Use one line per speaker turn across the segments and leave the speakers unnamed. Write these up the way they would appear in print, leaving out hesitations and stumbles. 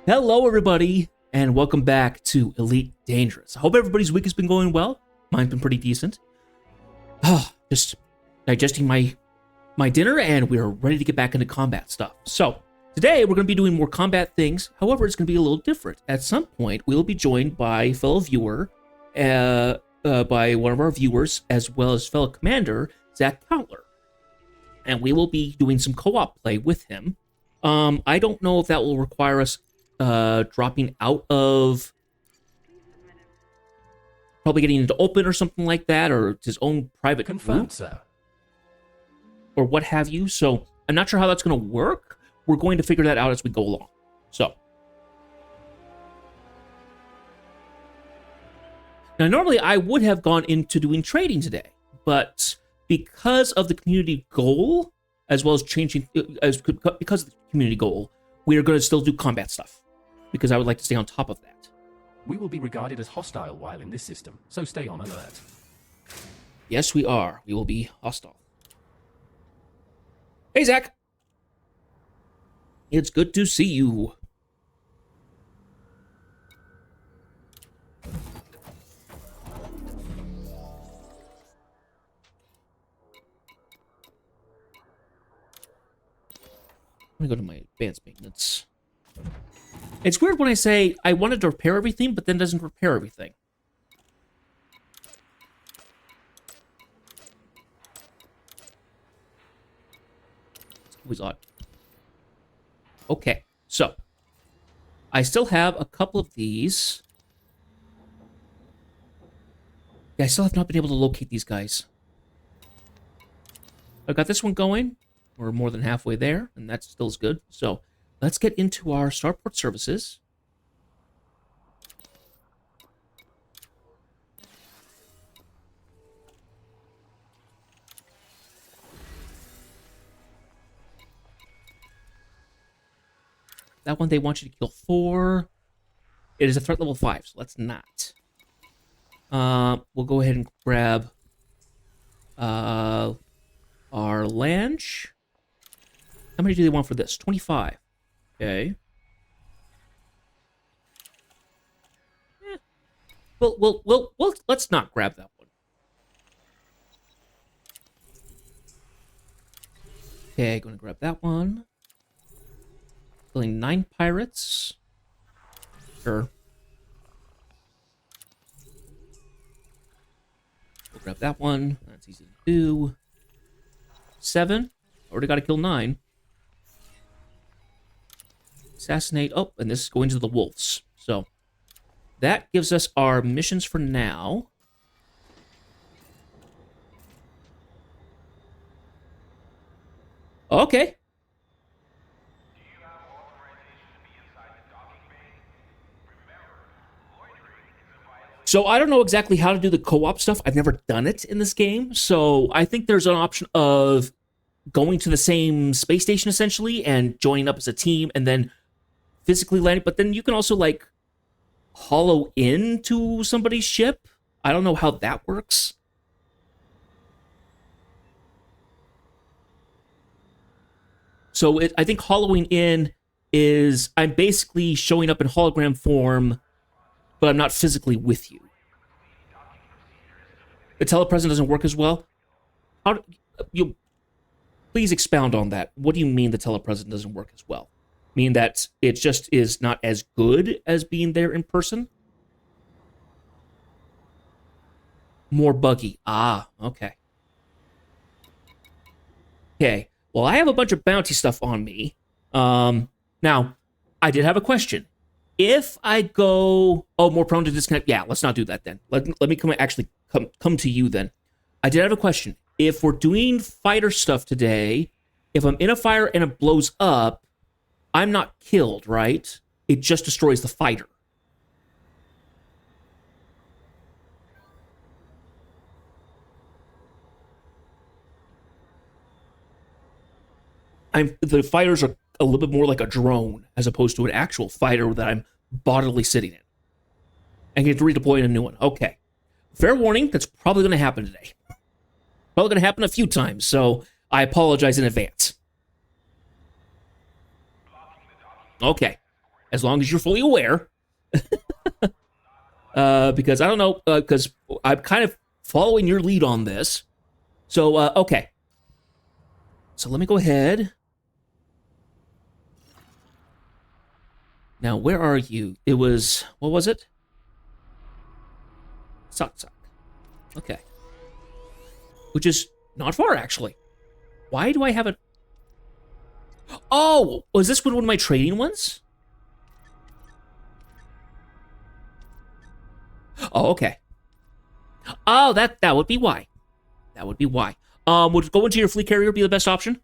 Hello, everybody, and welcome back to Elite Dangerous. I hope everybody's week has been going well. Mine's been pretty decent. Just digesting my dinner, and we're ready to get back into combat stuff. So, today we're going to be doing more combat things. However, it's going to be a little different. At some point, we'll be joined by a fellow viewer, by one of our viewers, as well as fellow commander, Zack Countler. And we will be doing some co-op play with him. I don't know if that will require us dropping out of probably getting into open or something like that, or his own private
Confirmed, sir.
Or what have you. So I'm not sure how that's going to work. We're going to figure that out as we go along. So now, normally I would have gone into doing trading today, but because of the community goal, as well as changing, because of the community goal, we are going to still do combat stuff because I would like to stay on top of that.
We will be regarded as hostile while in this system, so stay on alert.
Yes, we are. We will be hostile. Hey, Zach. It's good to see you. Let me go to my advanced maintenance. It's weird when I say I wanted to repair everything, but then it doesn't repair everything. It's always odd. Okay, so I still have a couple of these. Yeah, I still have not been able to locate these guys. I've got this one going. We're more than halfway there, and that still is good. So let's get into our starport services. That one, they want you to kill 4. It is a threat level 5, so let's not. We'll go ahead and grab our Lange. How many do they want for this? 25. Okay. Well, let's not grab that one. Okay, gonna grab that one. Killing 9 pirates. Sure. We'll grab that one. That's easy to do. 7. Already got to kill 9. Assassinate. Oh, and this is going to the wolves. So that gives us our missions for now. Okay. So I don't know exactly how to do the co-op stuff. I've never done it in this game. So I think there's an option of going to the same space station essentially and joining up as a team and then physically landing. But then you can also like hollow into somebody's ship. I don't know how that works. So I think hollowing in is I'm basically showing up in hologram form, but I'm not physically with you. The telepresence doesn't work as well. You please expound on that. What do you mean the telepresence doesn't work as well? Mean that it just is not as good as being there in person? More buggy. Ah, okay. Okay. Well, I have a bunch of bounty stuff on me. Now, I did have a question. If I go, more prone to disconnect. Yeah, let's not do that then. Let me come to you then. I did have a question. If we're doing fighter stuff today, if I'm in a fire and it blows up, I'm not killed, right? It just destroys the fighter. The fighters are a little bit more like a drone as opposed to an actual fighter that I'm bodily sitting in. And get to redeploy in a new one. Okay. Fair warning, that's probably going to happen today. Probably going to happen a few times, so I apologize in advance. Okay. as long as you're fully aware. Because I don't know, because I'm kind of following your lead on this. So, okay. So let me go ahead. Now, where are you? It was, what was it? Sock. Okay. Which is not far, actually. Why do I have it? Oh, was this one of my trading ones? Oh, okay. Oh, that would be why. That would be why. Would going to your fleet carrier be the best option?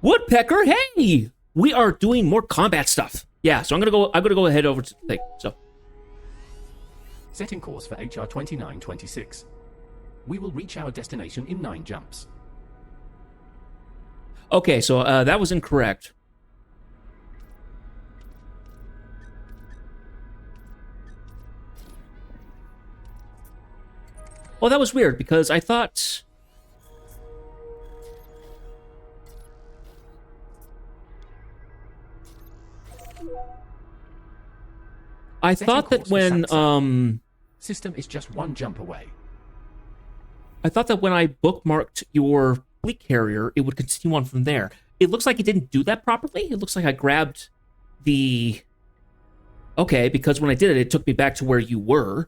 Woodpecker, hey! We are doing more combat stuff. Yeah, so I'm gonna go ahead over to the thing. So
Setting course for HR 2926. We will reach our destination in 9 jumps.
okay, so that was incorrect. Well, that was weird because I thought. I thought that when
System is just 1 jump away.
I thought that when I bookmarked your fleet carrier, it would continue on from there. It looks like it didn't do that properly. It looks like I grabbed the. Okay, because when I did it, it took me back to where you were.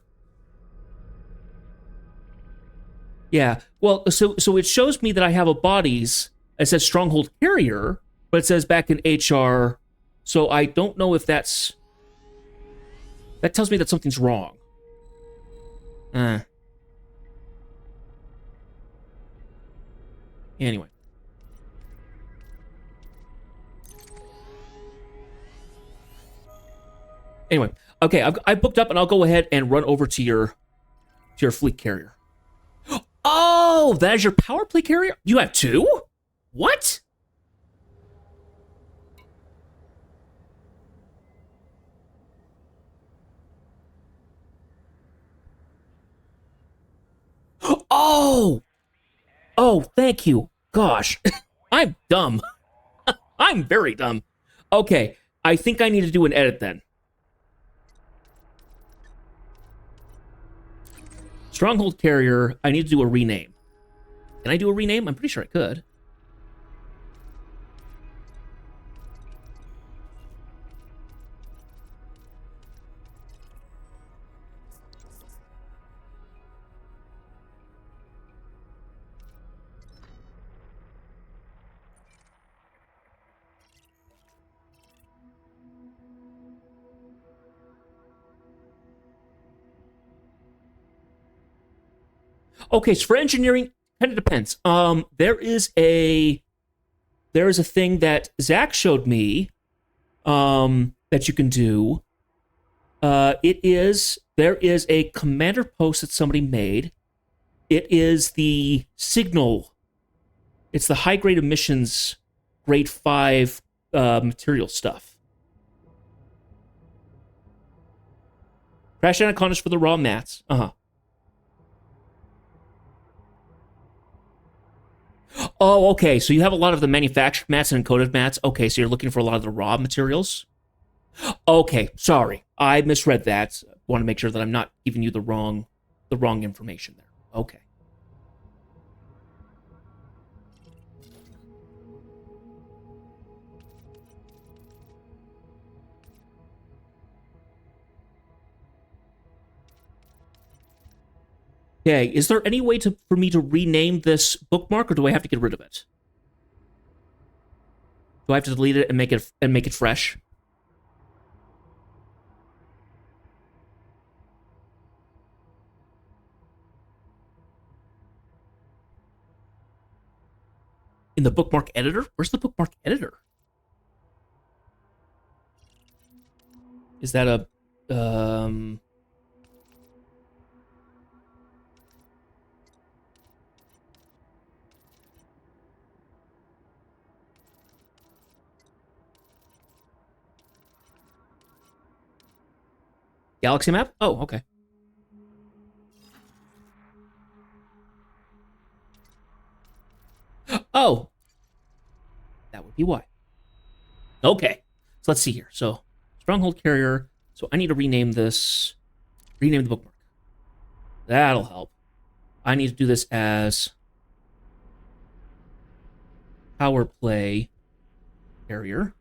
Yeah, well, so it shows me that I have a bodies. It says Stronghold Carrier, but it says back in HR. So I don't know if that's. That tells me that something's wrong. Anyway. Anyway, okay, I booked up, and I'll go ahead and run over to your fleet carrier. Oh, that is your power play carrier? You have 2? What? Oh! Oh, thank you. Gosh, I'm dumb. I'm very dumb. Okay, I think I need to do an edit then. Stronghold Carrier, I need to do a rename. Can I do a rename? I'm pretty sure I could. Okay, so for engineering, kind of depends. There is a thing that Zack showed me, that you can do. There is a commander post that somebody made. It is the signal. It's the high grade emissions, grade 5 material stuff. Crash anacondas for the raw mats. Oh, okay. So you have a lot of the manufactured mats and encoded mats. Okay, so you're looking for a lot of the raw materials. Okay, sorry, I misread that. Want to make sure that I'm not giving you the wrong information there. Okay. Okay, is there any way for me to rename this bookmark, or do I have to get rid of it? Do I have to delete it and make it fresh? In the bookmark editor? Where's the bookmark editor? Is that a Galaxy map? Oh, okay. Oh. That would be why. Okay. So let's see here. So Stronghold Carrier. So I need to rename this. Rename the bookmark. That'll help. I need to do this as Power Play Carrier.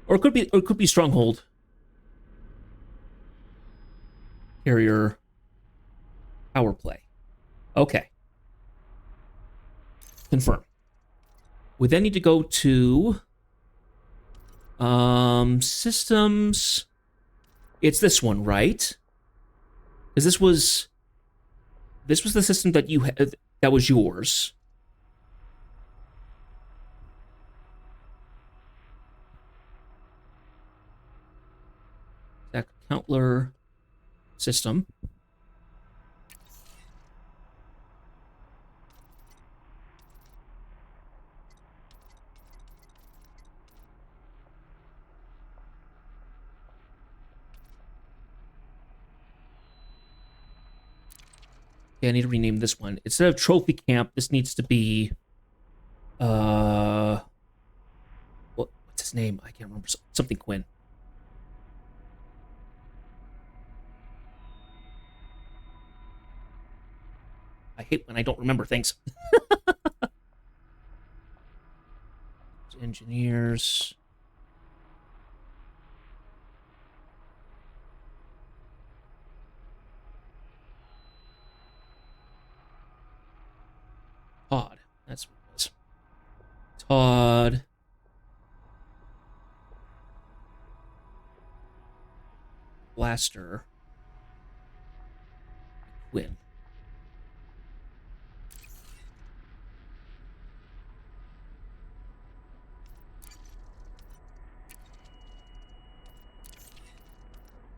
Or it could be Stronghold Carrier Power Play. Okay. Confirm. We then need to go to systems. It's this one, right? Because this was the system that you had, that was yours. Zack Countler system. Okay, I need to rename this one. Instead of Trophy Camp, this needs to be what's his name? I can't remember. Something Quinn. I hate when I don't remember things. Engineers. Todd. That's what it was. Todd. Blaster. Quinn.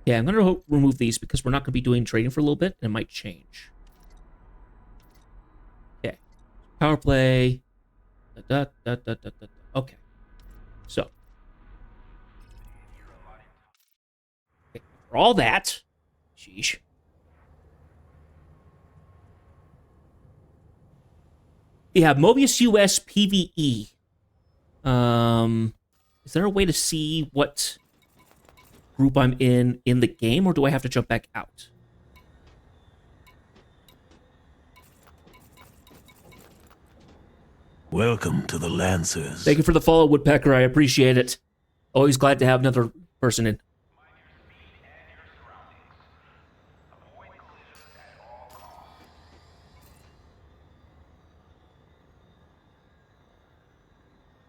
Yeah, I'm going to remove these because we're not going to be doing trading for a little bit, and it might change. Okay. Power play. Okay. So. Okay. For all that. Sheesh. Yeah, Mobius US PvE. Is there a way to see what group I'm in the game, or do I have to jump back out?
Welcome to the Lancers.
Thank you for the follow, Woodpecker. I appreciate it. Always glad to have another person in.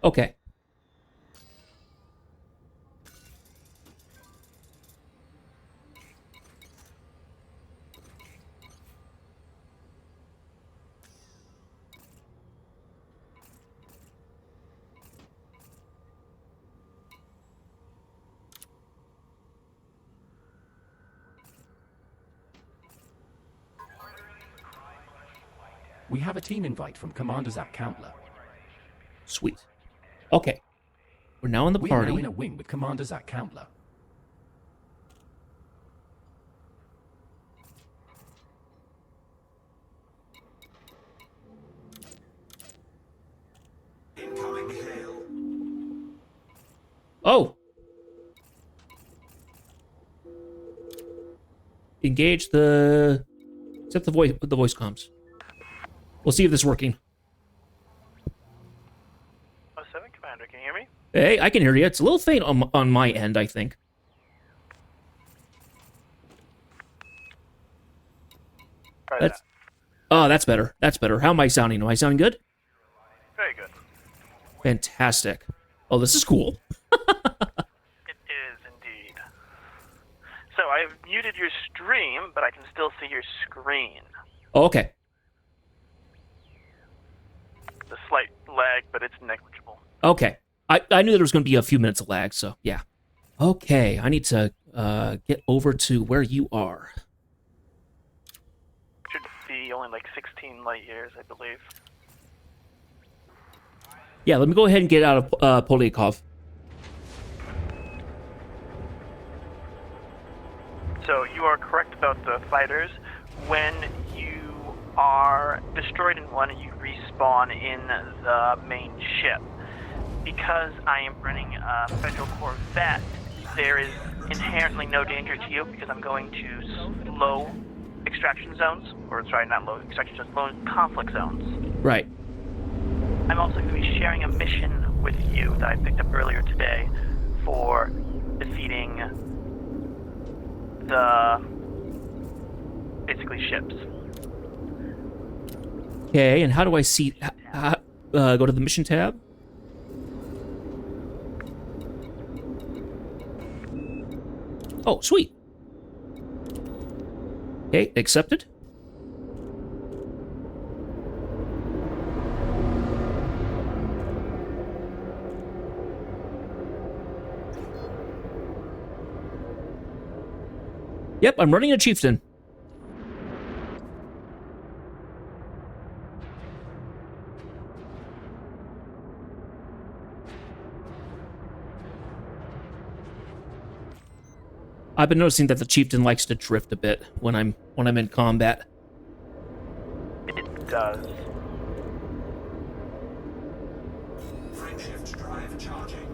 Okay.
We have a team invite from Commander Zack Countler.
Sweet. Okay. We're now in the
We
party.
are now in a wing with Commander Zack Countler.
Incoming hail.
Oh. Engage the. Except the voice comms. We'll see if this is working.
07 Commander, can you hear me?
Hey, I can hear you. It's a little faint on my end, I think.
Try
That's.
that.
Oh, that's better. That's better. How am I sounding? Am I sounding good?
Very good.
Fantastic. Oh, this is cool.
It is indeed. So I've muted your stream, but I can still see your screen.
Oh, okay.
The slight lag, but it's negligible.
Okay. I knew there was going to be a few minutes of lag, so yeah. Okay, I need to get over to where you are.
Should be only like 16 light years, I believe.
Yeah, let me go ahead and get out of Polyakov.
So you are correct about the fighters. When you are destroyed in one, you respawn in the main ship. because I am running a Federal Corvette, there is inherently no danger to you because I'm going to low extraction zones, or sorry, not low extraction zones, low conflict zones.
Right.
I'm also going to be sharing a mission with you that I picked up earlier today for defeating the, basically, ships.
Okay, and how do I see... go to the mission tab? Oh, sweet. Okay, accepted. Yep, I'm running a chieftain. I've been noticing that the chieftain likes to drift a bit when I'm in combat.
It does.
Frameshift drive charging.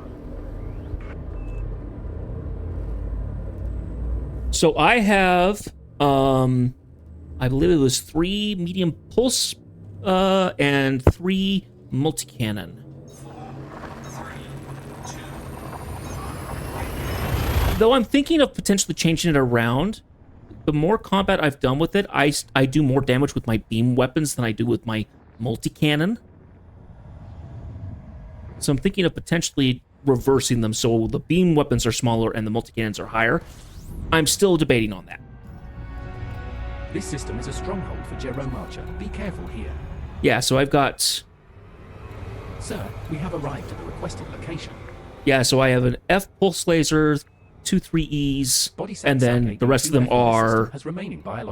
So I have, I believe it was 3 medium pulse, and 3 multi-cannon. Though I'm thinking of potentially changing it around, the more combat I've done with it, I do more damage with my beam weapons than I do with my multi-cannon. So I'm thinking of potentially reversing them so the beam weapons are smaller and the multi-cannons are higher. I'm still debating on that.
This system is a stronghold for Jerome Archer. Be careful here.
Yeah, so I've got...
Sir, we have arrived at the requested location.
Yeah, so I have an F pulse laser, 2 3Es, and then the rest of them are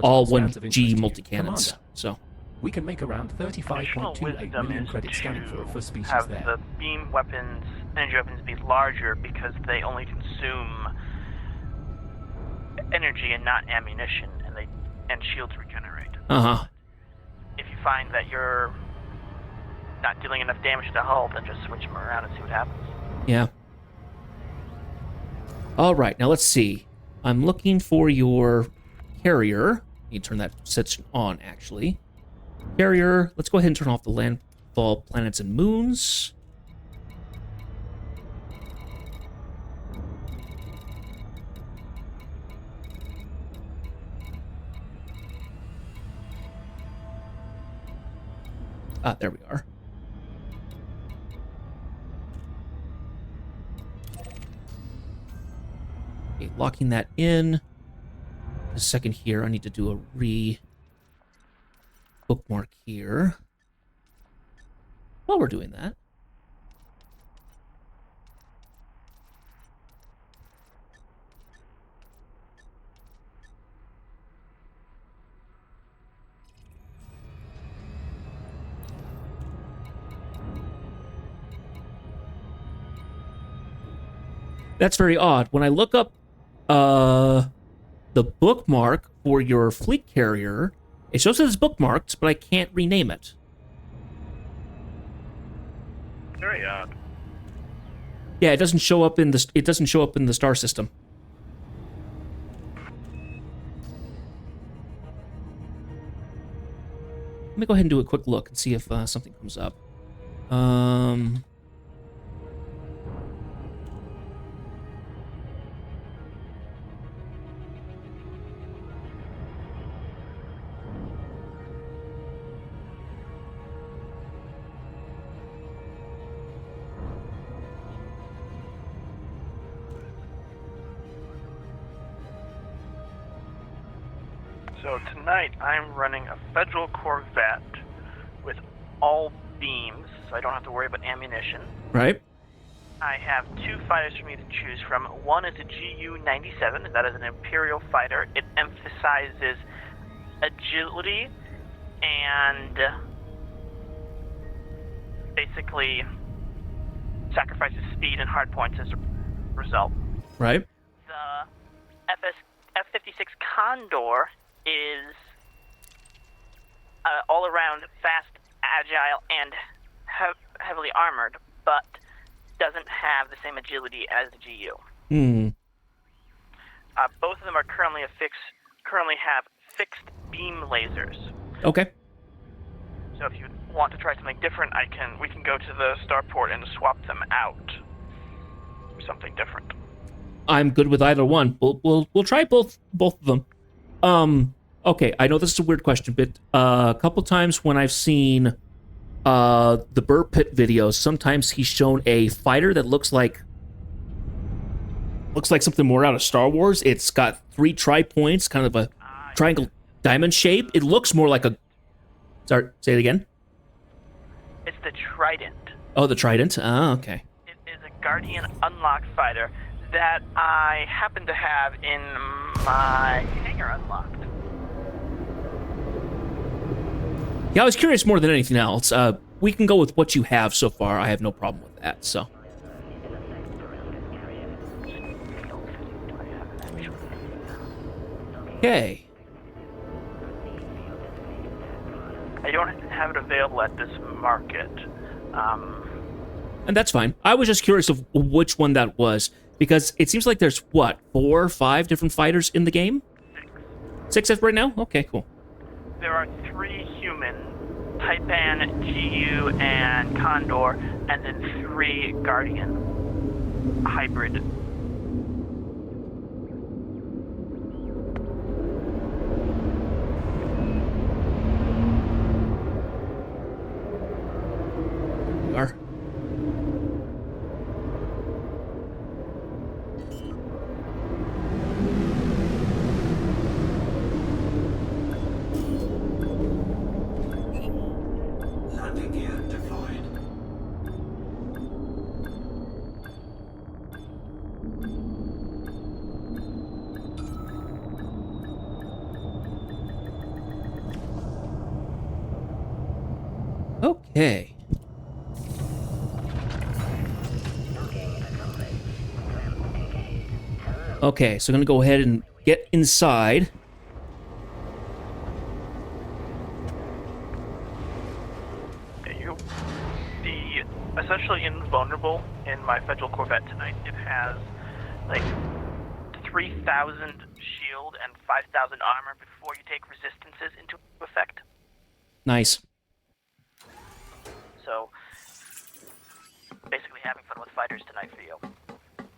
all 1G multi-cannons. So
we can make around 35.28 million credits scanning for species
have
there.
the beam weapons, energy weapons be larger because they only consume energy and not ammunition, and shields regenerate.
Uh-huh.
If you find that you're not dealing enough damage to the hull, then just switch them around and see what happens.
Yeah. All right, now let's see. I'm looking for your carrier. You turn that section on, actually. Carrier, let's go ahead and turn off the landfall planets and moons. Ah, there we are. Okay, locking that in. A second here, I need to do a bookmark here. While we're doing that. That's very odd. When I look up the bookmark for your fleet carrier, it shows that it's bookmarked, but I can't rename it.
Very odd.
Yeah, it doesn't show up in the star system. Let me go ahead and do a quick look and see if something comes up.
So tonight I'm running a Federal Corvette with all beams, so I don't have to worry about ammunition.
Right.
I have 2 fighters for me to choose from. One is a GU-97. That is an Imperial fighter. It emphasizes agility and basically sacrifices speed and hard points as a result.
Right.
The F-56 Condor is all around fast, agile, and heavily armored, but doesn't have the same agility as the GU.
Hmm.
Both of them are currently have fixed beam lasers.
Okay.
So if you want to try something different, we can go to the starport and swap them out. Something different.
I'm good with either one. We'll try both of them. Okay, I know this is a weird question, but a couple times when I've seen the Burr Pit videos, sometimes he's shown a fighter that looks like something more out of Star Wars. It's got 3 tri-points, kind of a triangle diamond shape. It looks more like a... Sorry, say it again?
It's the Trident.
Oh, the Trident? Ah, okay.
It is a Guardian unlocked fighter that I happen to have in my hangar unlocked.
Yeah, I was curious more than anything else. We can go with what you have so far. I have no problem with that, so... Okay.
I don't have it available at this market.
And that's fine. I was just curious of which one that was, because it seems like there's, what, 4 or 5 different fighters in the game? 6 as right now? Okay, cool.
There are 3 human, Taipan, GU, and Condor, and then 3 Guardian hybrid.
Are.
Landing gear deployed.
Okay. Okay, so I'm gonna go ahead and get inside.
You'll be essentially invulnerable in my Federal Corvette tonight. It has like 3,000 shield and 5,000 armor before you take resistances into effect.
Nice.
So, basically having fun with fighters tonight for you.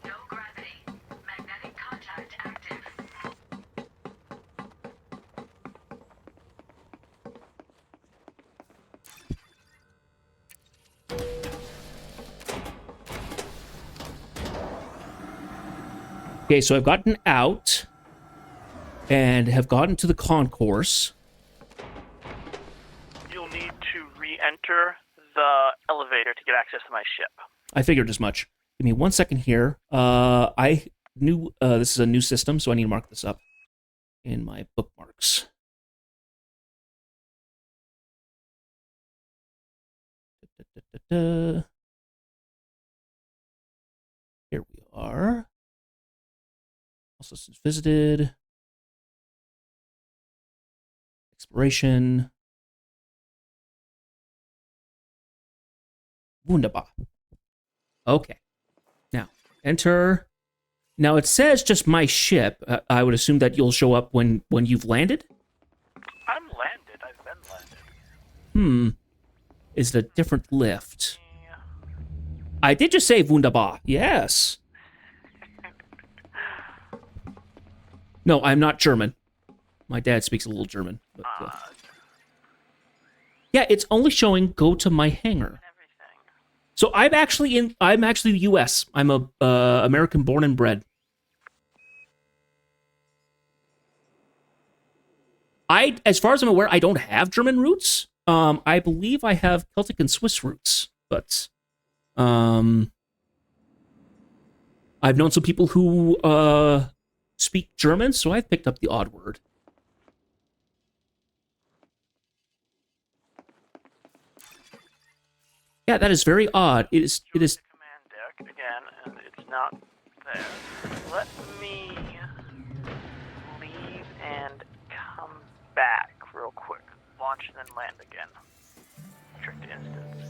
No gravity. Magnetic contact active.
Okay, so I've gotten out and have gotten to the concourse.
You'll need to re-enter the elevator to get access to my ship.
I figured as much. Give me 1 second here. I knew this is a new system, so I need to mark this up in my bookmarks. Here we are. Also, since visited. Exploration. Wunderbar. Okay. Now, enter. Now, it says just my ship. I would assume that you'll show up when you've landed?
I'm landed. I've been landed.
Is it a different lift?
Yeah.
I did just say wunderbar. Yes. No, I'm not German. My dad speaks a little German. But, yeah, it's only showing go to my hangar.
Everything.
So I'm actually the U.S. I'm a American born and bred. As far as I'm aware, I don't have German roots. I believe I have Celtic and Swiss roots, but I've known some people who speak German, so I've picked up the odd word. Yeah, that is very odd. It is.
The command deck again, and it's not there. Let me leave and come back real quick. Launch and then land again. Tricked instance.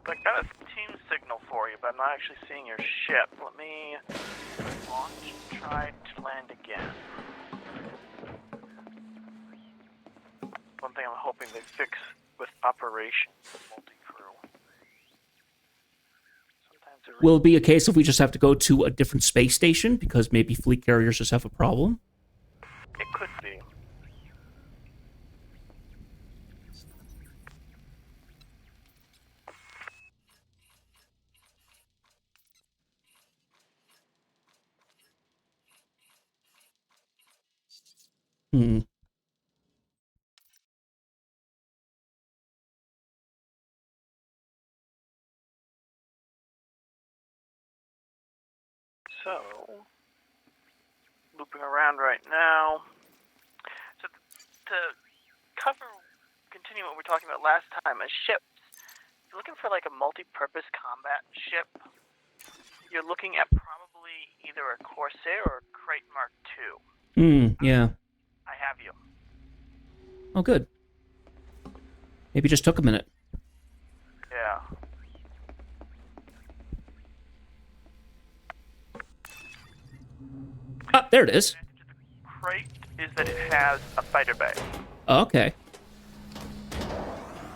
I got a team signal for you, but I'm not actually seeing your ship. Let me launch and try to land again. One thing I'm hoping they fix with operations multi-crew. Sometimes it
Will it be a case if we just have to go to a different space station because maybe fleet carriers just have a problem?
it could be.
Hmm.
So, looping around right now. So, to continue what we were talking about last time, a ship. If you're looking for like a multi-purpose combat ship, you're looking at probably either a Corsair or a Crate Mark II.
Yeah.
I have you.
Oh, good. Maybe it just took a minute.
Yeah.
Ah, there it is.
Crate is that it has a fighter bay.
Okay.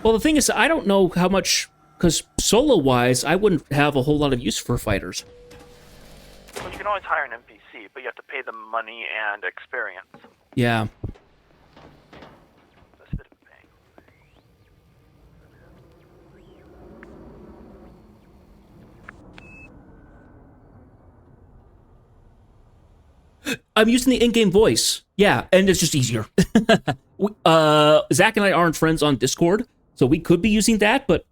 Well, the thing is, I don't know how much, because solo-wise, I wouldn't have a whole lot of use for fighters.
Well, you can always hire an NPC, but you have to pay them money and experience.
Yeah.
That's a bit of a pain.
I'm using the in-game voice. Yeah, and it's just easier. Zach and I aren't friends on Discord, so we could be using that, but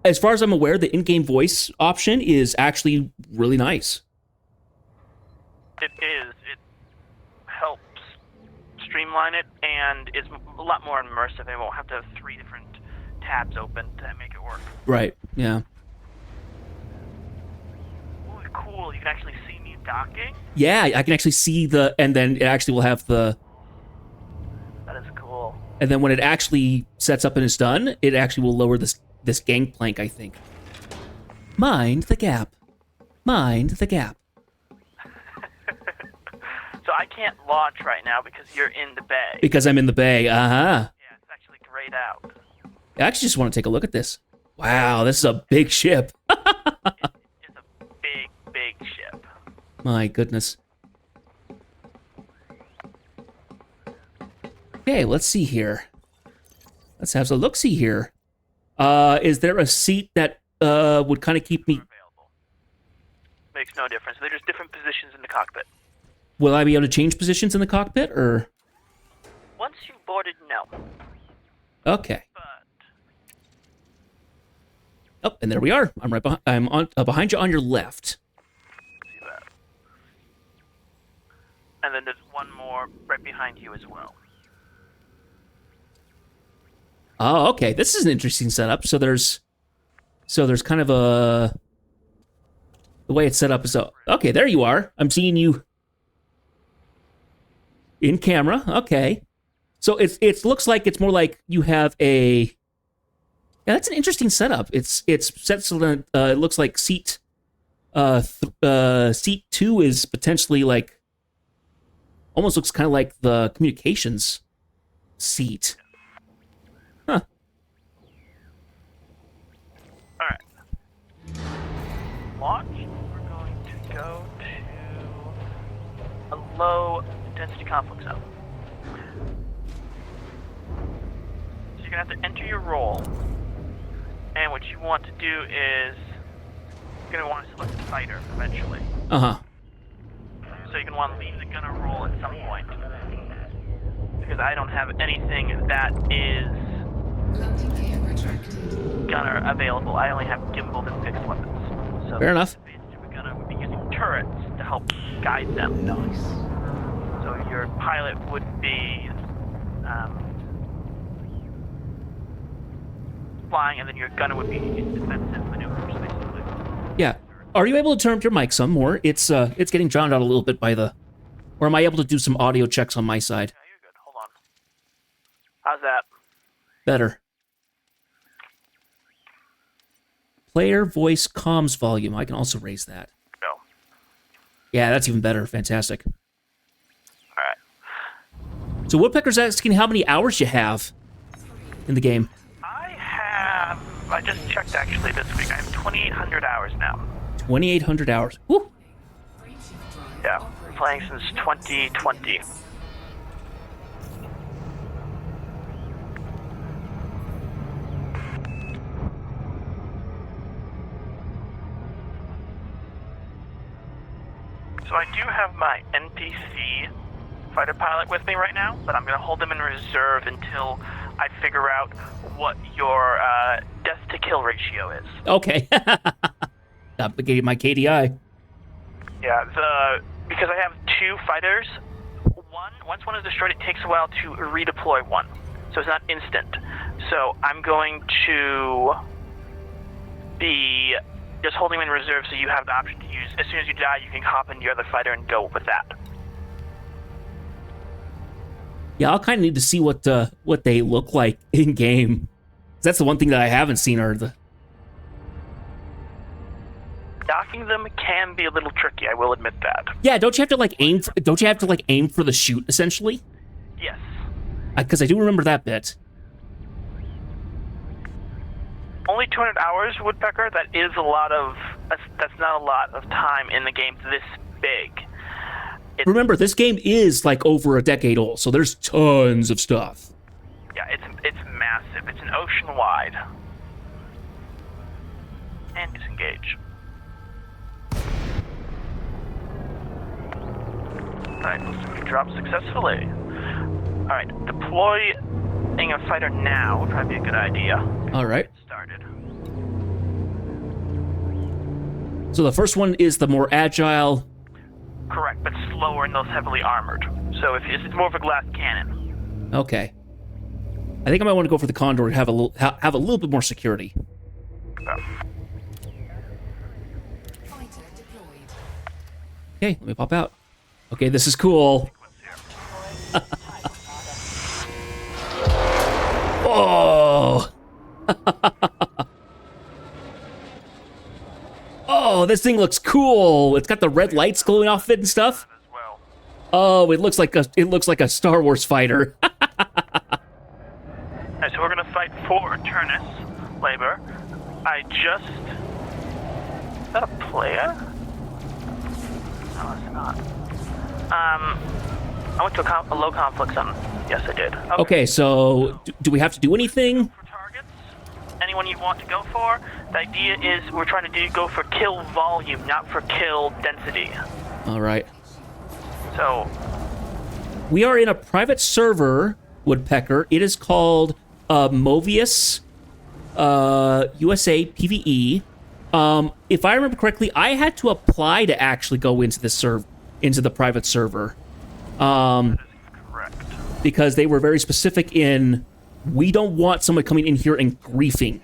as far as I'm aware, the in-game voice option is actually really nice.
It is. It helps streamline it, and it's a lot more immersive. It won't have to have 3 different tabs open to make it work.
Right, yeah.
Ooh, cool. You can actually see me docking.
Yeah, I can actually see and then it actually will have the,
That is cool.
and then when it actually sets up and is done, it actually will lower this gangplank, I think. Mind the gap. Mind the gap.
So I can't launch right now because you're in the bay.
Because I'm in the bay,
Yeah, it's actually grayed out.
I actually just want to take a look at this. Wow, this is a big ship.
It's a big, big ship.
My goodness. Okay, let's see here. Let's have a look-see here. Is there a seat that would kind of keep me...
Available. Makes no difference. They're just different positions in the cockpit.
Will I be able to change positions in the cockpit, or...
Once you've boarded, no.
Okay.
But
Oh, and there we are. I'm right behind. I'm on behind you on your left.
see that. And then there's one more right behind you as well.
Oh, okay. This is an interesting setup. So there's kind of a... The way it's set up is... Okay, there you are. I'm seeing you in camera. Okay. So it looks like it's more like you have a... Yeah, that's an interesting setup. It's set so that it looks like seat 2 is potentially like... Almost looks kind of like the communications seat. Huh.
Alright. Launch. We're going to go to a low intensity conflict zone. So you're going to have to enter your role. And what you want to do is you're going to want to select a fighter eventually.
Uh-huh.
So you're going to want to leave the gunner role at some point. Because I don't have anything that is
Landing gear retracted.
gunner available. I only have gimbaled and fixed weapons. So
Fair enough.
the advantage of a gunner would be using turrets to help guide them.
Nice.
So your pilot would be flying, and then your gunner would be in defensive maneuvers, basically.
Yeah. Are you able to turn up your mic some more? It's getting drowned out a little bit by the... Or am I able to do some audio checks on my side?
Yeah, you're good. Hold on. How's that?
Better. Player voice comms volume. I can also raise that.
No.
Yeah, that's even better. Fantastic.
All right.
So Woodpecker's asking how many hours you have in the game.
I just checked actually this week. I have 2,800 hours now.
2,800 hours. Woo!
Yeah, playing since 2020. So I do have my NPC fighter pilot with me right now, but I'm going to hold them in reserve until I figure out what your death to kill ratio is.
Okay. My KDI.
Yeah, because I have two fighters. Once one is destroyed, it takes a while to redeploy one, so it's not instant. So I'm going to be just holding them in reserve, so you have the option to use. As soon as you die, you can hop into your other fighter and go with that.
Yeah, I'll kind of need to see what they look like in game. That's the one thing that I haven't seen are the...
Docking them can be a little tricky, I will admit that.
Yeah, don't you have to like aim? Don't you have to like aim for the shoot essentially?
Yes.
Because I do remember that bit.
Only 200 hours, Woodpecker. That is a lot of. That's not a lot of time in the game this big.
Remember, this game is like over a decade old, so there's tons of stuff.
Yeah, it's massive. It's an ocean wide. And disengage. Alright, let's drop successfully. Alright, deploying a fighter now would probably be a good idea.
Alright.
Get started.
So the first one is the more agile.
Correct, but slower and those heavily armored. So if it's more of a glass cannon.
Okay. I think I might want to go for the Condor and have a little bit more security.
Fighter deployed.
Okay, let me pop out. Okay, this is cool. Oh! Oh, this thing looks cool. It's got the red lights glowing off it and stuff.
As well.
Oh, it looks like a Star Wars fighter.
Alright, so we're gonna fight for Turnus labor. Is that a player? No, it's not. I went to a low conflict zone. Yes, I did.
Okay, so do we have to do anything?
For targets, anyone you want to go for. The idea is we're trying to go for kill volume, not for kill density.
All right.
So
We are in a private server, Woodpecker. It is called Movius USA PvE. If I remember correctly, I had to apply to actually go into the private server.
that is correct.
Because they were very specific in, we don't want someone coming in here and griefing.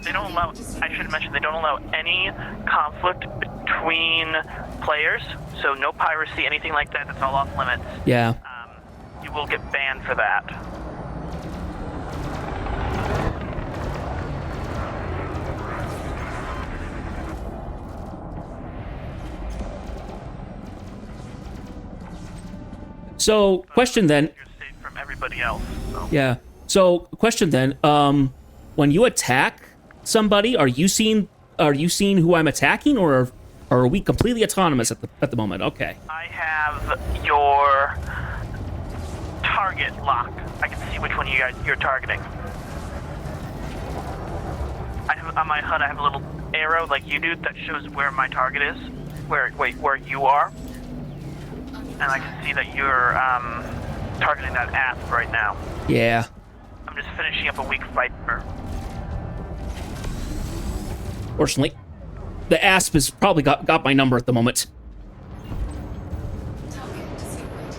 They don't allow, I should mention, they don't allow any conflict between players, so no piracy, anything like that, that's all off limits.
Yeah.
You will get banned for that.
So, question then.
You're safe from everybody else. So.
Yeah. So, question then. When you attack somebody, are you seeing who I'm attacking, or are we completely autonomous at the moment? Okay.
I have your target lock. I can see which one you're targeting. On my HUD, I have a little arrow like you do that shows where my target is, where you are, and I can see that you're targeting that app right now.
Yeah.
I'm just finishing up a weak fight.
Fortunately, the Asp has probably got my number at the moment.
Target destroyed.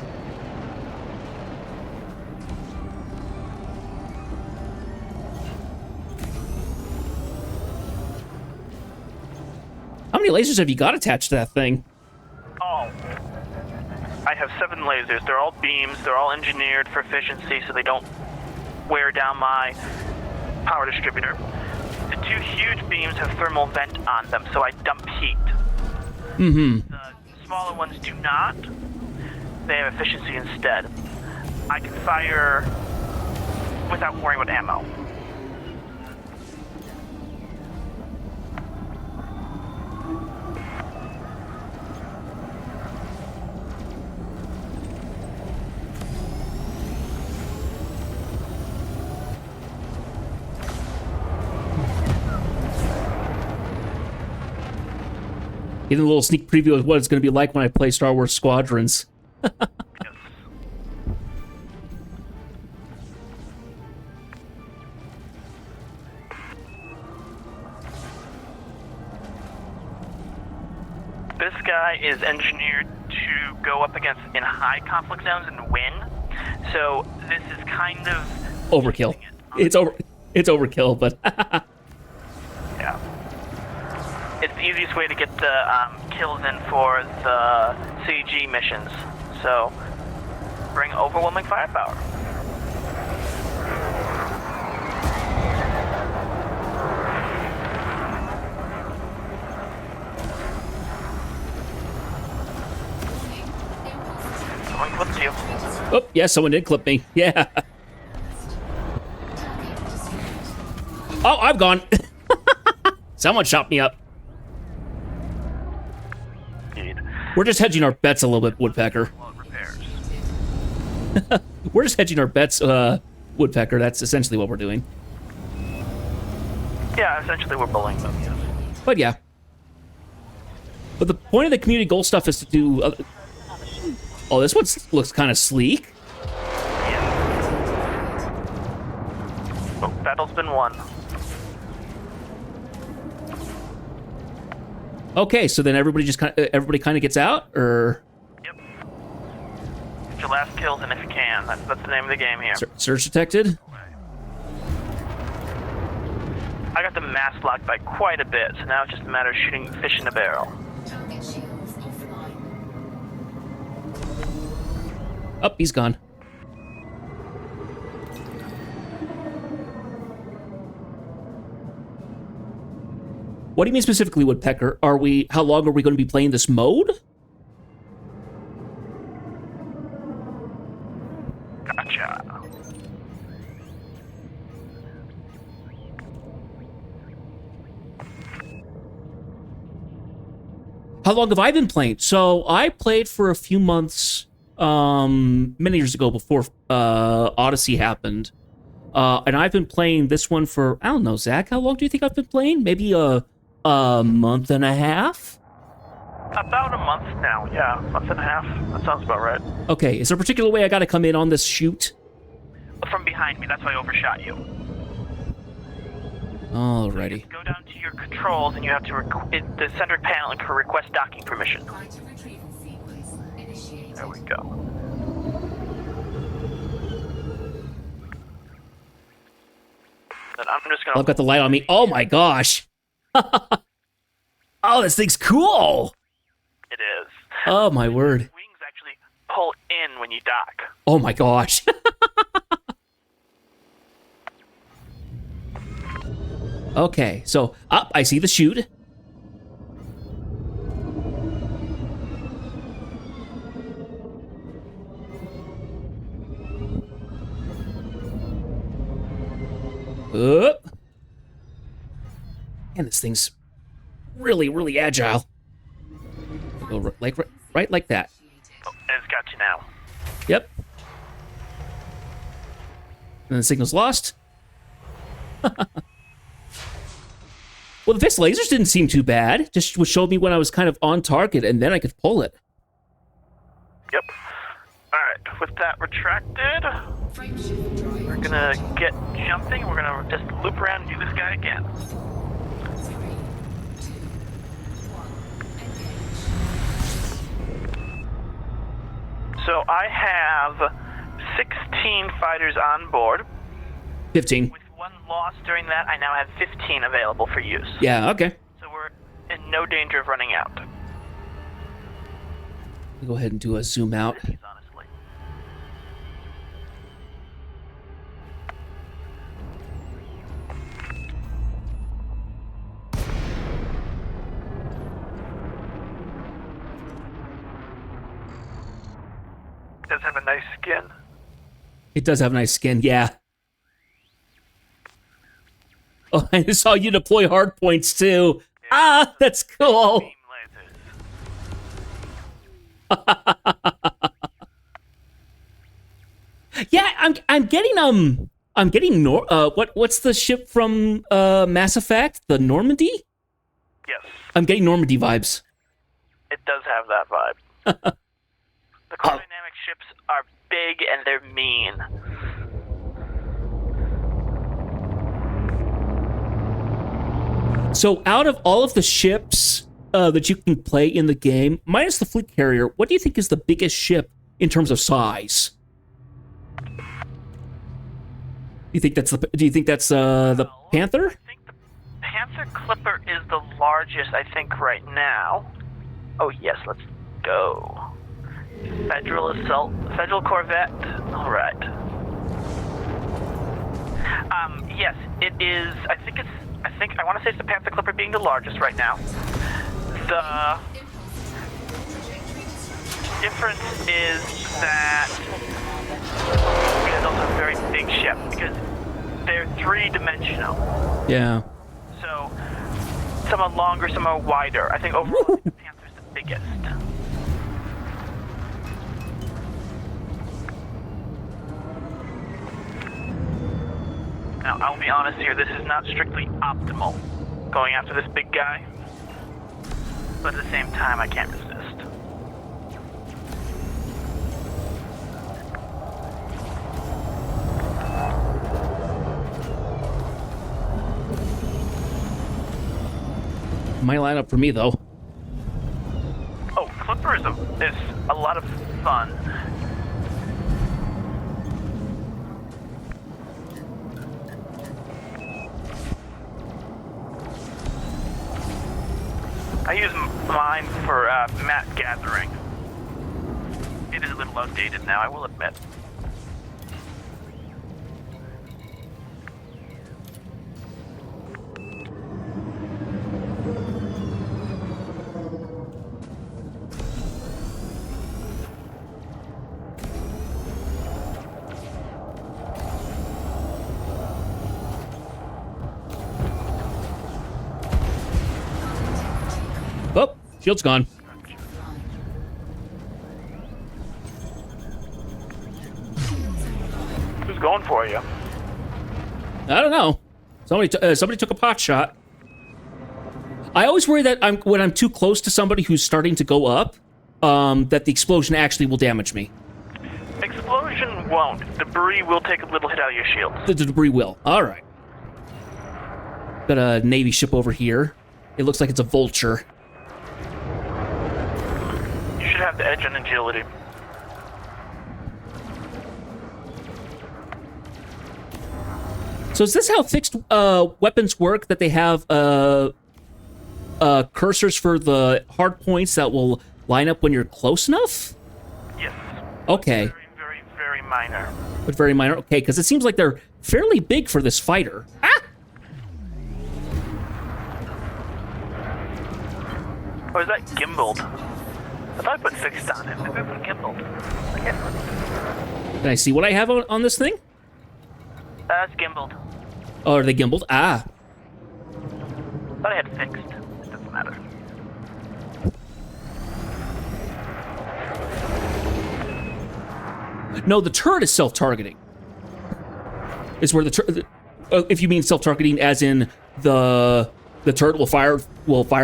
How many lasers have you got attached to that thing?
Oh. I have 7 lasers. They're all beams. They're all engineered for efficiency so they don't wear down my power distributor. The 2 huge beams have thermal vent on them, so I dump heat.
Mm-hmm.
The smaller ones do not. They have efficiency instead. I can fire without worrying about ammo.
Getting a little sneak preview of what it's going to be like when I play Star Wars Squadrons.
Yes. This guy is engineered to go up against in high conflict zones and win. So this is kind of
Overkill. It's overkill, but
yeah. It's the easiest way to get the kills in for the CG missions. So bring overwhelming firepower. Someone clipped you.
oh yeah, someone did clip me. Yeah. Oh, I'm gone. Someone shot me up.
Indeed.
We're just hedging our bets a little bit, Woodpecker.
Well, repairs.
We're just hedging our bets, Woodpecker. That's essentially what we're doing.
Yeah, essentially we're bullying them. Yes.
But yeah. But the point of the community goal stuff is to do... oh, this one looks kind of sleek.
Yeah. Oh, battle's been won.
Okay, so then everybody kind of gets out, or
Yep. Get your last kills in if you can. That's the name of the game here.
surge detected?
I got the mask locked by quite a bit, so now it's just a matter of shooting fish in a barrel.
Target shields offline.
Oh, he's gone. What do you mean specifically, Woodpecker? How long are we going to be playing this mode?
Gotcha.
How long have I been playing? So I played for a few months, many years ago before Odyssey happened. And I've been playing this one for, I don't know, Zach, how long do you think I've been playing? Maybe a month and a half?
About a month now, yeah. Month and a half. That sounds about right.
Okay, is there a particular way I gotta come in on this shoot?
From behind me, that's why I overshot you.
Alrighty.
Go down to your controls and you have to the centered panel and request docking permission.
Item retrieval sequence initiated.
There we go. Then I'm just gonna
I've got the light on me. Oh my gosh! Oh, this thing's cool!
It is.
Oh my word.
Wings actually pull in when you dock.
Oh my gosh. Okay, so up, I see the chute. Up. Man, this thing's really, really agile. Go right like that.
Oh, it's got you now.
Yep. And the signal's lost. Well, the fixed lasers didn't seem too bad. Just showed me when I was kind of on target, and then I could pull it.
Yep. Alright, with that retracted,
Frameshift drive.
we're gonna get jumping. We're gonna just loop around and do this guy again. So I have 16 fighters on board.
15.
With one loss during that, I now have 15 available for use.
Yeah, okay.
So we're in no danger of running out.
Go ahead and do a zoom out.
Honestly. Does have a nice skin.
It does have nice skin, yeah. Oh, I saw you deploy hard points too. Ah, that's cool.
Beam lasers.
Yeah, I'm getting what's the ship from Mass Effect? The Normandy?
Yes,
I'm getting Normandy vibes.
it does have that vibe. The core dynamic ships are big and they're mean.
So out of all of the ships that you can play in the game, minus the fleet carrier, what do you think is the biggest ship in terms of size? Do you think that's the Panther?
I think the Panther Clipper is the largest, I think, right now. Oh, yes, let's go. Federal Corvette. All right. Yes, it is. I want to say it's the Panther Clipper being the largest right now. The difference is that it is also a very big ship because they're three-dimensional.
Yeah.
So some are longer, some are wider. I think overall the Panther's the biggest. Now, I'll be honest here, this is not strictly optimal, going after this big guy. But at the same time, I can't resist.
Might line up for me, though.
Oh, Clipper is a lot of fun. I use mine for map gathering. It is a little outdated now, I will admit.
Oh, shield's gone.
Who's going for you?
I don't know. Somebody took a pot shot. I always worry that when I'm too close to somebody who's starting to go up, that the explosion actually will damage me.
Explosion won't. Debris will take a little hit out of your shield.
The debris will. All right. Got a Navy ship over here. It looks like it's a vulture.
You should have the edge on agility.
So is this how fixed weapons work? That they have cursors for the hard points that will line up when you're close enough?
Yes.
Okay.
Very, very, very minor.
But very minor. Okay, because it seems like they're fairly big for this fighter. Ah!
Or is that gimbaled? I thought I put fixed on it. Maybe I put gimbaled. I can't remember.
Can I see what I have on this thing?
That's gimbaled.
Oh, are they gimbaled? Ah.
Thought I had fixed. It doesn't matter.
No, the turret is self-targeting. Is where the if you mean self-targeting as in the turret will fire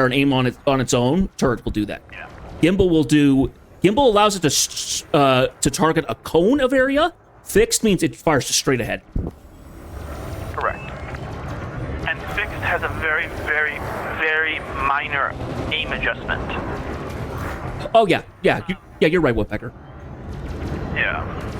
an aim on its own, turret will do that.
Yeah.
Gimbal allows it to target a cone of area. Fixed means it fires just straight ahead.
Correct. And fixed has a very, very, very minor aim adjustment.
Oh yeah, you're right, Woodpecker.
Yeah.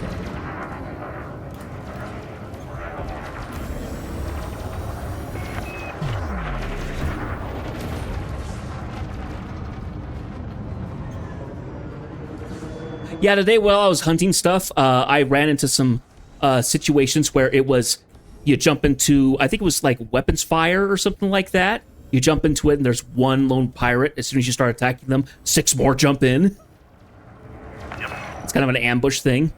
Yeah, today while I was hunting stuff, I ran into some situations where it was, you jump into, I think it was like weapons fire or something like that. You jump into it and there's one lone pirate. As soon as you start attacking them, 6 more jump in.
Yep.
It's kind of an ambush thing.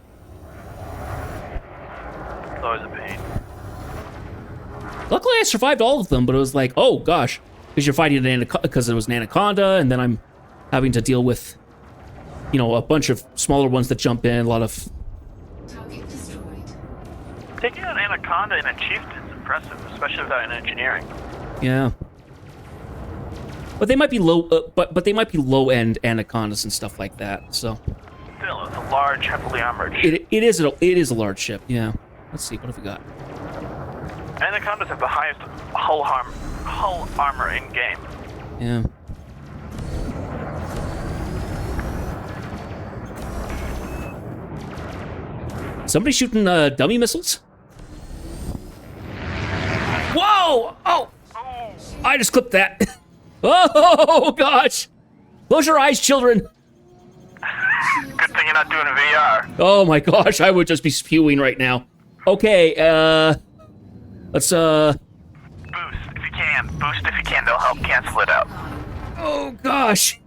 It's always a pain.
Luckily, I survived all of them, but it was like, oh gosh, because you're fighting an anaconda, because it was an anaconda, and then I'm having to deal with, you know, a bunch of smaller ones that jump in, a lot of...
Target destroyed.
Taking out anaconda in a chieftain is impressive, especially without an engineering.
Yeah. But they might be low, but they might be low-end anacondas and stuff like that, so...
Still, it's a large, heavily armored ship.
It is a large ship, yeah. Let's see, what have we got?
Anacondas have the highest hull armor in game.
Yeah. Somebody shooting dummy missiles? Whoa! Oh! I just clipped that. Oh, gosh! Close your eyes, children!
Good thing you're not doing VR.
Oh my gosh, I would just be spewing right now. Okay, let's,
Boost if you can. Boost if you can. They'll help cancel it out.
oh gosh.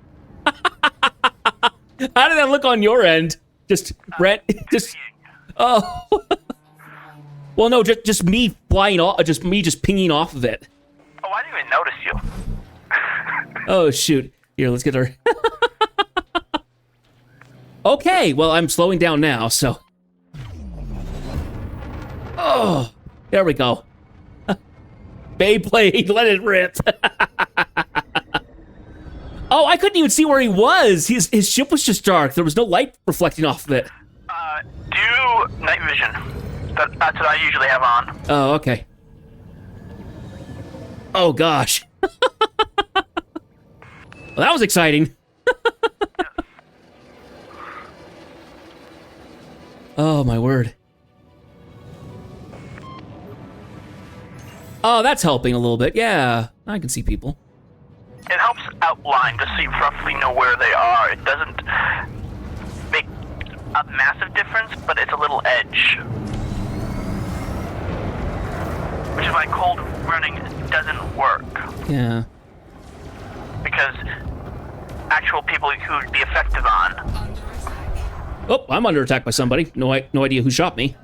How did that look on your end? Just, Brett, just, oh. Well, no, just me flying off, just me just pinging off of it.
Oh, I didn't even notice you.
Oh, shoot. Here, let's get our... Okay, well, I'm slowing down now, so... Oh, there we go. Beyblade, let it rip. Oh, I couldn't even see where he was. His ship was just dark. There was no light reflecting off of it.
Do night vision. That's what I usually have on.
Oh, okay. Oh, gosh. Well, that was exciting. Oh, my word. Oh, that's helping a little bit. Yeah, I can see people.
It helps outline to see roughly know where they are. It doesn't make a massive difference, but it's a little edge. Which is why cold running doesn't work.
Yeah.
Because actual people who would be effective on.
Under attack.
Oh, I'm under attack by somebody. No idea who shot me.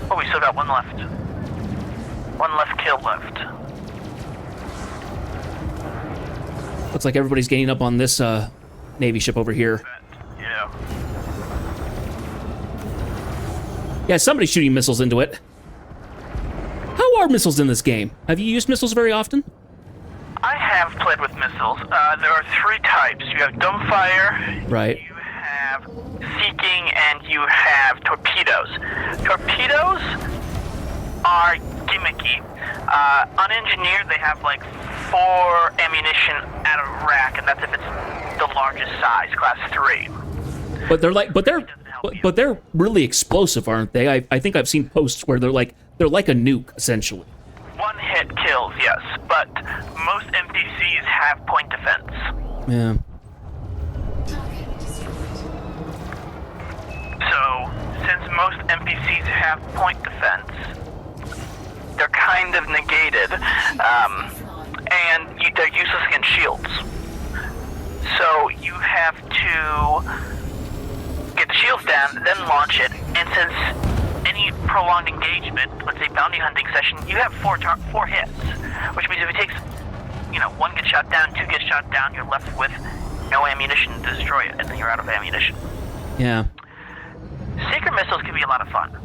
Oh, we still got one left. One left kill left.
Looks like everybody's gaining up on this Navy ship over here.
Yeah.
Yeah, somebody's shooting missiles into it. How are missiles in this game? Have you used missiles very often?
I have played with missiles. There are 3 types. You have dumbfire.
Right.
You have seeking, and you have torpedoes. Torpedoes are gimmicky. Unengineered, they have like 4 ammunition at a rack, and that's if it's the largest size, class 3.
But they're like, but they're really explosive, aren't they? I think I've seen posts where they're like a nuke essentially.
One hit kills, yes, but most NPCs have point defense.
Yeah.
Target destroyed.
So, since most NPCs have point defense, they're kind of negated, and they're useless against shields. So you have to get the shields down, then launch it, and since any prolonged engagement, let's say bounty hunting session, you have 4 hits, which means if it takes, 1 gets shot down, 2 gets shot down, you're left with no ammunition to destroy it, and then you're out of ammunition.
Yeah.
Secret missiles can be a lot of fun.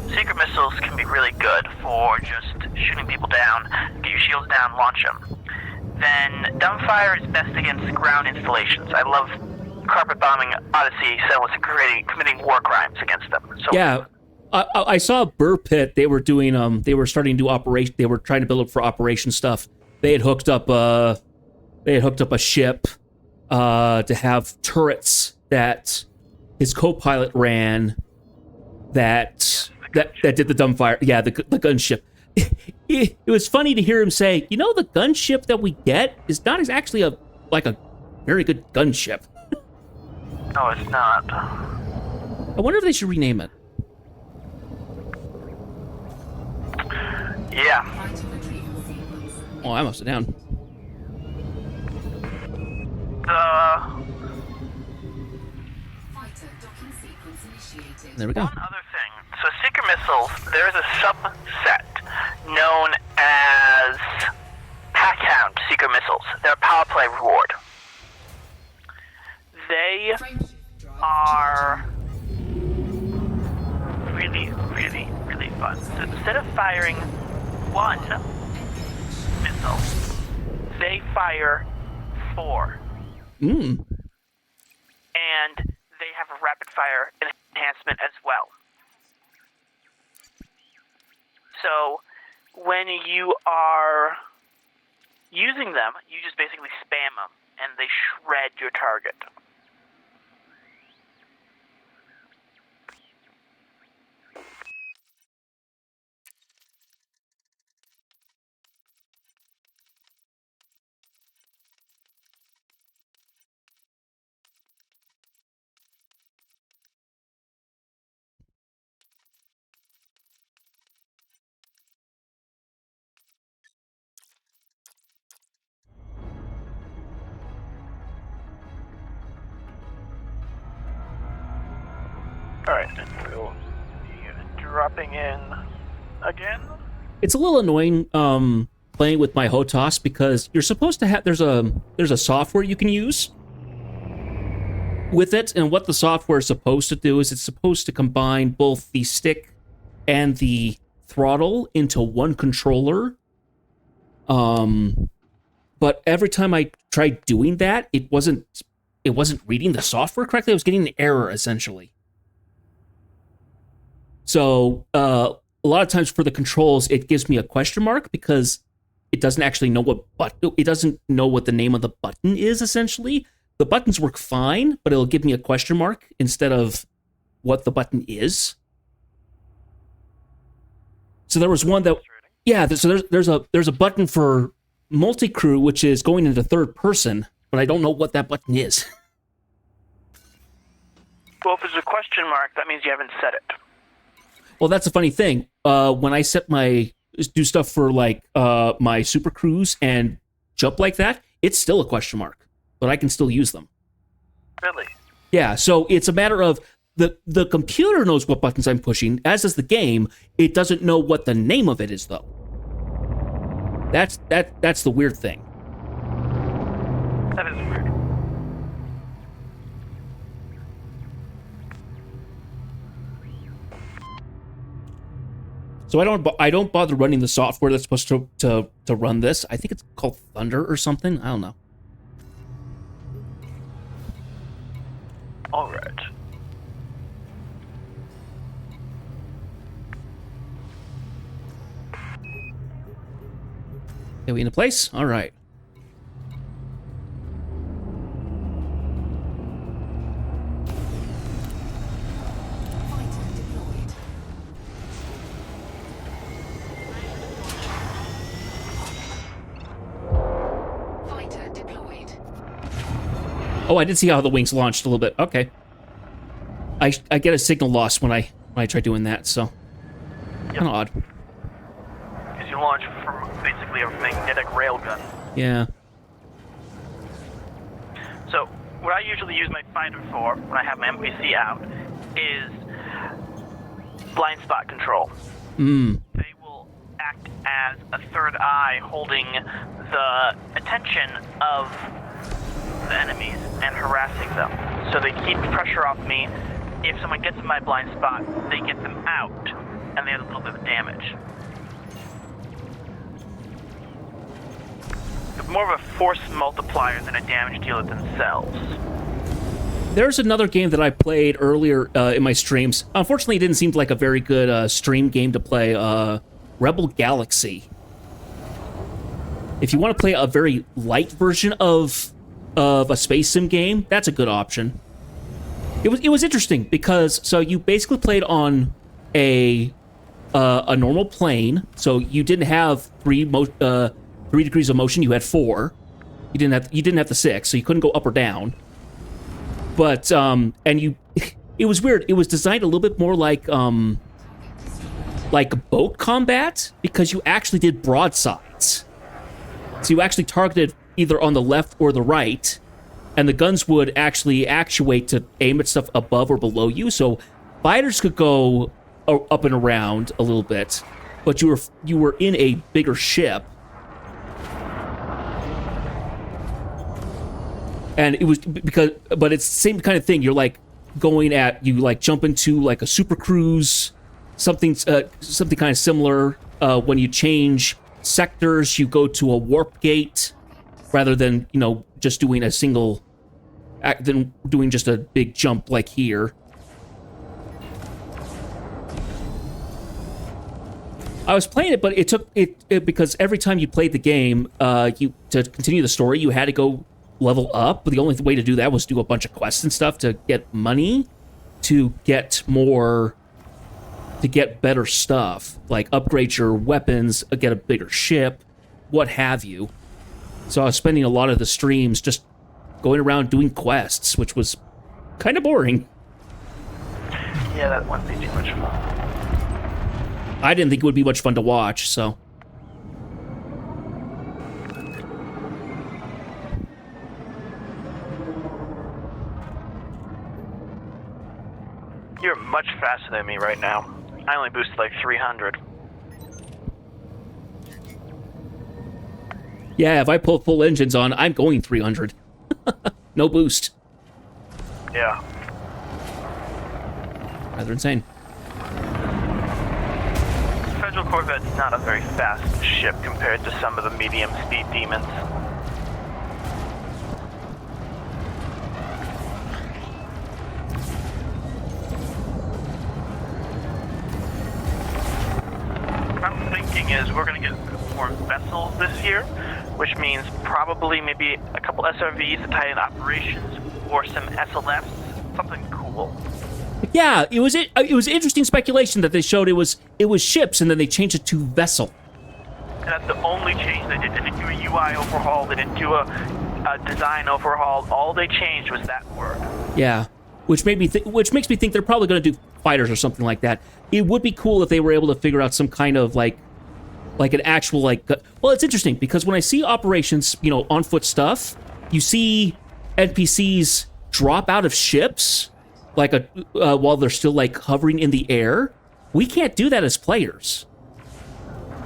Secret missiles can be really good for just shooting people down, get your shields down, launch them. Then dumbfire is best against ground installations. I love carpet bombing Odyssey, so was committing war crimes against them. So
Yeah. I saw Burr Pit. They were doing they were starting to do operation. They were trying to build up for operation stuff. They had hooked up a ship to have turrets that his co-pilot ran that did the dumbfire. Yeah, the gunship. It was funny to hear him say, you know, the gunship that we get is not actually a very good gunship.
No, it's not.
I wonder if they should rename it.
Yeah.
Fighter retrieval sequence.
Oh, I must have down.
Fighter docking sequence initiated.
There we go.
One other thing. So seeker missiles, there is a subset known as Packhound seeker missiles. They're a power play reward. They
Frameshift drive
are really, really, really fun. So instead of firing one missile, they fire 4.
Mm.
And they have a rapid fire enhancement as well. So when you are using them, you just basically spam them and they shred your target. Alright, and we'll be dropping in again.
It's a little annoying playing with my HOTAS because you're supposed to have there's a software you can use with it, and what the software is supposed to do is it's supposed to combine both the stick and the throttle into one controller. But every time I tried doing that, it wasn't reading the software correctly. I was getting an error essentially. So a lot of times for the controls, it gives me a question mark because it doesn't actually know it doesn't know what the name of the button is. Essentially, the buttons work fine, but it'll give me a question mark instead of what the button is. So there was one that, yeah. So there's a button for multi-crew, which is going into third person, but I don't know what that button is.
Well, if there's a question mark, that means you haven't set it.
Well, that's a funny thing. When I set do stuff for like my super cruise and jump like that, it's still a question mark, but I can still use them.
Really?
Yeah, so it's a matter of the computer knows what buttons I'm pushing, as does the game. It doesn't know what the name of it is, though. That's the weird thing.
That is weird.
So I don't bother running the software that's supposed to run this. I think it's called Thunder or something. I don't know.
All right.
Are we in a place? All right.
Fighter deployed. Fighter deployed.
Oh, I did see how the wings launched a little bit. Okay. I get a signal loss when I try doing that, so kind of odd.
Because you launch from basically a magnetic railgun.
Yeah.
So, what I usually use my fighter for when I have my MPC out is blind spot control. They will act as a third eye holding the attention of the enemies and harassing them. So they keep pressure off me. If someone gets in my blind spot, they get them out, and they have a little bit of damage. It's more of a force multiplier than a damage dealer themselves.
There's another game that I played earlier in my streams. Unfortunately, it didn't seem like a very good stream game to play. Rebel Galaxy. If you want to play a very light version of a space sim game, that's a good option. it was interesting because so you basically played on a normal plane, so you didn't have 3 degrees of motion. You had 4. You didn't have the 6, so you couldn't go up or down. But it was weird. It was designed a little bit more like boat combat because you actually did broadsides. So you actually targeted either on the left or the right, and the guns would actually actuate to aim at stuff above or below you. So fighters could go up and around a little bit, but you were in a bigger ship. And it was but it's the same kind of thing. You're like you like jump into like a super cruise, something kind of similar. When you change sectors, you go to a warp gate rather than just doing a single, than doing just a big jump like here. I was playing it, but it took it because every time you played the game, to continue the story, you had to go level up, but the only way to do that was do a bunch of quests and stuff to get money, to get better stuff, like upgrade your weapons, get a bigger ship, what have you. So I was spending a lot of the streams just going around doing quests, which was kind of boring.
Yeah, that wouldn't be too much fun.
I didn't think it would be much fun to watch, so.
You're much faster than me right now. I only boosted like 300.
Yeah, if I pull full engines on, I'm going 300. No boost.
Yeah.
Rather insane.
Federal Corvette's not a very fast ship compared to some of the medium speed demons. What I'm thinking is we're going to get more vessels this year, which means probably maybe a couple SRVs to tie in operations or some SLFs, something cool.
Yeah, it was interesting speculation that they showed it was ships and then they changed it to vessel.
And that's the only change they did. They didn't do a UI overhaul. They didn't do a design overhaul. All they changed was that word.
Yeah, which makes me think they're probably going to do fighters or something like that. It would be cool if they were able to figure out some kind of like an actual well, it's interesting because when I see operations, on foot stuff, you see NPCs drop out of ships while they're still hovering in the air. We can't do that as players.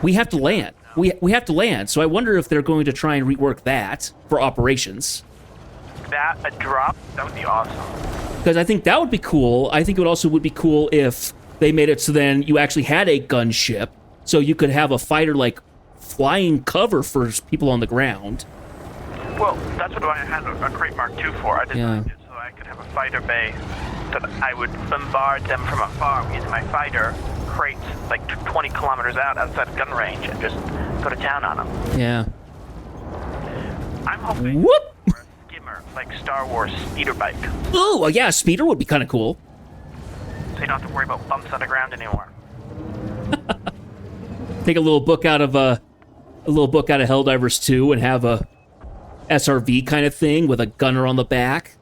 We have to land. We have to land. So I wonder if they're going to try and rework that for operations.
That a drop, that would be awesome.
Because I think that would be cool. I think it also would be cool if they made it so then you actually had a gunship, so you could have a fighter flying cover for people on the ground.
Well, that's what I had a Crate Mark II for. I designed it so I could have a fighter bay that I would bombard them from afar using my fighter crates 20 kilometers outside of gun range and just go to town on them.
Yeah.
I'm hoping
Whoop!
for a skimmer, like Star Wars speeder bike.
Oh, well, yeah, a speeder would be kind of cool.
So you don't have to worry about bumps on the ground anymore.
Take a little book out of Helldivers 2 and have a SRV kind of thing with a gunner on the back.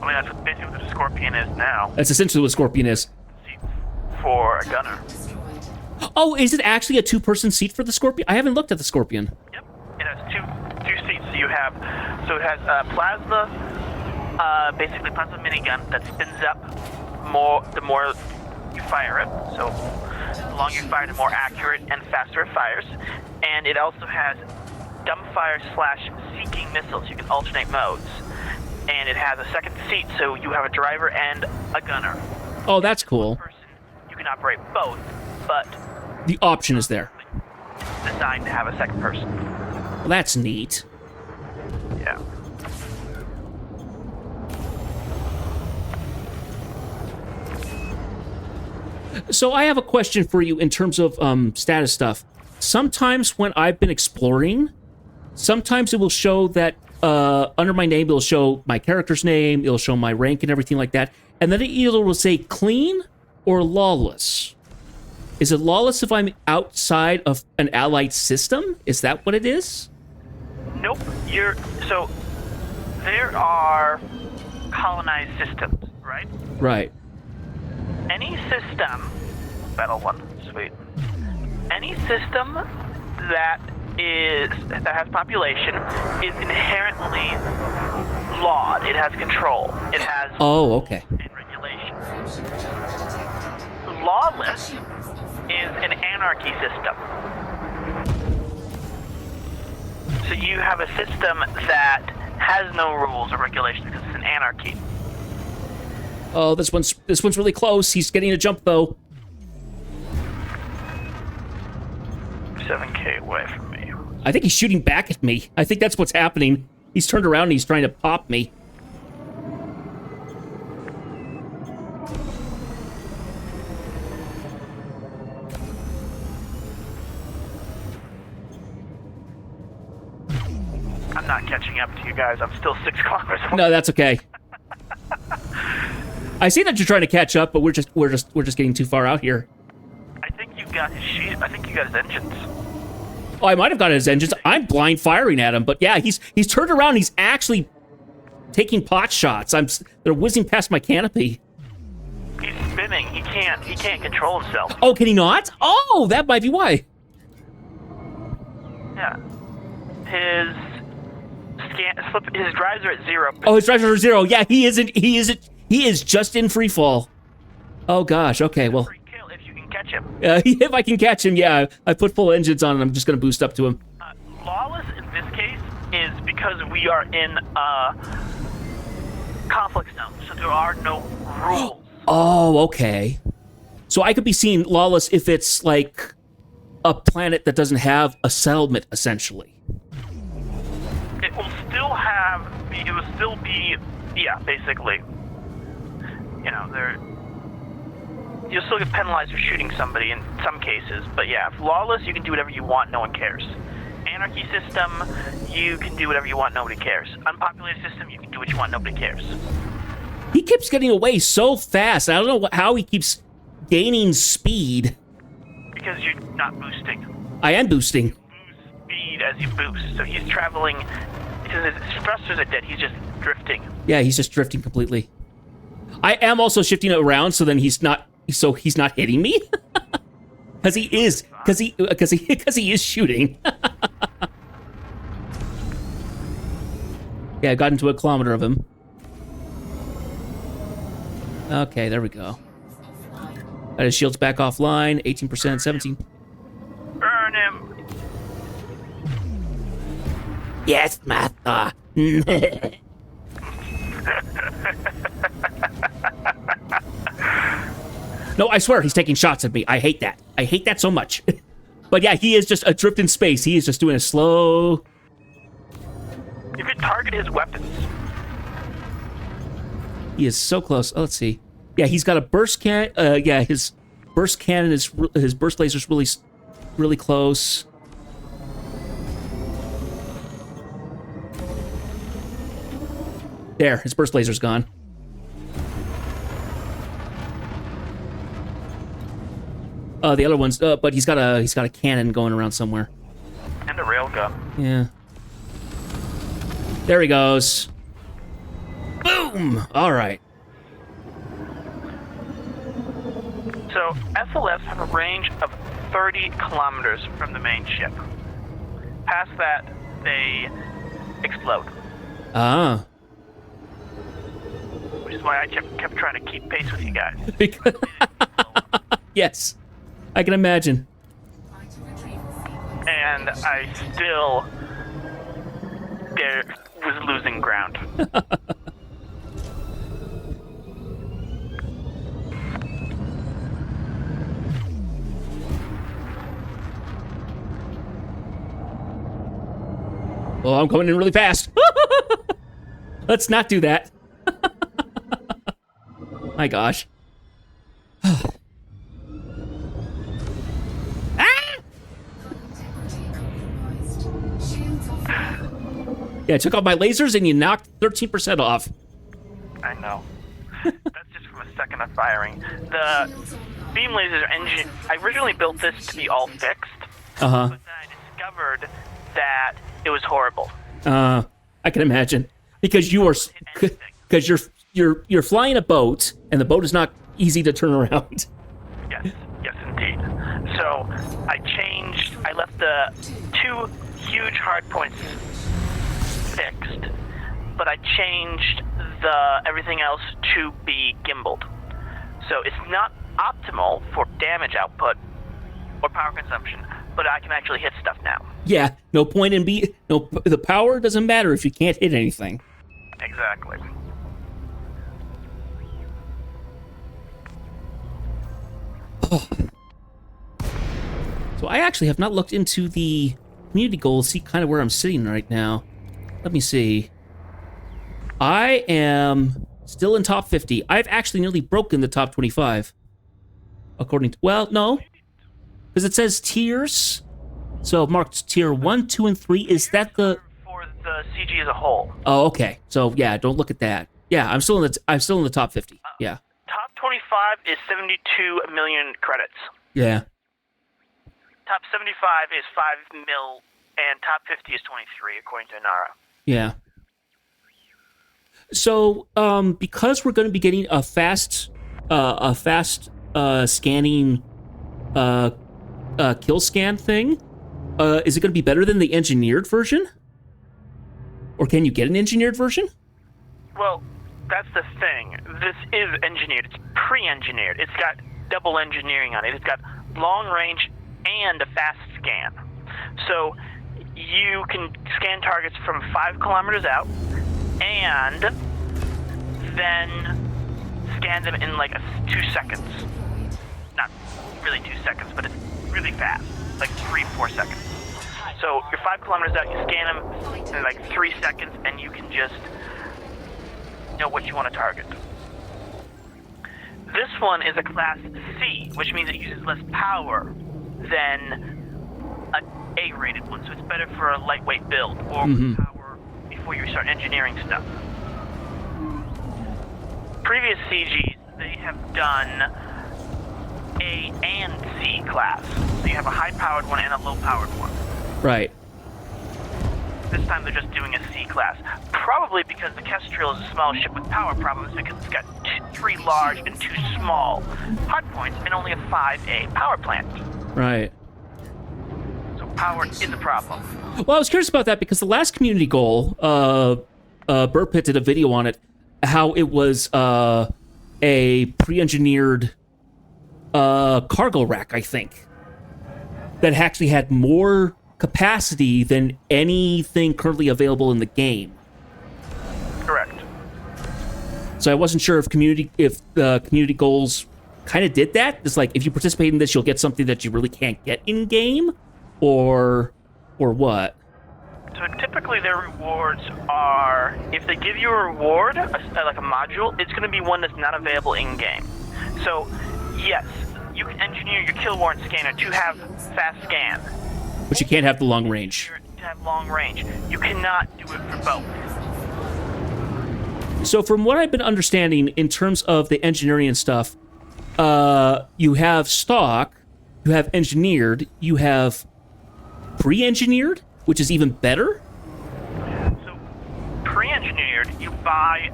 I mean, that's basically what the Scorpion is now.
That's essentially what Scorpion is.
Seats for a gunner.
Oh, is it actually a 2-person seat for the Scorpion? I haven't looked at the Scorpion.
Yep. It has two seats. It has plasma, basically plasma minigun that spins up the more you fire it. So the longer you fire, the more accurate and faster it fires. And it also has dumbfire / seeking missiles. You can alternate modes. And it has a second seat, so you have a driver and a gunner.
Oh, that's cool.
You can operate both, but
the option is there.
Designed to have a second person.
Well, that's neat.
Yeah.
So I have a question for you in terms of status stuff. Sometimes when I've been exploring, sometimes it will show that under my name, it'll show my character's name, it'll show my rank and everything like that. And then it either will say clean or lawless. Is it lawless if I'm outside of an allied system? Is that what it is?
Nope. So there are colonized systems, right?
Right.
Any system, Battle 1, sweet. Any system that has population is inherently lawed. It has control. It has
Oh, okay.
and regulation. Lawless is an anarchy system. So you have a system that has no rules or regulations because it's an anarchy.
Oh, this one's really close. He's getting a jump though.
7K away from me.
I think he's shooting back at me. I think that's what's happening. He's turned around and he's trying to pop me.
I'm not catching up to you guys. I'm still 6 kilometers away.
No, that's okay. I see that you're trying to catch up, but we're just getting too far out here.
I think you got his sheet. I think you got his engines.
Oh, I might have got his engines. I'm blind firing at him, but yeah, he's turned around. He's actually taking pot shots. They're whizzing past my canopy.
He's spinning. He can't control himself.
Oh, can he not? Oh, that might be why.
Yeah. His drives are at 0.
Oh, his drives are 0. Yeah, he isn't. He is just in free fall. Oh gosh. Okay. Well,
Free kill if you can catch him.
if I can catch him, yeah, I put full engines on and I'm just gonna boost up to him.
Lawless in this case is because we are in a conflict zone, so there are no rules.
Oh, okay. So I could be seeing lawless if it's like a planet that doesn't have a settlement, essentially.
It will still be, yeah, basically. You know, you'll still get penalized for shooting somebody in some cases, but yeah, if lawless, you can do whatever you want, no one cares. Anarchy system, you can do whatever you want, nobody cares. Unpopulated system, you can do what you want, nobody cares.
He keeps getting away so fast. I don't know how he keeps gaining speed.
Because you're not boosting.
I am boosting.
Boost speed as you boost, so he's traveling, because his thrusters are dead, he's just drifting.
Yeah, he's just drifting completely. I am also shifting it around so then he's not hitting me. Because he is shooting. Yeah, I got into a kilometer of him. Okay, there we go. Got his shields back offline. 18%, 17.
Burn him!
Yes, Martha. No, I swear he's taking shots at me. I hate that. I hate that so much. But yeah, he is just adrift in space. He is just doing a slow...
You could target his weapons.
He is so close. Oh, let's see. Yeah, he's got a burst cannon. Yeah, his burst cannon is... His burst laser's really close. There, his burst laser's gone. The other one's, but he's got a cannon going around somewhere.
And a railgun.
Yeah. There he goes. Boom! All right.
So, SLFs have a range of 30 kilometers from the main ship. Past that, they explode.
Ah.
Which is why I kept trying to keep pace with you guys.
Yes. I can imagine.
And I still was losing ground.
Oh, I'm coming in really fast. Let's not do that. My gosh. Yeah, I took out my lasers and you knocked 13% off.
I know. That's just from a second of firing. The beam lasers engine. I originally built this to be all fixed,
Uh-huh.
but then I discovered that it was horrible.
I can imagine. Because you are... Because you're flying a boat, and the boat is not easy to turn around.
Yes, indeed. So I left the 2 huge hard points fixed, but I changed everything else to be gimbaled. So it's not optimal for damage output or power consumption, but I can actually hit stuff now.
Yeah, no point in the power doesn't matter if you can't hit anything.
Exactly.
So I actually have not looked into the community goals, see kind of where I'm sitting right now. Let me see. I am still in top 50. I've actually nearly broken the top 25. According to... Well, no. Because it says tiers. So marked tier 1, 2, and 3. Is that the...
For the CG as a whole.
Oh, okay. So yeah, don't look at that. Yeah, I'm still in the top 50. Yeah.
Top 25 is 72 million credits.
Yeah.
Top 75 is 5 mil, and top 50 is 23, according to Nara.
Yeah. So, because we're going to be getting a fast scanning, kill scan thing, is it going to be better than the engineered version? Or can you get an engineered version?
Well, that's the thing. This is engineered. It's pre-engineered. It's got double engineering on it. It's got long range and a fast scan. So you can scan targets from 5 kilometers out and then scan them in like 2 seconds. Not really 2 seconds, but it's really fast, like 3-4 seconds. So you're 5 kilometers out, you scan them in like 3 seconds, and you can just know what you want to target. This one is a class C, which means it uses less power than an A-rated one, so it's better for a lightweight build or power before you start engineering stuff. Previous CGs, they have done A and C class, so you have a high-powered one and a low-powered one.
Right.
This time they're just doing a C class. Probably because the Kestrel is a small ship with power problems because it's got 3 large and 2 small hardpoints and only a 5A power plant.
Right.
So power is a problem.
Well, I was curious about that because the last community goal, Burpit did a video on it, how it was a pre-engineered cargo rack, I think, that actually had more capacity than anything currently available in the game.
Correct.
So I wasn't sure if the community goals kind of did that. It's like if you participate in this, you'll get something that you really can't get in game, or what?
So typically their rewards are, if they give you a reward, like a module, it's going to be one that's not available in game. So yes, you can engineer your kill warrant scanner to have fast scan.
But you can't have the long range.
To have long range. You cannot do it for both.
So from what I've been understanding in terms of the engineering and stuff, you have stock, you have engineered, you have pre-engineered, which is even better.
So pre-engineered, you buy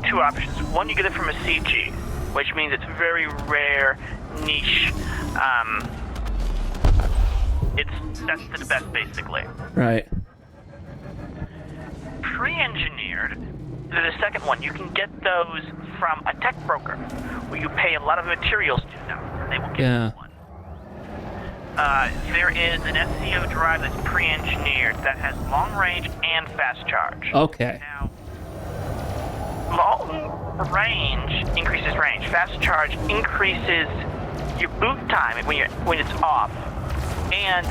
2 options. One, you get it from a CG, which means it's very rare, niche. That's the best, basically.
Right.
Pre-engineered, the second one, you can get those from a tech broker, where you pay a lot of materials to them. They will give you one. There is an SCO drive that's pre-engineered that has long range and fast charge.
Okay.
Now, long range increases range. Fast charge increases your boot time when it's off, and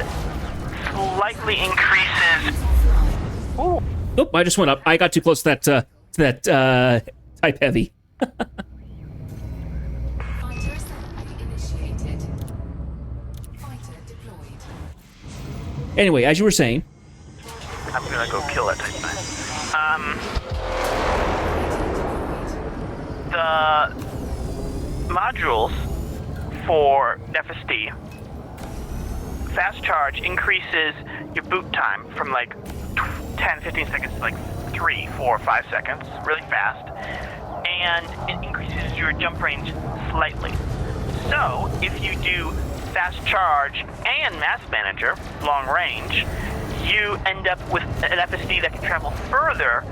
slightly increases. Ooh.
Nope, I just went up. I got too close to that type heavy.
Fighter assembly initiated. Fighter deployed.
Anyway, as you were saying,
I'm gonna go kill that type thing. The modules for FSD, fast charge increases your boot time from like 10, 15 seconds to like 3, 4, 5 seconds, really fast, and it increases your jump range slightly. So if you do fast charge and mass manager, long range, you end up with an FSD that can travel further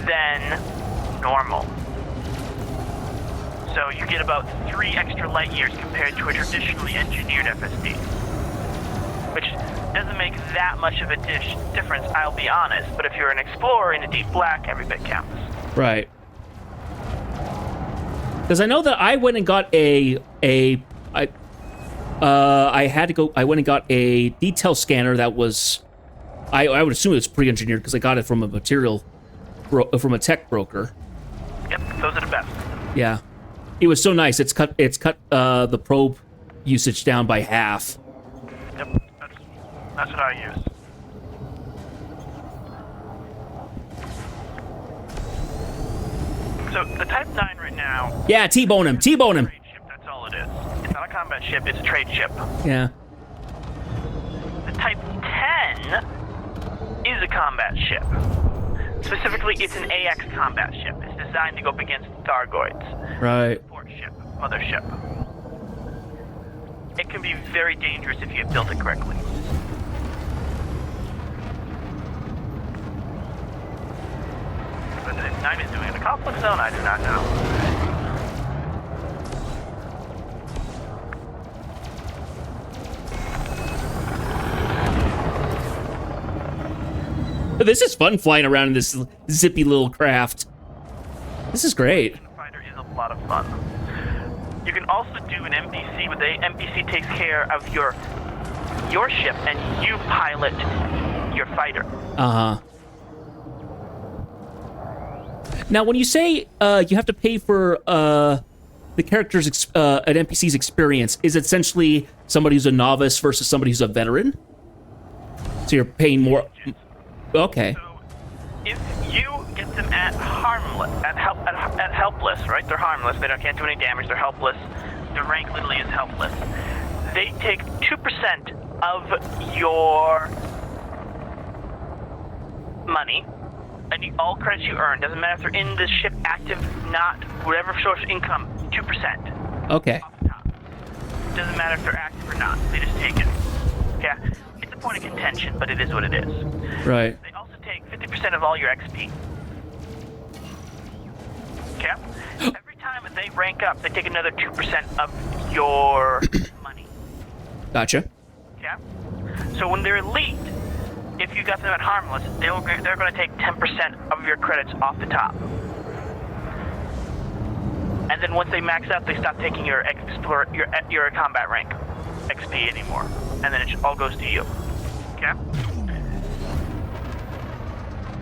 than normal. So you get about 3 extra light years compared to a traditionally engineered FSD, which doesn't make that much of a difference, I'll be honest, but if you're an explorer in a deep black, every bit counts.
Right. Because I know that I went and got I went and got a detail scanner that was, I would assume it was pre-engineered because I got it from a from a tech broker.
Yep, those are the best.
Yeah. It was so nice. It's cut the probe usage down by half.
Yep, that's what I use. So the Type 9 right now...
Yeah, T-bone him, T-bone him.
Trade ship, that's all it is. It's not a combat ship, it's a trade ship.
Yeah.
The Type 10 is a combat ship. Specifically, it's an AX combat ship. It's designed to go up against Thargoids.
Right.
Support ship, mothership. It can be very dangerous if you have built it correctly. What the Type 9 is doing in the conflict zone, I do not know.
This is fun flying around in this zippy little craft. This is great.
The fighter is a lot of fun. You can also do an NPC, but the NPC takes care of your ship, and you pilot your fighter.
Uh-huh. Now, when you say you have to pay for the character's an NPC's experience, is it essentially somebody who's a novice versus somebody who's a veteran? So you're paying more. Okay.
So if you get them at harmless, at helpless, right? They're harmless. They can't do any damage. They're helpless. Their rank literally is helpless. They take 2% of your money, and all credits you earn. Doesn't matter if they're in the ship, active, not, whatever source of income. 2%.
Okay.
Off the top. Doesn't matter if they're active or not. They just take it. Yeah. It's a point of contention, but it is what it is.
Right.
They also take 50% of all your XP. Okay? Every time that they rank up, they take another 2% of your money.
Gotcha.
Okay? So when they're elite, if you got them at harmless, they're going to take 10% of your credits off the top. And then once they max out, they stop taking your combat rank XP anymore. And then it all goes to you. Okay?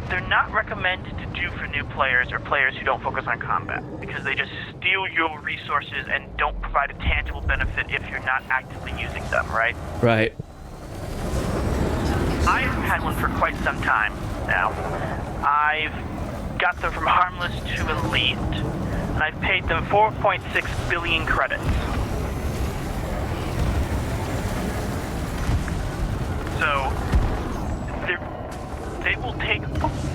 They're not recommended to do for new players or players who don't focus on combat, because they just steal your resources and don't provide a tangible benefit if you're not actively using them, right?
Right.
I've had one for quite some time now. I've got them from harmless to elite, and I've paid them 4.6 billion credits. So, they will take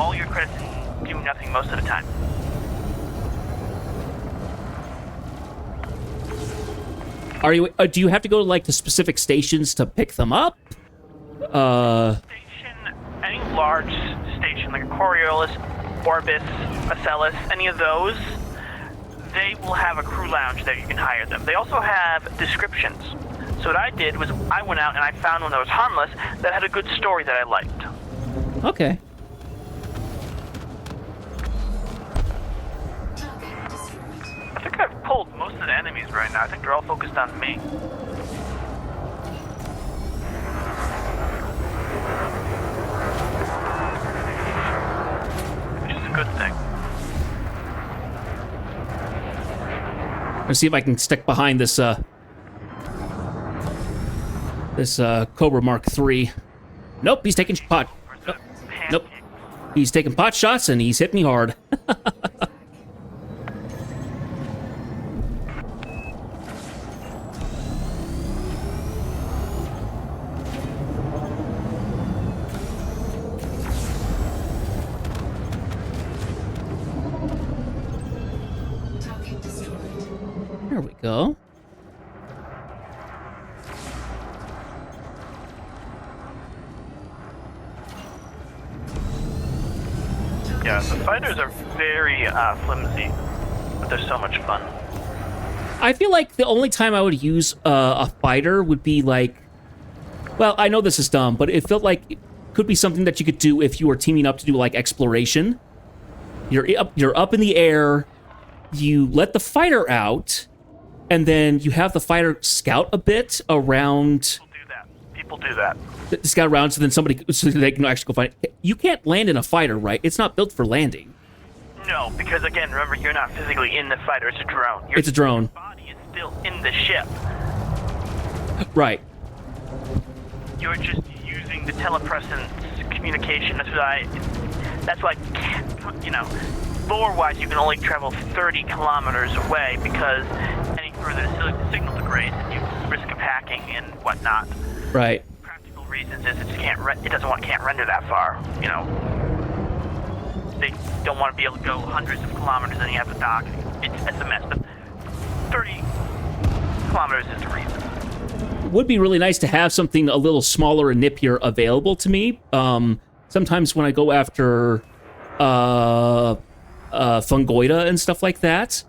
all your credits and do nothing most of the time.
Are you? Do you have to go to like the specific stations to pick them up?
Any large station like a Coriolis, Orbis, Acellus, any of those, they will have a crew lounge there. You can hire them. They also have descriptions. So what I did was I went out and I found one that was harmless that had a good story that I liked.
Okay.
I think I've pulled most of the enemies right now. I think they're all focused on me. Which is a good thing.
Let's see if I can stick behind this Cobra Mark III. Nope, he's taking pot. Nope. He's taking pot shots and he's hit me hard.
Target destroyed.
There we go.
Yeah, the fighters are very flimsy, but they're so much fun.
I feel like the only time I would use a fighter would be like, well, I know this is dumb, but it felt like it could be something that you could do if you were teaming up to do like exploration. You're up in the air, you let the fighter out, and then you have the fighter scout a bit around.
People do that.
Scout around so then so they can actually go find it. You can't land in a fighter, right? It's not built for landing.
No, because again, remember, you're not physically in the fighter. It's a drone.
It's a drone.
Your body is still in the ship.
Right.
You're just using the telepresence communication. That's why, you know, lore-wise, you can only travel 30 kilometers away because any further the signal degrades and you risk of hacking and whatnot.
Right.
Practical reasons is it can't render that far. You know, they don't want to be able to go hundreds of kilometers and you have to dock. It's a mess. But 30 kilometers is the reason.
Would be really nice to have something a little smaller and nippier available to me. Sometimes when I go after fungoida and stuff like that,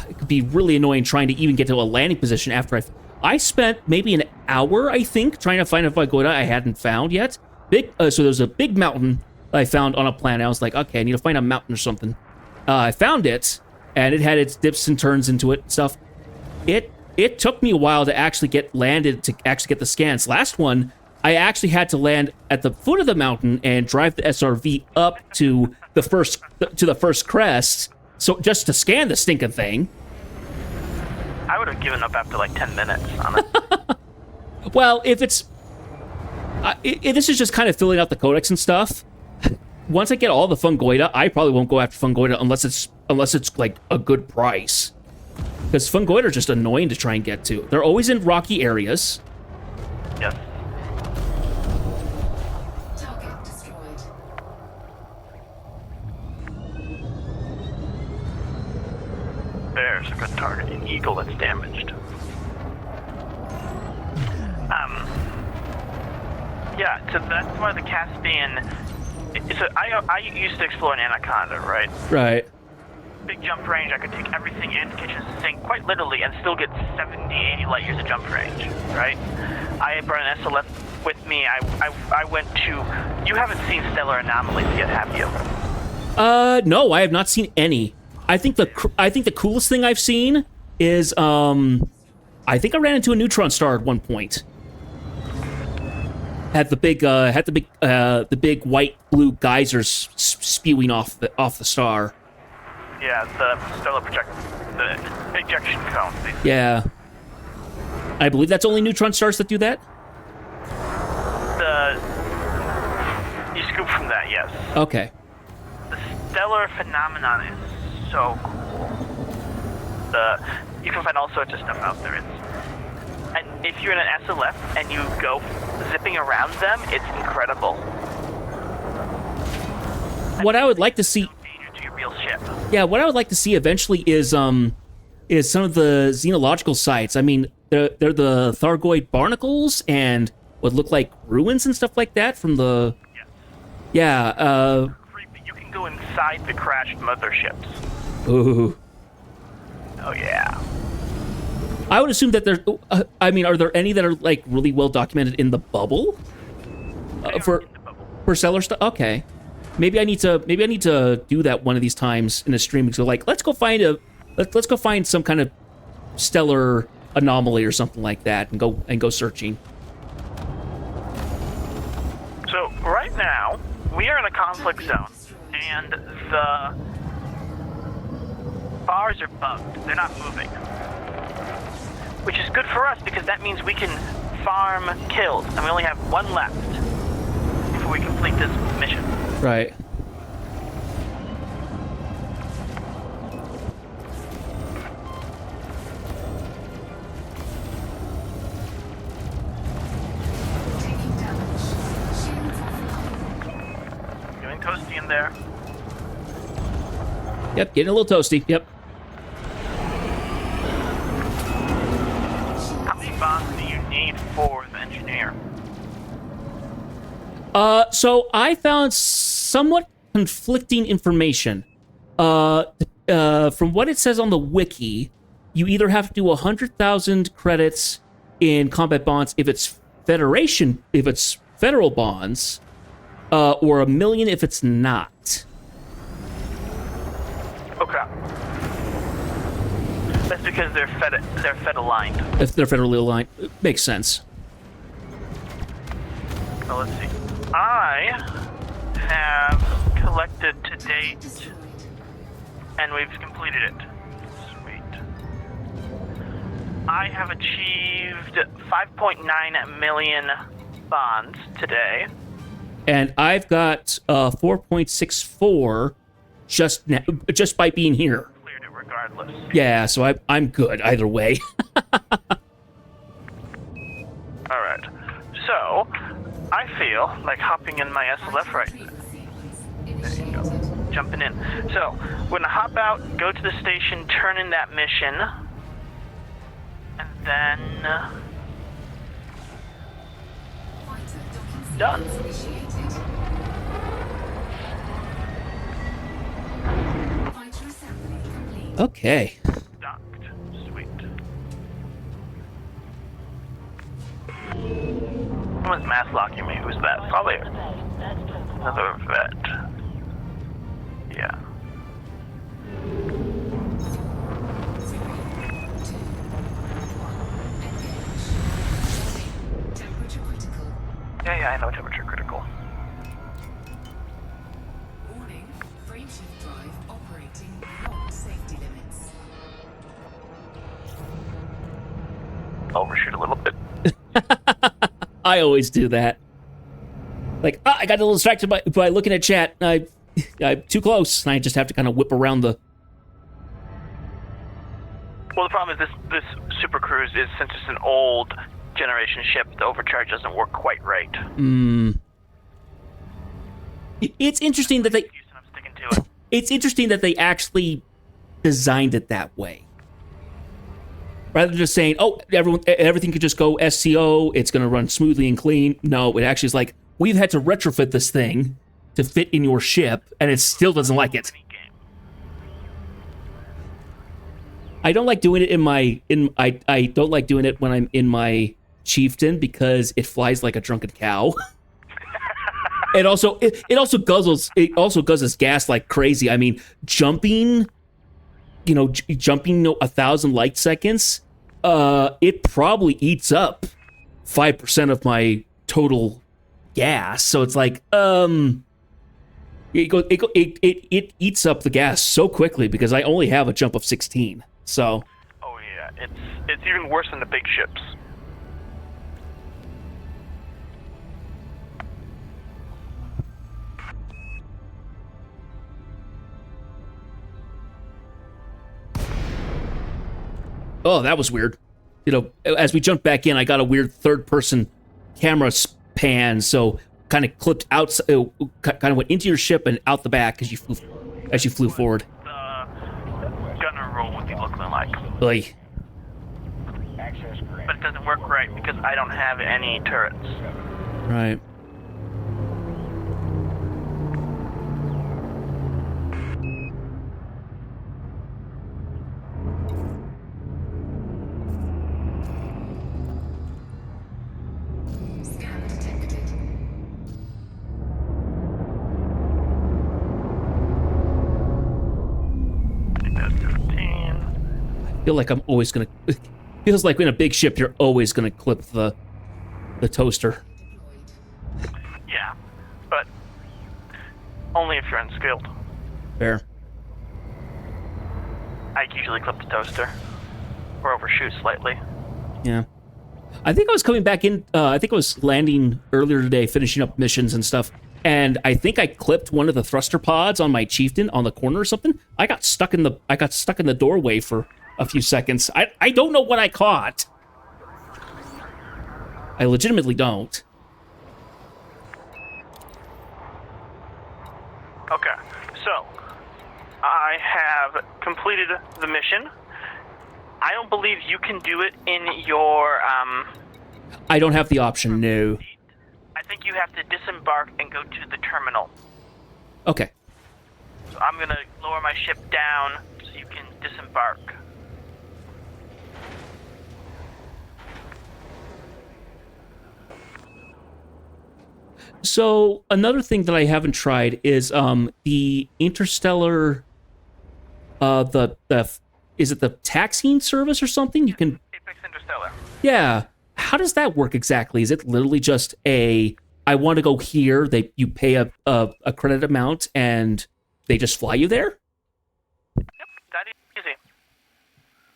it could be really annoying trying to even get to a landing position after I spent maybe an hour, I think, trying to find a fungoida I hadn't found yet. So there's a big mountain that I found on a planet. I was like, okay, I need to find a mountain or something. I found it, and it had its dips and turns into it and stuff. It took me a while to actually get landed, to actually get the scans. Last one, I actually had to land at the foot of the mountain and drive the SRV up to the first crest, so just to scan the stinking thing.
I would have given up after like 10 minutes on it.
Well, if it's... this is just kind of filling out the codex and stuff. Once I get all the fungoida, I probably won't go after fungoida unless it's like a good price. Because fungoida are just annoying to try and get to. They're always in rocky areas.
Yes.
Target destroyed.
There's a good target, an eagle that's damaged. Yeah, so that's why the Caspian... So I used to explore an anaconda, right?
Right.
Big jump range, I could take everything in the kitchen sink, quite literally, and still get 70, 80 light years of jump range, right? I brought an SLF with me. I went to... You haven't seen stellar anomalies yet, have you?
No, I have not seen any. I think the coolest thing I've seen is I think I ran into a neutron star at one point. Had the big white blue geysers spewing off the star.
Yeah, the stellar the ejection cone.
Yeah. I believe that's only neutron stars that do that?
You scoop from that, yes.
Okay.
The stellar phenomenon is so cool. You can find all sorts of stuff out there. And if you're in an SLF and you go zipping around them, it's incredible.
What I would like to see...
Danger to your real ship.
Yeah, what I would like to see eventually is some of the xenological sites. I mean, they're the Thargoid barnacles and what look like ruins and stuff like that from the...
Yes.
Yeah,
Creepy. You can go inside the crashed motherships.
Ooh.
Oh, yeah.
I would assume that there's... I mean, are there any that are, like, really well documented in the bubble? For stellar stuff? Okay. Maybe I need to do that one of these times in a stream. So, like, let's go find some kind of stellar anomaly or something like that and go searching.
So, right now, we are in a conflict zone, and the bars are bugged. They're not moving. Which is good for us, because that means we can farm kills, and we only have one left before we complete this mission.
Right.
in there?
Yep, getting a little toasty. Yep.
How many bonds do you need for the engineer?
So I found somewhat conflicting information. From what it says on the wiki, you either have to do 100,000 credits in combat bonds if it's federal bonds, or 1 million if it's not.
Okay. That's because they're Fed aligned.
If they're federally aligned, it makes sense.
So let's see. I have collected to date, and we've completed it. Sweet. I have achieved 5.9 million bonds today.
And I've got 4.64 just by being here.
Cleared it regardless.
Yeah, so I'm good either way.
Alright. So, I feel like hopping in my SLF right now. There you go. Jumping in. So, we're gonna hop out, go to the station, turn in that mission, and then... done.
Okay.
Docked. Sweet. Someone's mass locking me. Who's that? Probably another vet. Yeah.
Temperature critical.
Yeah, I know temperature critical.
Warning. Frameshift drive operating beyond safety limits.
Overshoot a little bit.
I always do that. Like, I got a little distracted by looking at chat. I'm too close, and I just have to kind of whip around the...
Well, the problem is this Super Cruise is, since it's an old generation ship, the overcharge doesn't work quite right.
It's interesting that they...
I'm sticking to it.
It's interesting that they actually designed it that way. Rather than just saying, oh, everything could just go SCO, it's going to run smoothly and clean. No, it actually is like, we've had to retrofit this thing to fit in your ship, and it still doesn't like it. I don't like doing it I don't like doing it when I'm in my Chieftain because it flies like a drunken cow. It also guzzles gas like crazy. I mean, jumping 1,000 light seconds, it probably eats up 5% of my total gas. So it's like, it eats up the gas so quickly because I only have a jump of 16. So.
Oh yeah, it's even worse than the big ships.
Oh, that was weird. As we jumped back in, I got a weird third-person camera pan, so kind of clipped out, kind of went into your ship and out the back as you flew forward.
The gunner roll would be looking like.
Oy.
But it doesn't work right because I don't have any turrets.
Right.
Scan detected.
I think that's 15.
I feel like I'm always gonna... Feels like in a big ship, you're always gonna clip the toaster.
Yeah, but only if you're unskilled.
Fair.
I usually clip the toaster or overshoot slightly.
Yeah. I think I was coming back in, I think I was landing earlier today, finishing up missions and stuff, and I think I clipped one of the thruster pods on my Chieftain on the corner or something. I got stuck in the doorway for a few seconds. I don't know what I caught. I legitimately don't.
Okay, so I have completed the mission. I don't believe you can do it in your
I don't have the option, no.
seat. I think you have to disembark and go to the terminal.
Okay.
So I'm gonna lower my ship down so you can disembark.
So another thing that I haven't tried is the interstellar is it the taxiing service or something? You can
Apex Interstellar.
Yeah. How does that work exactly? Is it literally just I want to go here, you pay a credit amount and they just fly you there?
Yep, that easy.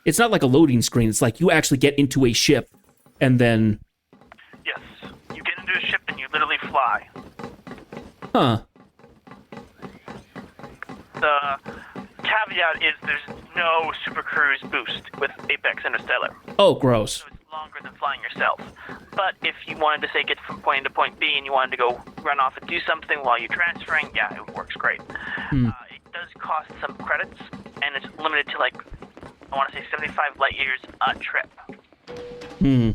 It's not like a loading screen. It's like you actually get into a ship and then
Yes, you get into a ship and you literally fly.
huh.
The caveat is there's no Super Cruise boost with Apex Interstellar.
Oh, gross.
So it's longer than flying yourself. But if you wanted to, say, get from point A to point B and you wanted to go run off and do something while you're transferring, yeah, it works great. It does cost some credits, and it's limited to, like, I want to say 75 light years a trip.
Hmm.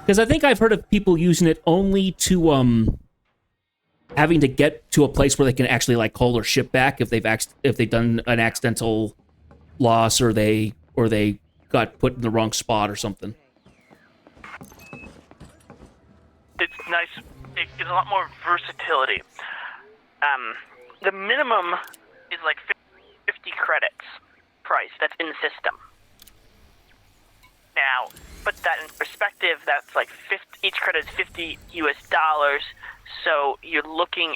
Because I think I've heard of people using it only to having to get to a place where they can actually like call their ship back if they've done an accidental loss or they got put in the wrong spot or something.
It's nice. It gives a lot more versatility. The minimum is like 50 credits price. That's in the system. Now, put that in perspective, that's like each credit is $50 US, so you're looking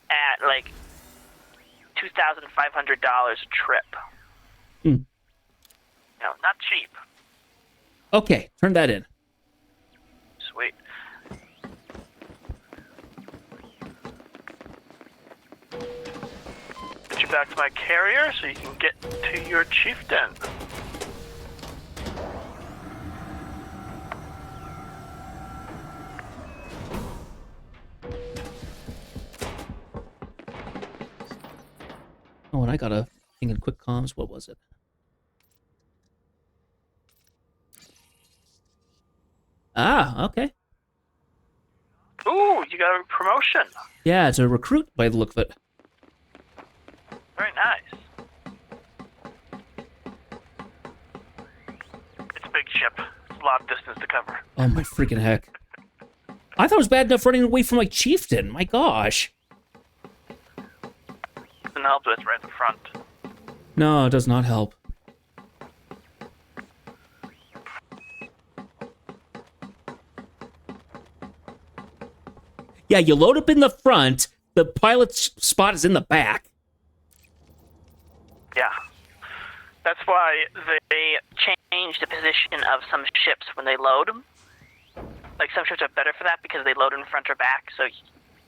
at like $2,500 a trip.
Hmm.
No, not cheap.
Okay, turn that in.
Sweet. Get you back to my carrier so you can get to your chieftain.
Oh, and I got a thing in quick comms. What was it? Ah, okay.
Ooh, you got a promotion.
Yeah, it's a recruit by the look of it.
Very nice. It's a big ship. It's a lot of distance to cover.
Oh my freaking heck. I thought it was bad enough running away from like Chieftain. My gosh.
Doesn't help that it's right at the front.
No, it does not help. Yeah, you load up in the front, the pilot's spot is in the back.
Yeah. That's why they change the position of some ships when they load. Like, some ships are better for that because they load in front or back. So,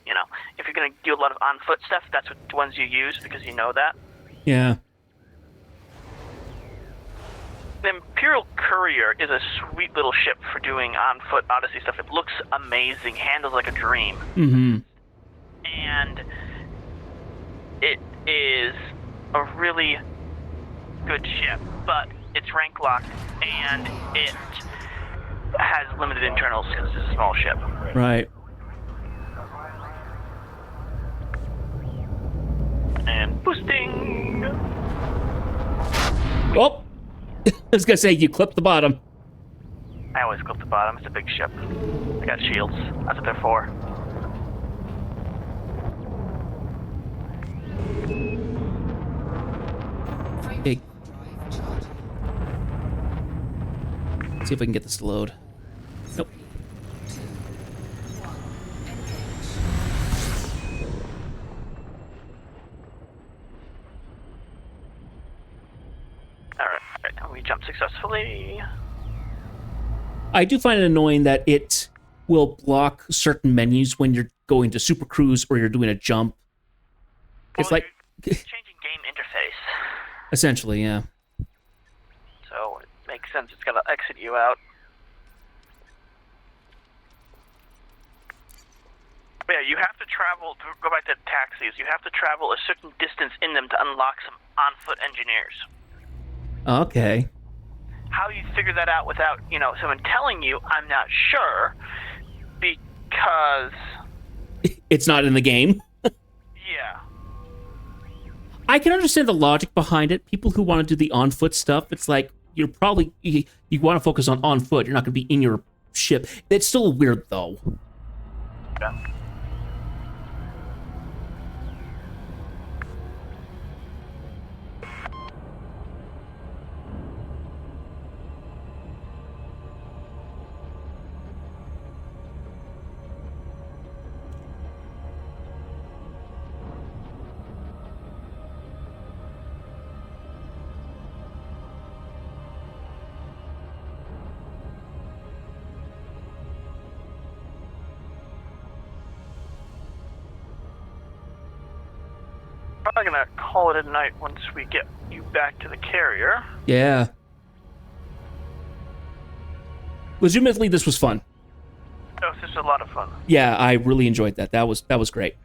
you know, if you're going to do a lot of on-foot stuff, that's what the ones you use because you know that.
Yeah.
The Imperial Courier is a sweet little ship for doing on-foot Odyssey stuff. It looks amazing, handles like a dream.
Mm-hmm.
And it is a really good ship, but it's rank locked, and it has limited internals because it's a small ship.
Right.
And boosting!
Oh! I was gonna say, you clipped the bottom.
I always clip the bottom. It's a big ship. I got shields. That's what they're for.
Hey,
Drive charging.
see if I can get this to load. Nope.
2, 1, engage.
Alright, we jumped successfully.
I do find it annoying that it will block certain menus when you're going to Super Cruise or you're doing a jump. It's
Well,
like,
you're changing game interface.
essentially, yeah.
So it makes sense. It's got to exit you out. But yeah, you have to travel, to go back to taxis, you have to travel a certain distance in them to unlock some on-foot engineers.
Okay.
How you figure that out without, someone telling you, I'm not sure, because...
It's not in the game.
Yeah.
I can understand the logic behind it. People who want to do the on-foot stuff, it's like, you're probably... You want to focus on foot. You're not going to be in your ship. It's still weird, though.
Yeah. Probably gonna call it a night once we get you back to the carrier.
Yeah. Legitimately, this was fun.
Oh, this is a lot of fun.
Yeah, I really enjoyed that. That was great.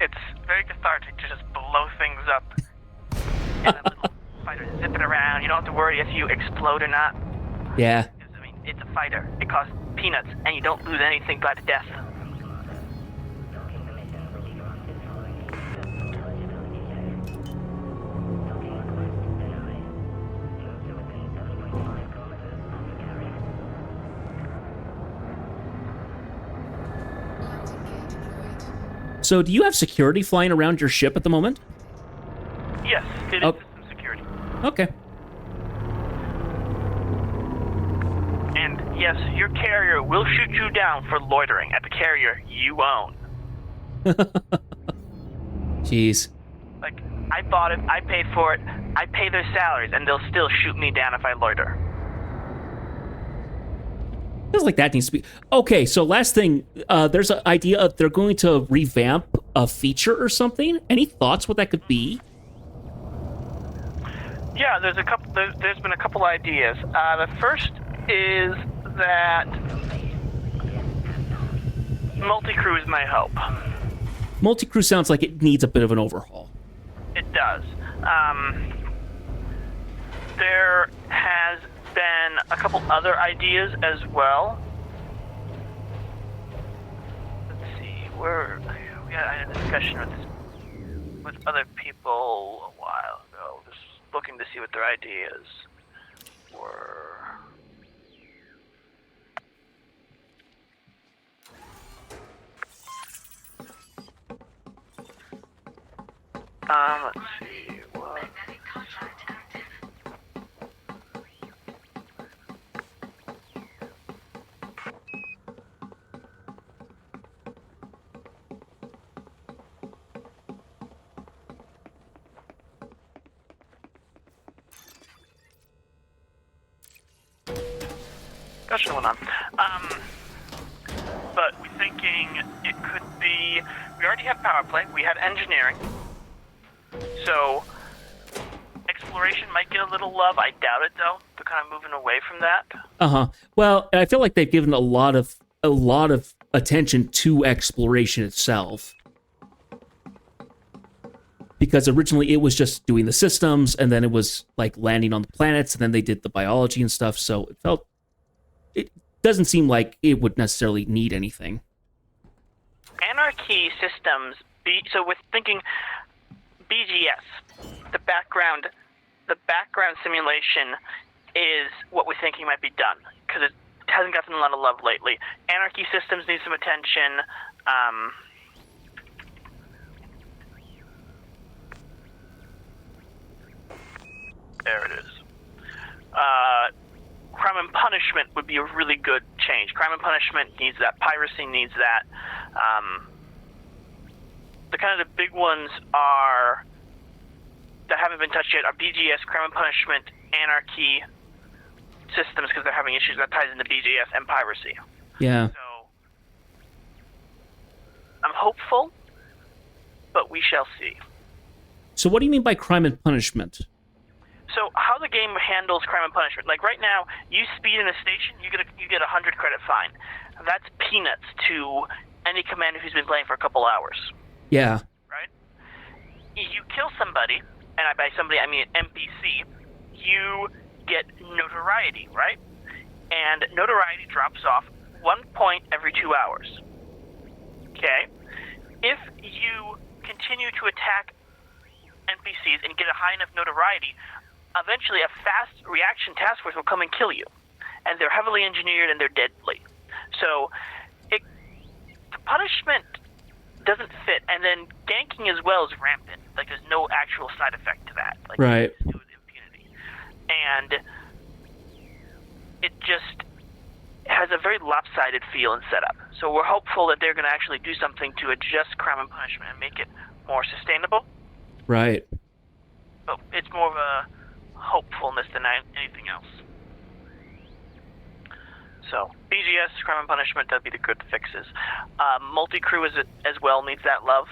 It's very cathartic to just blow things up. And a little fighter zipping around. You don't have to worry if you explode or not.
Yeah.
I mean, it's a fighter. It costs peanuts, and you don't lose anything but death.
Landing gear deployed.
So, do you have security flying around your ship at the moment?
Yes, it is system security.
Okay.
And yes, your carrier will shoot you down for loitering at the carrier you own.
Jeez.
Like, I bought it, I paid for it, I pay their salaries, and they'll still shoot me down if I loiter.
Feels like that needs to be... Okay, so last thing, there's an idea of they're going to revamp a feature or something. Any thoughts what that could be?
Yeah, there's been a couple ideas. The first is that multi-crews may help.
Multi-crew sounds like it needs a bit of an overhaul.
It does. There has been a couple other ideas as well. Let's see, we had a discussion with other people a while ago, just looking to see what their ideas were. Let's see, what...
Magnetic contact active.
What's going on? But we're thinking it could be... We already have power play. We have engineering. So, exploration might get a little love. I doubt it, though. They're kind of moving away from that.
Uh-huh. Well, I feel like they've given a lot of attention to exploration itself. Because originally it was just doing the systems, and then it was like landing on the planets, and then they did the biology and stuff, so it doesn't seem like it would necessarily need anything.
Anarchy systems, so with thinking BGS, the background simulation is what we're thinking might be done, because it hasn't gotten a lot of love lately. Anarchy systems need some attention. There it is. Crime and punishment would be a really good change. Crime and punishment needs that. Piracy needs that. The kind of the big ones are that haven't been touched yet are BGS, crime and punishment, anarchy systems, because they're having issues that ties into BGS and piracy.
Yeah.
So I'm hopeful, but we shall see.
So what do you mean by crime and punishment?
So how the game handles crime and punishment, like right now, you speed in a station, you get a 100 credit fine. That's peanuts to any commander who's been playing for a couple hours,
Yeah.
right? You kill somebody, and by somebody I mean an NPC, you get notoriety, right? And notoriety drops off 1 point every 2 hours. Okay? If you continue to attack NPCs and get a high enough notoriety, eventually a fast reaction task force will come and kill you. And they're heavily engineered and they're deadly. So the punishment doesn't fit, and then ganking as well is rampant. Like, there's no actual side effect to that. Like,
Right.
you just do it with impunity. And it just has a very lopsided feel and setup. So we're hopeful that they're going to actually do something to adjust crime and punishment and make it more sustainable.
Right.
But it's more of a hopefulness than anything else. So, BGS, crime and punishment, that'd be the good fixes. Multi-crew as well needs that love.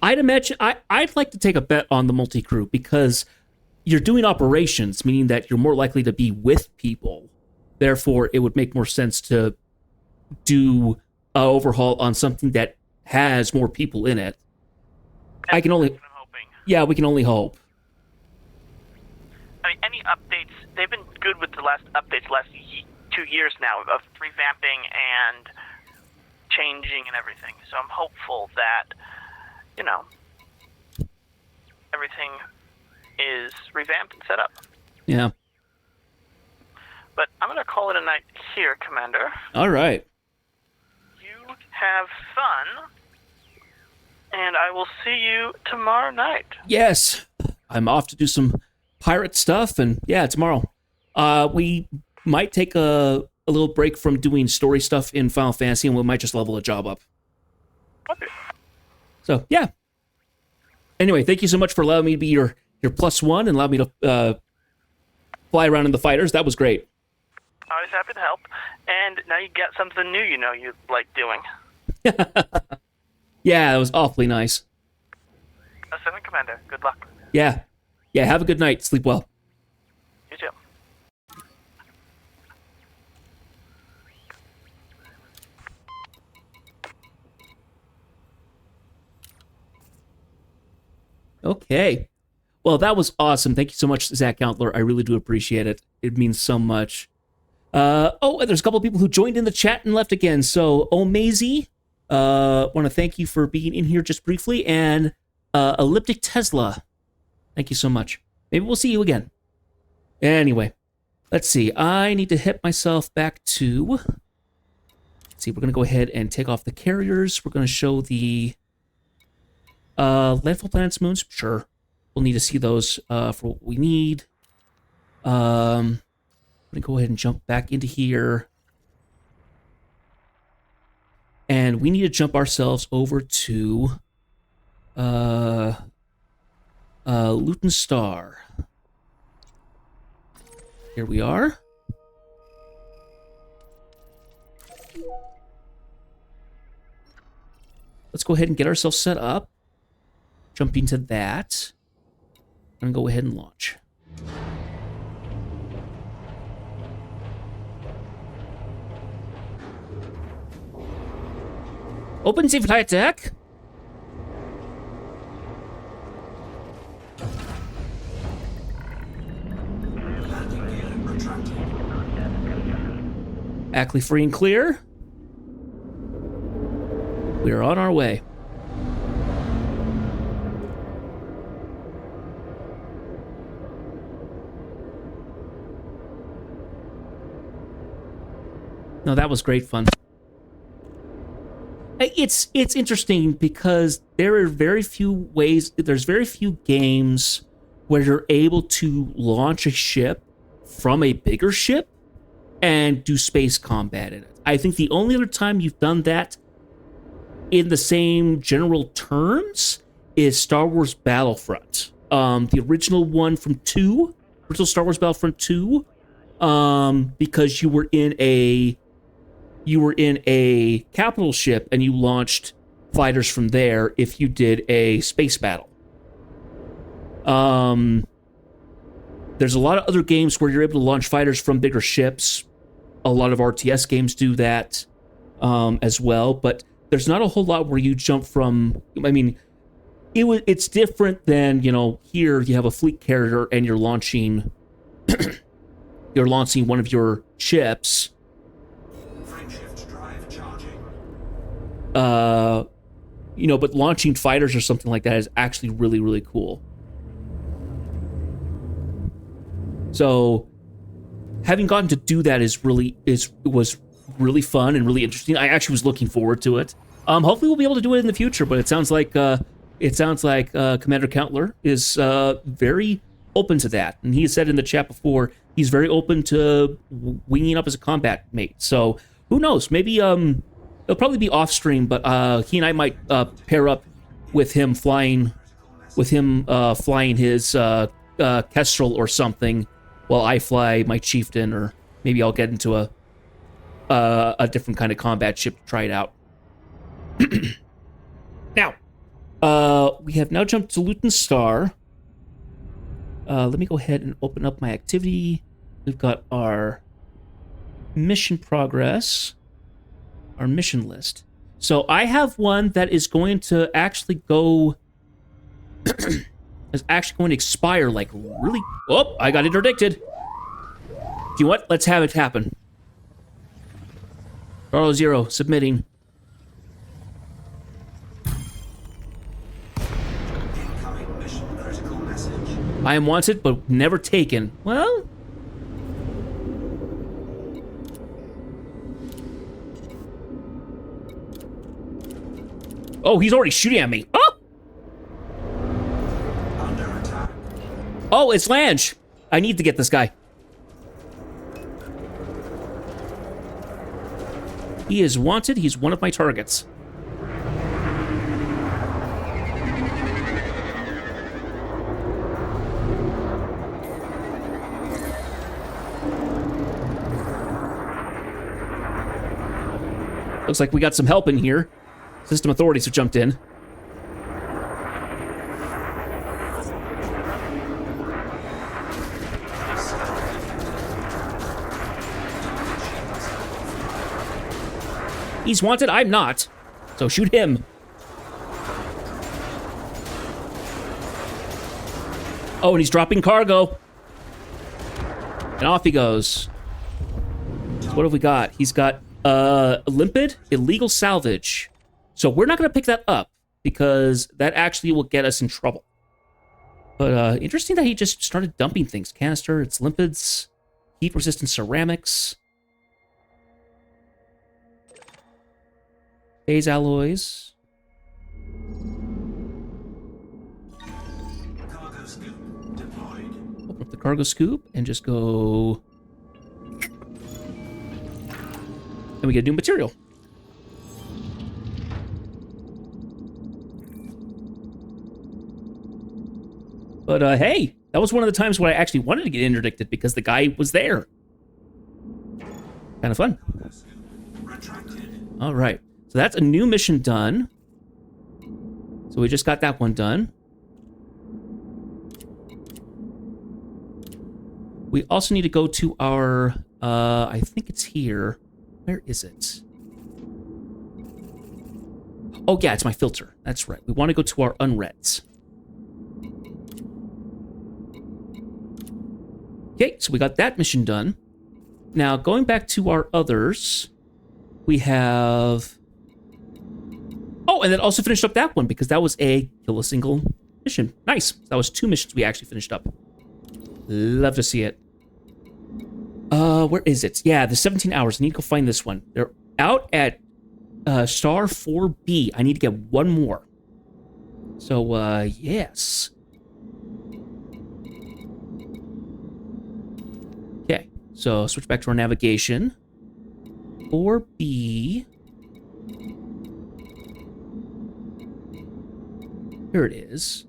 I'd imagine I'd like to take a bet on the multi-crew because you're doing operations, meaning that you're more likely to be with people. Therefore, it would make more sense to do an overhaul on something that has more people in it.
That's
I can only,
what I'm hoping.
yeah, we can only hope.
I mean, any updates, they've been good with the last updates last 2 years now of revamping and changing and everything. So I'm hopeful that, everything is revamped and set up.
Yeah.
But I'm going to call it a night here, Commander.
All right.
You have fun, and I will see you tomorrow night.
Yes. I'm off to do some pirate stuff, and yeah, tomorrow. We might take a little break from doing story stuff in Final Fantasy, and we might just level a job up.
Okay.
So, yeah. Anyway, thank you so much for allowing me to be your +1 and allow me to fly around in the fighters. That was great.
Always happy to help. And now you got something new you like doing.
Yeah, that was awfully nice.
Seven Commander, good luck.
Yeah. Yeah, have a good night. Sleep well.
You too.
Okay. Well, that was awesome. Thank you so much, Zack Countler. I really do appreciate it. It means so much. And there's a couple of people who joined in the chat and left again. So, Omazy, want to thank you for being in here just briefly. And Elliptic Tesla, thank you so much. Maybe we'll see you again. Anyway, let's see. I need to hit myself back to... Let's see, we're going to go ahead and take off the carriers. We're going to show the landfall planets, moons. Sure. We'll need to see those for what we need. I'm going to go ahead and jump back into here. And we need to jump ourselves over to Luton Star. Here we are. Let's go ahead and get ourselves set up. Jump into that. I'm going to go ahead and launch. Open the flight deck.
Landing gear retracting.
Ackley free and clear. We are on our way. No, that was great fun. It's interesting because there are very few ways, there's very few games where you're able to launch a ship from a bigger ship and do space combat in it. I think the only other time you've done that in the same general terms is Star Wars Battlefront. The original one from 2, original Star Wars Battlefront 2, because you were in a capital ship and you launched fighters from there if you did a space battle. There's a lot of other games where you're able to launch fighters from bigger ships. A lot of RTS games do that as well, but there's not a whole lot where you jump from. I mean, it's different than, you know, here you have a fleet carrier and you're launching one of your ships.
Frameshift drive charging.
You know, but launching fighters or something like that is actually really, really cool. So having gotten to do that was really fun and really interesting. I actually was looking forward to it. Hopefully we'll be able to do it in the future, but it sounds like Commander Countler is very open to that. And he said in the chat before he's very open to winging up as a combat mate. So who knows? Maybe it'll probably be off stream, but he and I might pair up with him flying his Kestrel or something, while I fly my Chieftain, or maybe I'll get into a different kind of combat ship to try it out. Now, we have now jumped to Luton Star. Let me go ahead and open up my activity. We've got our mission progress, our mission list. So I have one that is going to actually go... is actually going to expire, like, really... Oh, I got interdicted. Do you know what? Let's have it happen. Charlo Zero, submitting.
Incoming mission critical message.
I am wanted, but never taken. Well... Oh, he's already shooting at me. Oh!
Under attack.
Oh, it's Lange. I need to get this guy. He is wanted. He's one of my targets. Looks like we got some help in here. System authorities have jumped in. He's wanted, I'm not. So shoot him. Oh, and he's dropping cargo. And off he goes. So what have we got? He's got limpid illegal salvage. So we're not going to pick that up because that actually will get us in trouble. But interesting that he just started dumping things. Canister, it's limpids, heat-resistant ceramics, phase alloys.
Cargo scoop deployed.
Open up the cargo scoop and just go... And we get new material. But hey, that was one of the times when I actually wanted to get interdicted because the guy was there. Kind of fun.
Retracted.
All right, so that's a new mission done. So we just got that one done. We also need to go to our, I think it's here. Where is it? Oh yeah, it's my filter. That's right. We want to go to our unreads. Okay, so we got that mission done. Now, going back to our others, we have... Oh, and then also finished up that one, because that was a kill a single mission. Nice. That was 2 missions we actually finished up. Love to see it. Where is it? Yeah, the 17 hours. I need to go find this one. They're out at star 4B. I need to get one more. So, yes. Okay, so switch back to our navigation. 4B. Here it is.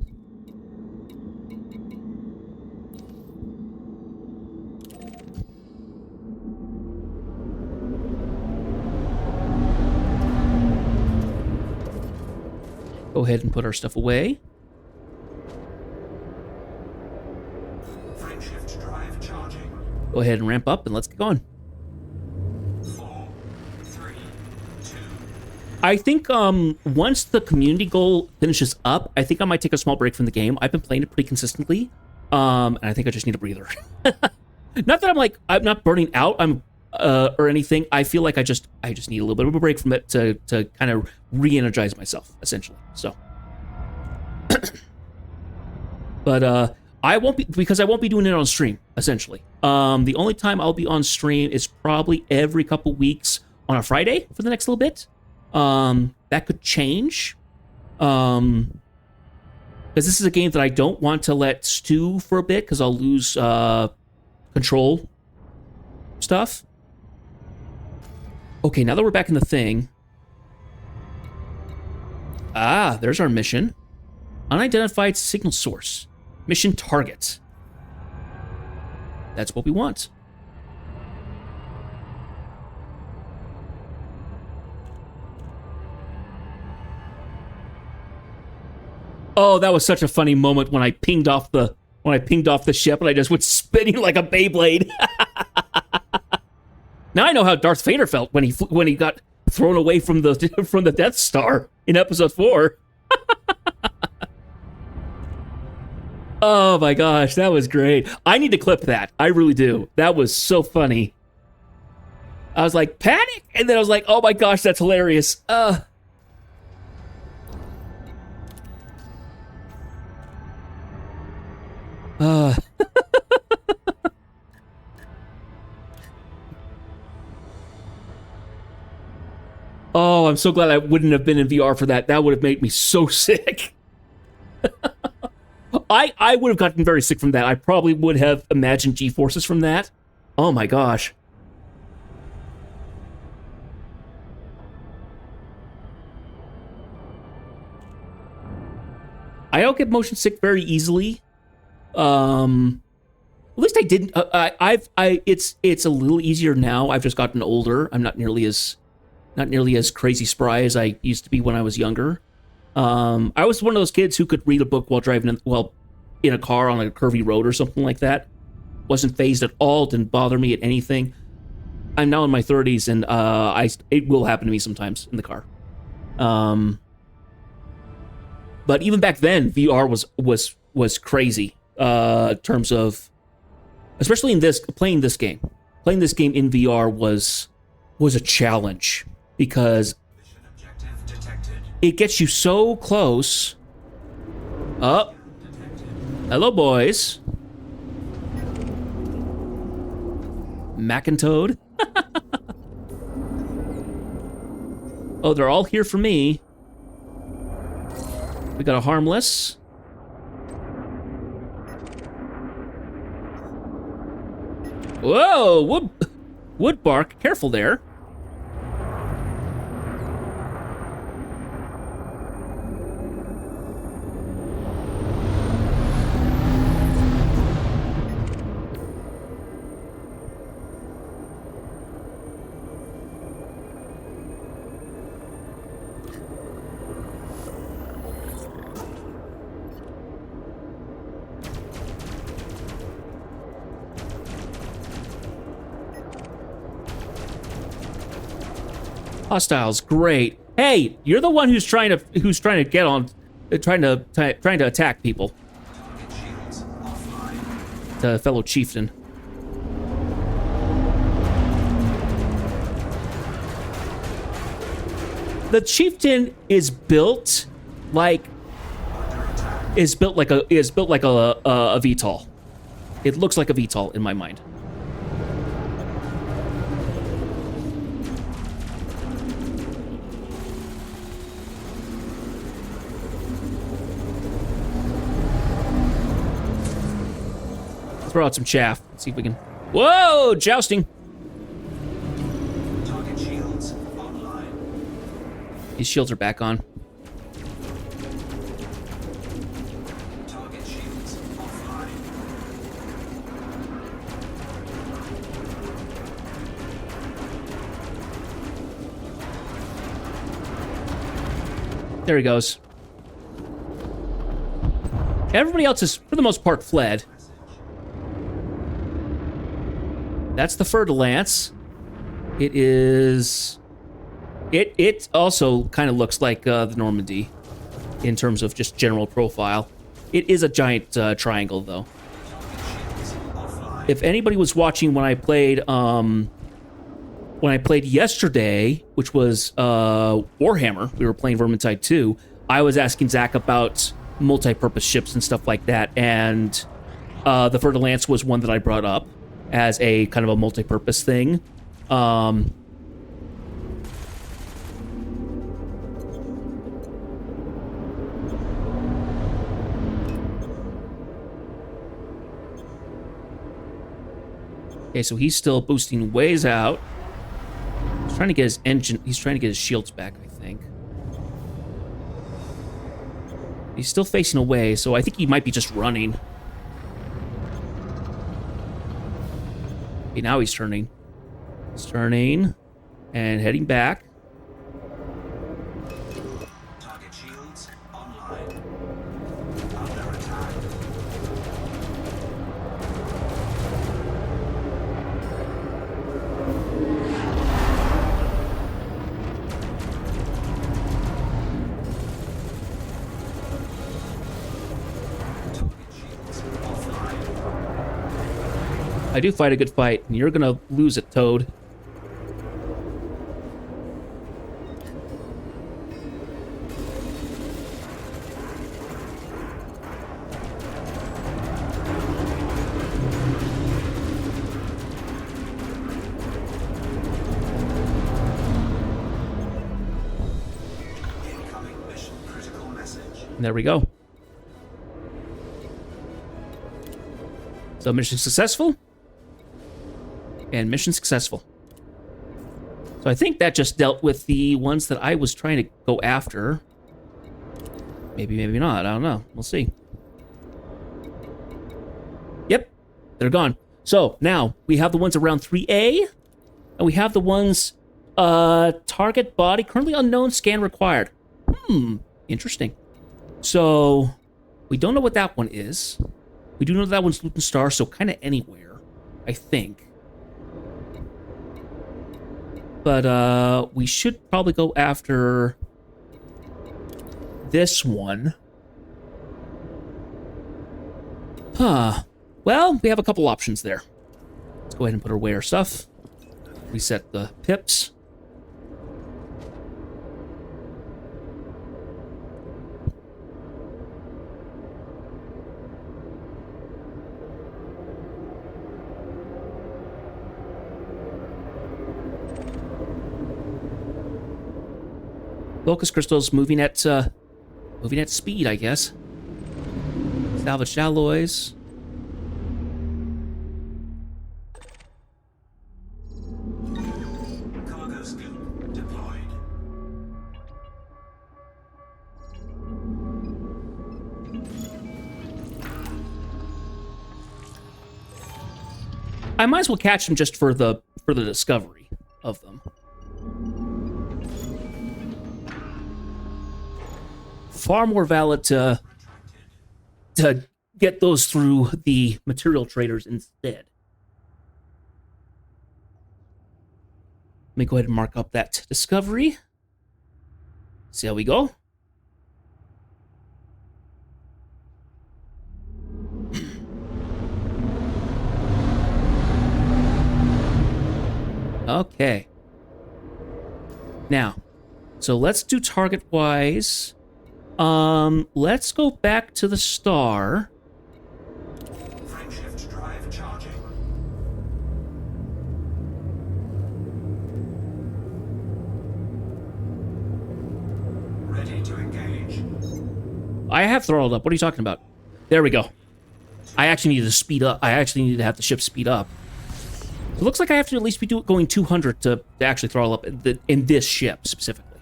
Go ahead and put our stuff away.
Frameshift drive charging.
Go ahead and ramp up and let's get going.
4, 3, 2,
I think once the community goal finishes up, I think I might take a small break from the game. I've been playing it pretty consistently, and I think I just need a breather. Not that I'm not burning out. Or anything. I feel like I just need a little bit of a break from it to kind of re-energize myself, essentially. So, but I won't be doing it on stream. Essentially, the only time I'll be on stream is probably every couple weeks on a Friday for the next little bit. That could change, because this is a game that I don't want to let stew for a bit because I'll lose control stuff. Okay, now that we're back in the thing. Ah, there's our mission. Unidentified signal source. Mission target. That's what we want. Oh, that was such a funny moment when I pinged off the ship and I just went spinning like a Beyblade. Now I know how Darth Vader felt when he got thrown away from the Death Star in Episode 4. Oh my gosh, that was great. I need to clip that. I really do. That was so funny. I was like, panic! And then I was like, oh my gosh, that's hilarious. Oh, I'm so glad I wouldn't have been in VR for that. That would have made me so sick. I would have gotten very sick from that. I probably would have imagined G-forces from that. Oh my gosh. I don't get motion sick very easily. At least I didn't. It's a little easier now. I've just gotten older. I'm not nearly as crazy spry as I used to be when I was younger. I was one of those kids who could read a book while driving in a car on a curvy road or something like that. Wasn't phased at all. Didn't bother me at anything. I'm now in my 30s, and it will happen to me sometimes in the car. But even back then, VR was crazy in terms of, especially in playing this game. Playing this game in VR was a challenge because it gets you so close. Oh, hello, boys. Mac and Toad. Oh, they're all here for me. We got a harmless. Whoa, wood bark. Careful there. Hostiles, great. Hey, you're the one who's trying to get on, trying to attack people. The fellow chieftain. The chieftain is built like a VTOL. It looks like a VTOL in my mind. Throw out some chaff. Let's see if we can. Whoa, jousting.
Target shields online.
These shields are back on.
Target shields offline.
There he goes. Everybody else is, for the most part, fled. That's the Fer-de-Lance. It is It also kind of looks like the Normandy in terms of just general profile. It is a giant triangle, though.
Shields offline.
If anybody was watching when I played yesterday, which was Warhammer, we were playing Vermintide 2, I was asking Zach about multi-purpose ships and stuff like that, and the Fer-de-Lance was one that I brought up as a kind of a multi-purpose thing. Okay, so he's still boosting ways out. He's trying to get his engine. He's trying to get his shields back, I think. He's still facing away, so I think he might be just running. Okay, now he's turning. He's turning and heading back.
Target shields online. Under attack. Target shields offline.
I do fight a good fight, and you're gonna lose it, Toad.
Incoming mission critical message.
And there we go. So mission successful. And mission successful. So I think that just dealt with the ones that I was trying to go after. Maybe, maybe not. I don't know. We'll see. Yep. They're gone. So now we have the ones around 3A. And we have the ones target body currently unknown, scan required. Interesting. So we don't know what that one is. We do know that one's Luton Star, so kind of anywhere, I think. But we should probably go after this one. Huh. Well, we have a couple options there. Let's go ahead and put away our stuff. Reset the pips. Locust crystals moving at speed, I guess. Salvaged alloys.
Cargo scoop deployed.
I might as well catch them just for the discovery of them. Far more valid to get those through the material traders instead. Let me go ahead and mark up that discovery. See how we go. Okay. Now, so let's do target-wise. Let's go back to the star.
Frameshift drive charging. Ready to engage.
I have throttled up. What are you talking about? There we go. I actually need to speed up. I actually need to have the ship speed up. So it looks like I have to at least be going 200 to actually throttle up in this ship specifically.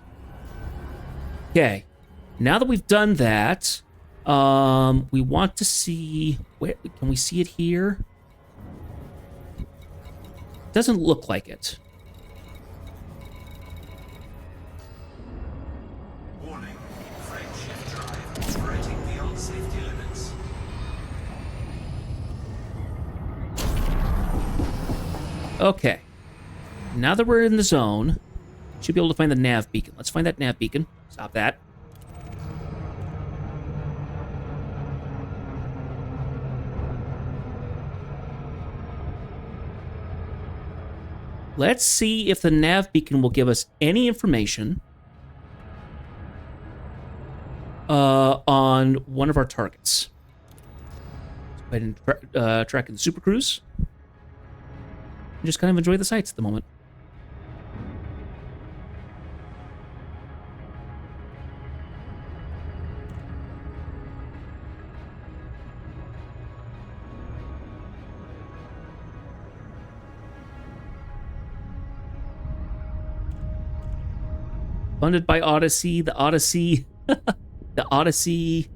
Okay. Now that we've done that, we want to see... Where, can we see it here? Doesn't look like it.
Warning. Frameshift drive operating beyond safety limits.
Okay. Now that we're in the zone, Should be able to find the nav beacon. Let's find that nav beacon. Stop that. Let's see if the nav beacon will give us any information on one of our targets. Let's go ahead and track in the Super Cruise. And just kind of enjoy the sights at the moment. Funded by Odyssey, the Odyssey, the Odyssey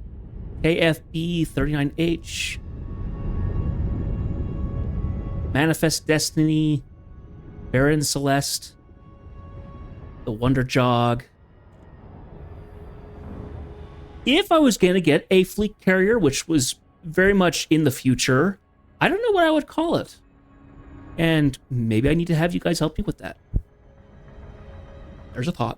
KFB 39H, Manifest Destiny, Baron Celeste, the Wonder Jog. If I was going to get a fleet carrier, which was very much in the future, I don't know what I would call it. And maybe I need to have you guys help me with that. There's a thought.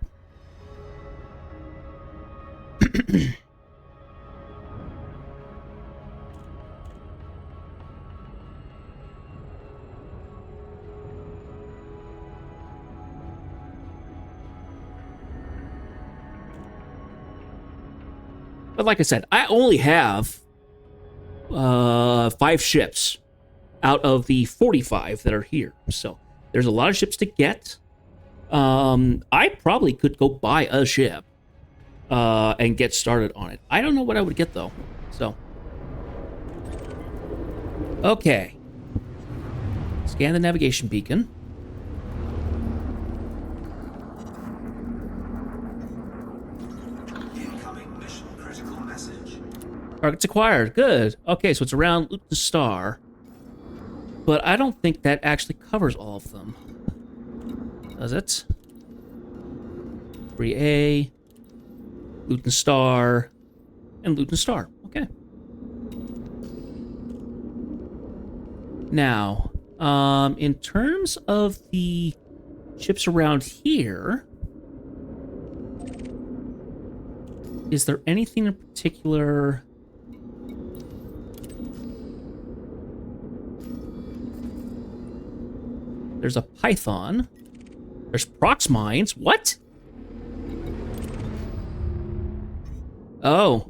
But like I said, I only have 5 ships out of the 45 that are here. So there's a lot of ships to get. I probably could go buy a ship and get started on it. I don't know what I would get, though. So, okay. Scan the navigation beacon.
Incoming mission critical message.
Targets acquired. Good. Okay, so it's around Luton Star. But I don't think that actually covers all of them. Does it? 3A, Luton Star, and Luton Star. Okay. Now, in terms of the ships around here, is there anything in particular? There's a Python. There's Prox Mines. What? Oh.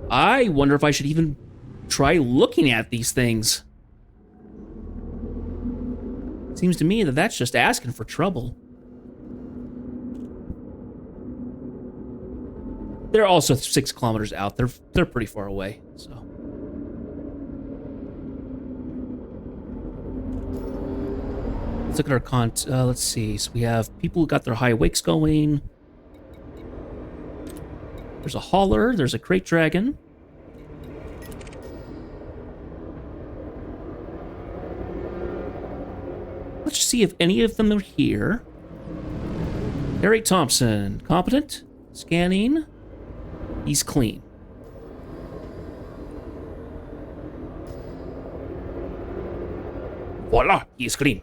I wonder if I should even try looking at these things. Seems to me that that's just asking for trouble. They're also 6 kilometers out. They're pretty far away, so. Let's look at our let's see. So we have people who got their high wakes going. There's a hauler. There's a crate dragon. Let's see if any of them are here. Eric Thompson, competent. Scanning. He's clean. Voila, he's clean.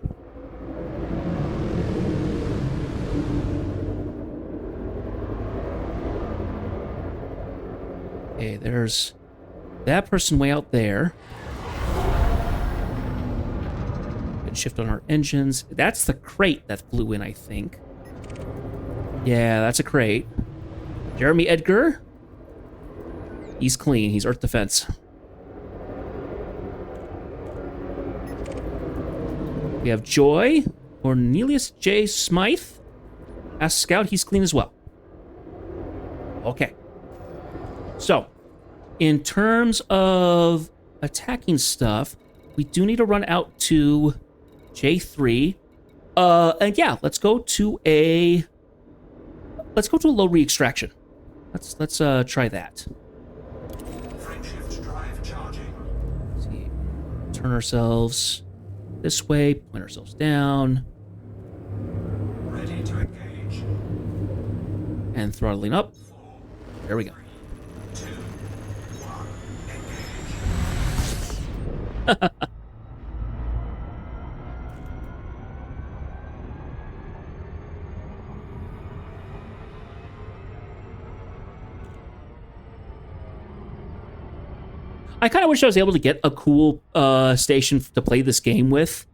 Okay, there's that person way out there. Good shift on our engines. That's the crate that flew in, I think. Yeah, that's a crate. Jeremy Edgar. He's clean. He's Earth Defense. We have Joy. Cornelius J. Smythe. As Scout, he's clean as well. Okay. So, in terms of attacking stuff, we do need to run out to J3. And yeah, let's go to a low re-extraction. Let's try that.
Frameshift drive charging.
Let's see. Turn ourselves this way, point ourselves down,
Ready to engage.
and throttling up. There we go.
2, 1, engage.
I kind of wish I was able to get a cool station to play this game with,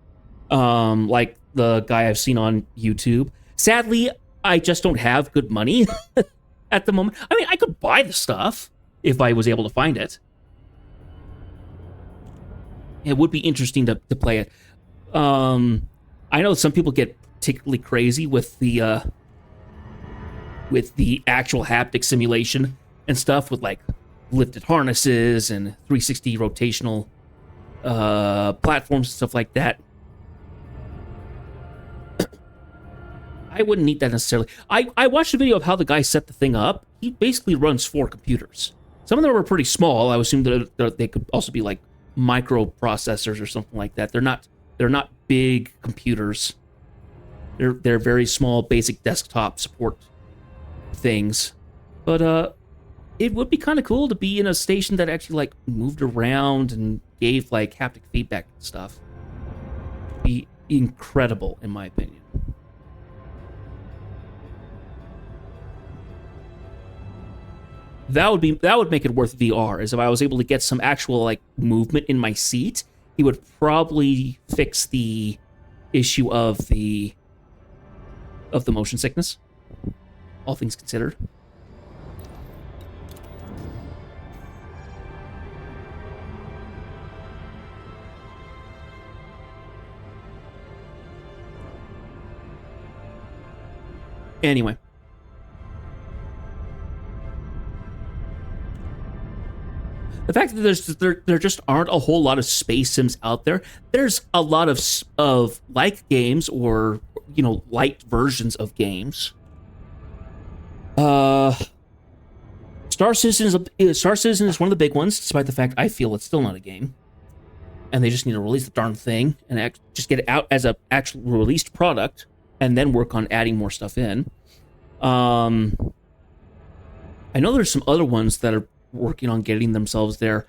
like the guy I've seen on YouTube. Sadly, I just don't have good money at the moment. I mean, I could buy the stuff if I was able to find it. It would be interesting to play it. I know some people get particularly crazy with the actual haptic simulation and stuff, with like lifted harnesses and 360 rotational platforms and stuff like that. I wouldn't need that necessarily. I watched a video of how the guy set the thing up. He basically runs 4 computers. Some of them are pretty small. I would assume that they could also be like microprocessors or something like that. They're not big computers. They're very small, basic desktop support things. But it would be kind of cool to be in a station that actually like moved around and gave like haptic feedback and stuff. Be incredible, in my opinion. That would make it worth VR, is if I was able to get some actual like movement in my seat. It would probably fix the issue of the motion sickness, all things considered. Anyway. The fact that there just aren't a whole lot of space sims out there. There's a lot of like games, or light versions of games. Star Citizen is one of the big ones, despite the fact I feel it's still not a game, and they just need to release the darn thing and just get it out as a actual released product, and then work on adding more stuff in. I know there's some other ones that are working on getting themselves there.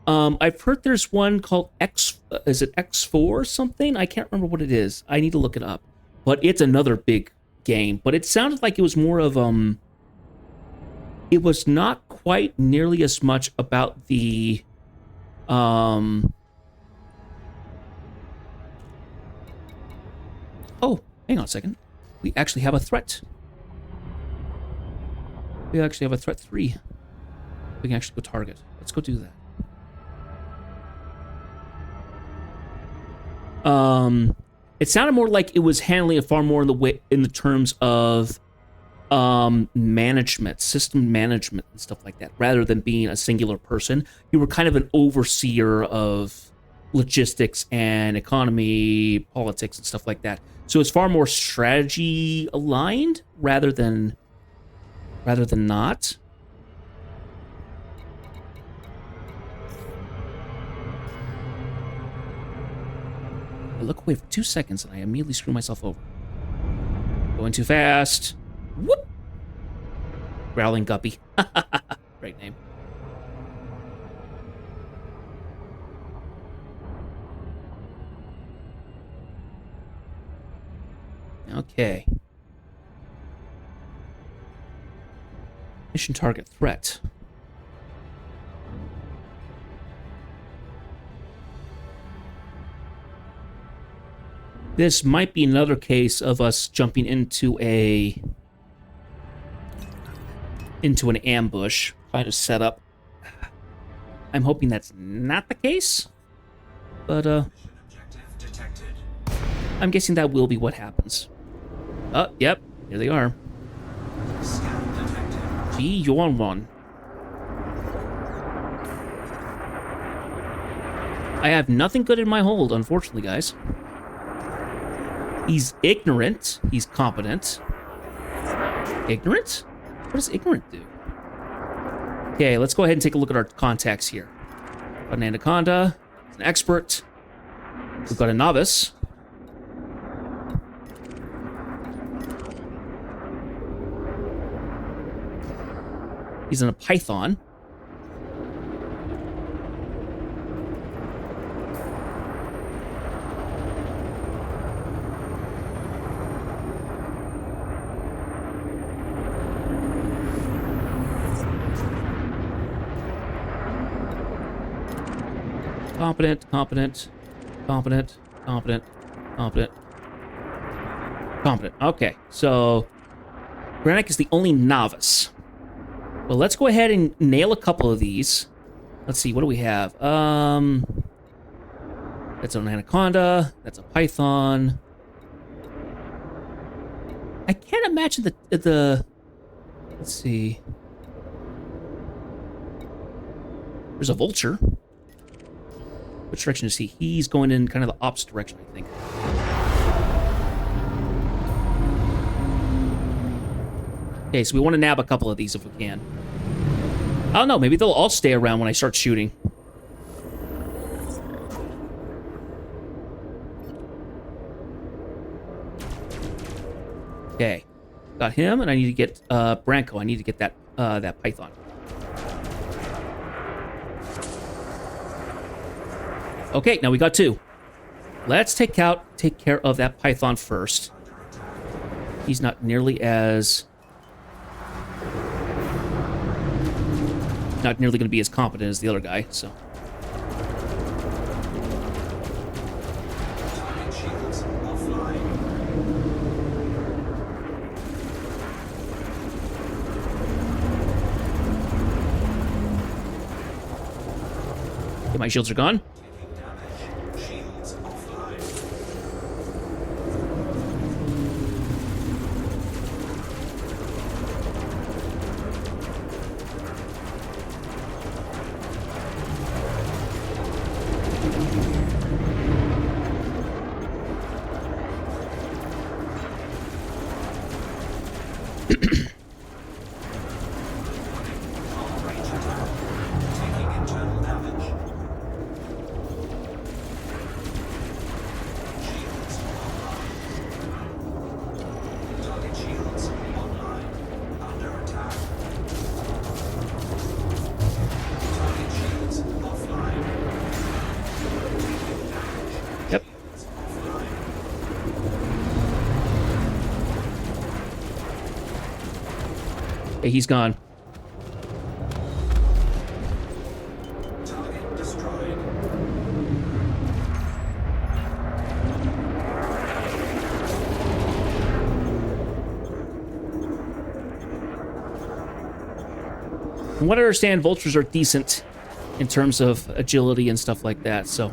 I've heard there's one called is it X4 or something? I can't remember what it is. I need to look it up. But it's another big game. But it sounded like it was more of it was not quite nearly as much about the oh, hang on a second. We actually have a threat. We actually have a threat 3. We can actually go target. Let's go do that. It sounded more like it was handling it far more in the terms of management, system management and stuff like that, rather than being a singular person. You were kind of an overseer of logistics and economy, politics and stuff like that. So it's far more strategy aligned rather than not. I look away for 2 seconds and I immediately screw myself over. Going too fast. Whoop! Growling Guppy. Great name. Okay. Mission target threat. This might be another case of us jumping into an ambush, trying to set up. I'm hoping that's not the case, but I'm guessing that will be what happens. Oh, yep, here they are. Gee, you're on one. I have nothing good in my hold, unfortunately, guys. He's ignorant. He's competent. Ignorant? What does ignorant do? Okay, let's go ahead and take a look at our contacts here. Got an anaconda. An expert. We've got a novice. He's in a python. Competent, competent, competent, competent, competent, competent. Okay, so Granick is the only novice. Well, let's go ahead and nail a couple of these. Let's see, what do we have? That's an anaconda. That's a python. I can't imagine the let's see. There's a vulture. Which direction is he? He's going in kind of the opposite direction, I think. Okay, so we want to nab a couple of these if we can. I don't know, maybe they'll all stay around when I start shooting. Okay, got him, and I need to get Branko. I need to get that that python. Okay, now we got two. Let's take care of that python first. He's not nearly as going to be as competent as the other guy, so.
Target shields offline.
Okay, my shields are gone.
Taking damage. Shields offline. Taking internal damage. Shields online. Target shields online. Under attack. Target shields offline. Taking damage.
Yep.
Shields offline.
Okay, he's gone.
Target destroyed.
From what I understand, vultures are decent in terms of agility and stuff like that, so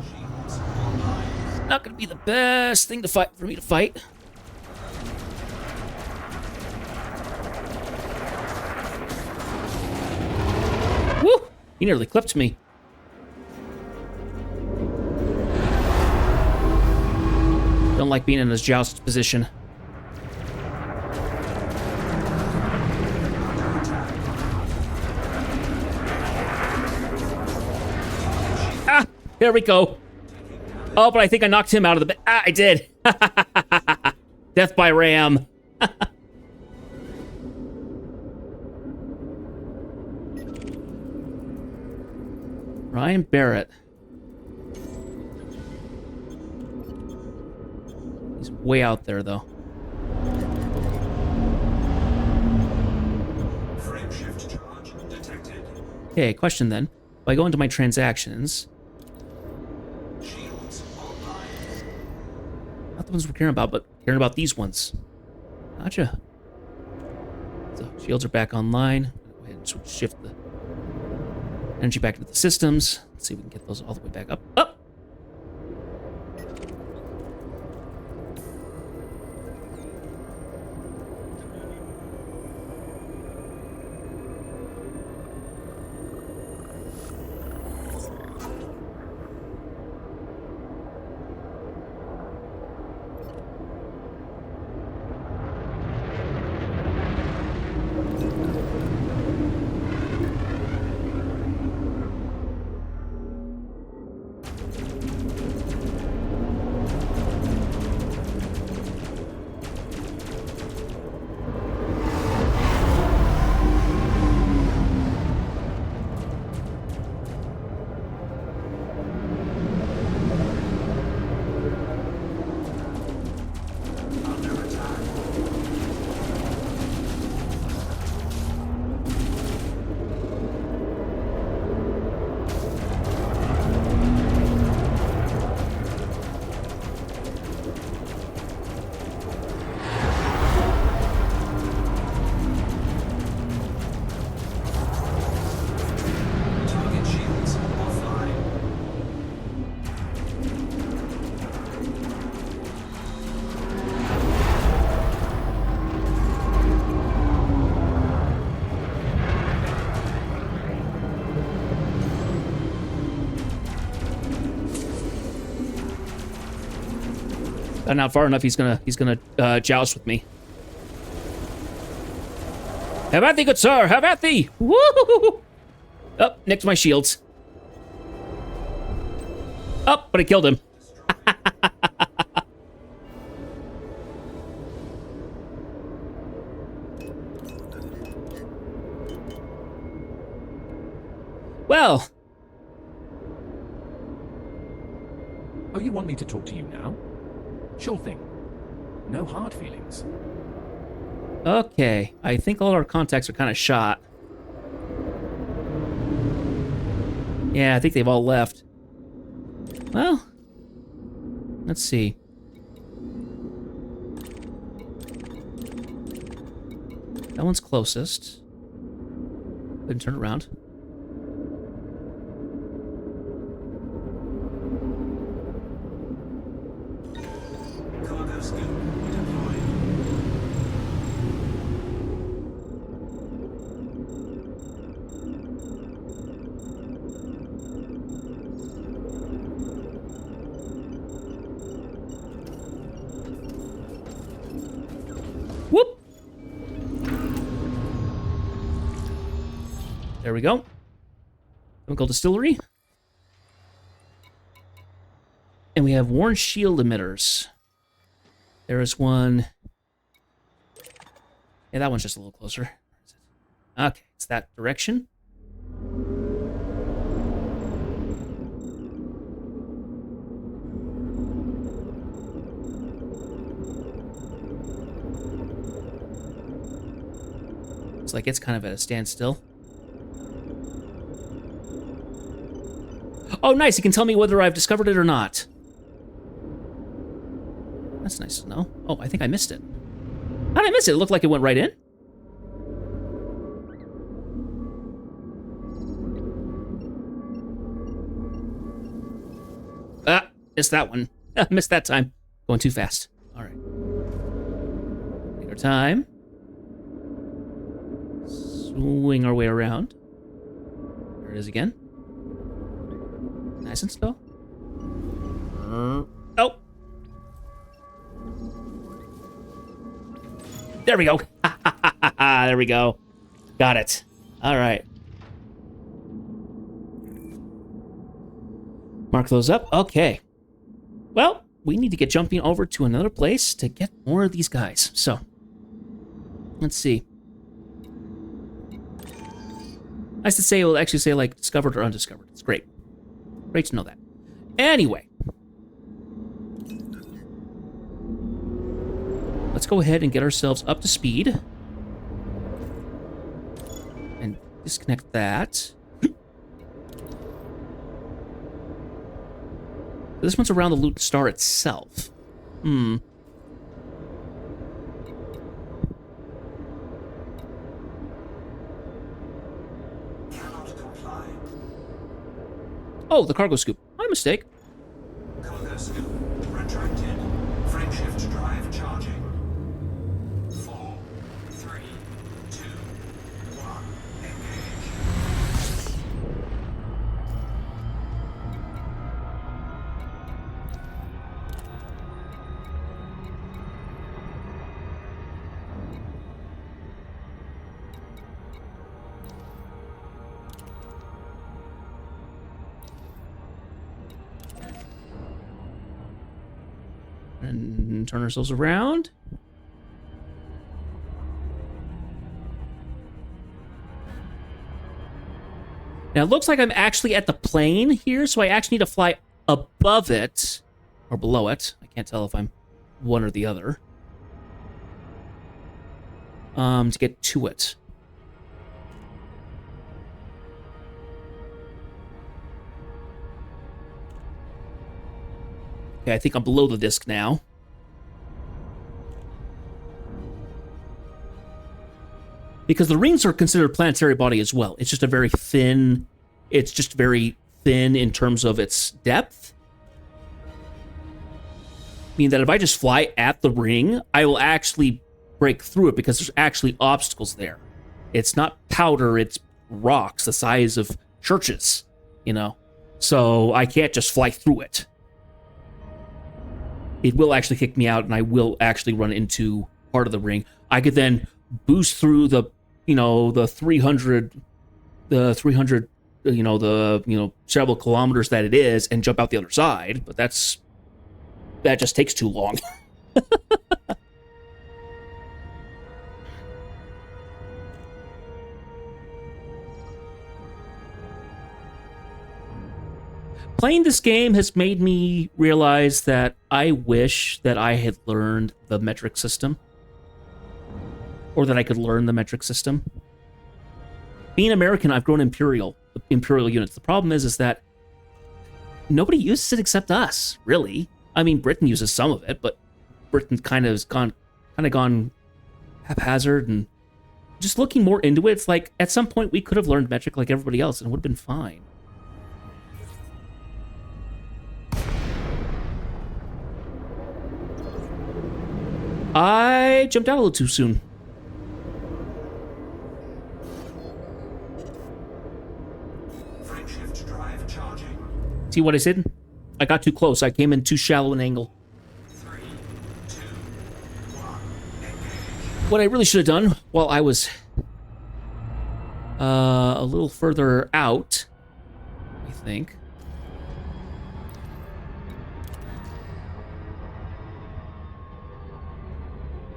not going to be the best thing to fight for me to fight. Woo! He nearly clipped me. Don't like being in this joust position. Ah! There we go. Oh, but I think I knocked him out of the bed. Ah, I did. Death by ram. Ryan Barrett. He's way out there, though.
Frame shift charge detected.
Okay, question then. If I go into my transactions,
Shields online.
not the ones we're caring about, but caring about these ones. Gotcha. So, shields are back online. Go ahead and shift the energy back into the systems. Let's see if we can get those all the way back up. Up! Got out far enough, he's gonna joust with me. Have at thee, good sir. Have at thee. Woo! Up next to my shields. Up, but I killed him. Well.
Oh, you want me to talk to you now? Sure thing. No hard feelings.
Okay, I think all our contacts are kind of shot. Yeah, I think they've all left. Well, let's see. That one's closest. Go ahead and turn around.
Cargo scoop deployed.
Whoop! There we go. Chemical distillery. And we have worn shield emitters. There is one. Yeah, that one's just a little closer. Okay, it's that direction. Looks like it's kind of at a standstill. Oh, nice. It can tell me whether I've discovered it or not. That's nice to know. Oh, I think I missed it. How did I miss it? It looked like it went right in. Ah, missed that one. Missed that time. Going too fast. All right. Take our time. Swing our way around. There it is again. Nice and slow. Oh. There we go. There we go. Got it. All right. Mark those up. Okay. Well, we need to get jumping over to another place to get more of these guys. So, let's see. Nice to say, it will actually say, like, discovered or undiscovered. It's great. Great to know that. Anyway. Let's go ahead and get ourselves up to speed. And disconnect that. This one's around the loot star itself. Cannot
comply.
Oh, the cargo scoop. My mistake.
Cargo scoop retracted. Frameshift drive charging. 4, 3, 2, 1. Engage.
And turn ourselves around. Now, it looks like I'm actually at the plane here, so I actually need to fly above it, or below it. I can't tell if I'm one or the other. To get to it. Okay, I think I'm below the disk now. Because the rings are considered planetary body as well. It's just a very thin... It's just very thin in terms of its depth. Meaning that if I just fly at the ring, I will actually break through it because there's actually obstacles there. It's not powder, it's rocks the size of churches, you know? So I can't just fly through it. it will actually kick me out, and I will actually run into part of the ring. I could then boost through the, the 300, several kilometers that it is, and jump out the other side. But that just takes too long. Playing this game has made me realize that I wish that I had learned the metric system. Or that I could learn the metric system. Being American, I've grown Imperial units. The problem is that nobody uses it except us, really. I mean, Britain uses some of it, but Britain kind of gone haphazard, and just looking more into it, it's like, at some point we could have learned metric like everybody else, and it would have been fine. I jumped out a little too soon.
Frameshift drive charging.
See what I said? I got too close. I came in too shallow an angle.
3, 2, 1. Engage.
What I really should have done while I was a little further out, I think.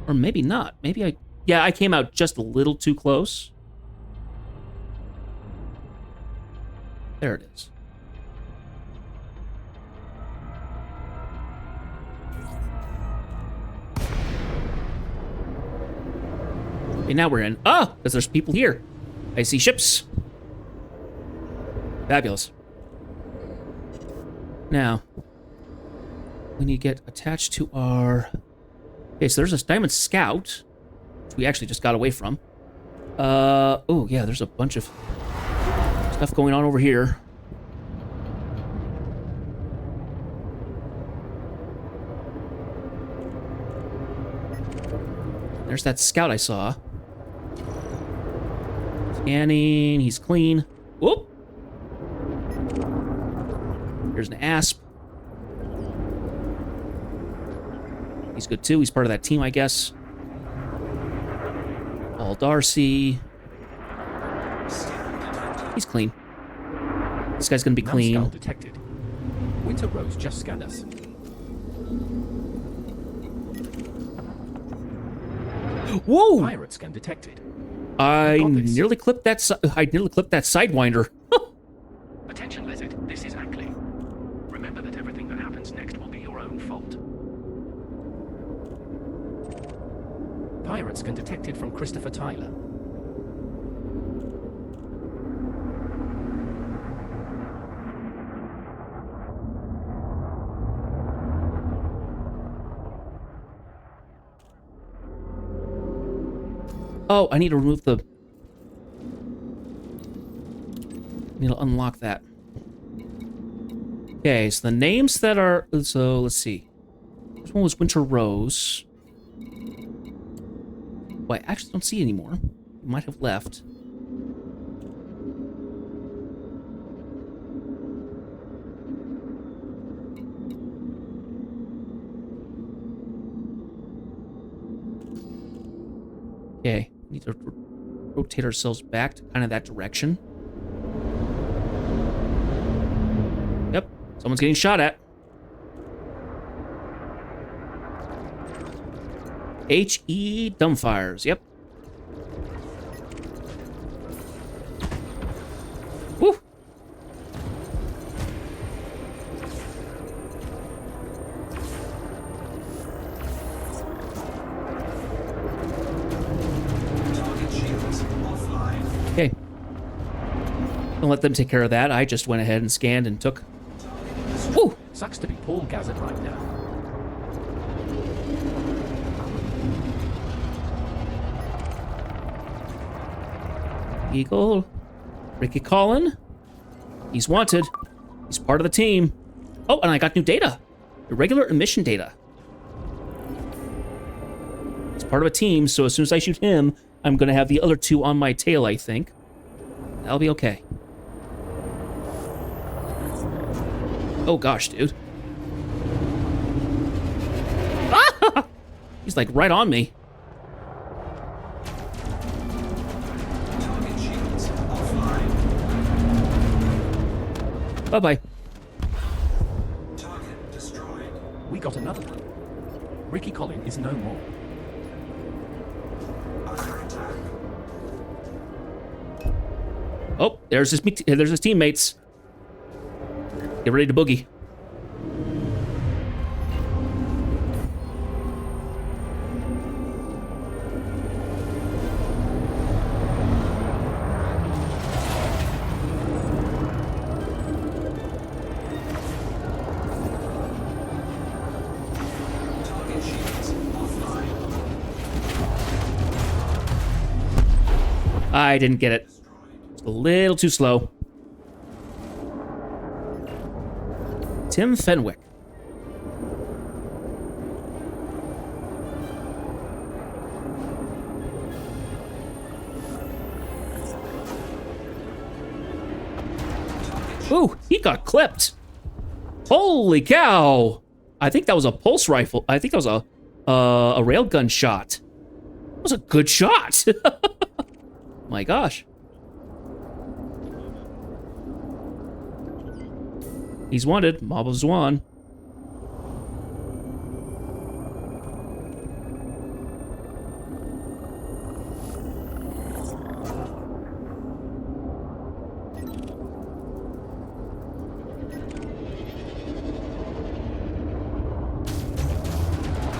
Or maybe not. Maybe I came out just a little too close. There it is. Okay, now we're in. Oh, because there's people here. I see ships. Fabulous. Now, we need to get attached to our... Okay, so there's a Diamond Scout, which we actually just got away from. Oh, yeah, there's a bunch of stuff going on over here. There's that scout I saw. Scanning, he's clean. Whoop! Here's an asp. He's good too. He's part of that team, I guess. All Darcy. He's clean. This guy's gonna be clean.
Numbskull detected. Winter Rose just scanned us.
Whoa!
Pirate scan detected.
I
got this.
nearly clipped that. I nearly clipped that sidewinder.
Attention, Lizard. This is Ackley. Remember that everything that happens next will be your own fault. Pirate scan detected from Christopher Tyler.
Oh, I need to remove the... I need to unlock that. Okay, so the names that are... So, let's see. This one was Winter Rose. Well, I actually don't see it anymore. It might have left. Okay, we need to rotate ourselves back to kind of that direction. Yep, someone's getting shot at. H.E. Dumbfires, yep. Woo!
Target shields offline.
Okay. Don't let them take care of that. I just went ahead and scanned and took... Woo!
Sucks to be Paul Gazzard right now.
Eagle. Ricky Collin. He's wanted. He's part of the team. Oh, and I got new data. Irregular emission data. He's part of a team, so as soon as I shoot him, I'm going to have the other two on my tail, I think. That'll be okay. Oh gosh, dude. He's like right on me.
Target shields offline.
Bye-bye.
Target destroyed.
We got another one. Ricky Collin is no more.
Under attack.
Oh, there's his teammates. Get ready to boogie.
Target shields offline.
I didn't get it. It's a little too slow. Tim Fenwick. Ooh, he got clipped. Holy cow! I think that was a pulse rifle. I think that was a railgun shot. That was a good shot. My gosh. He's wanted. Mob of Zwan.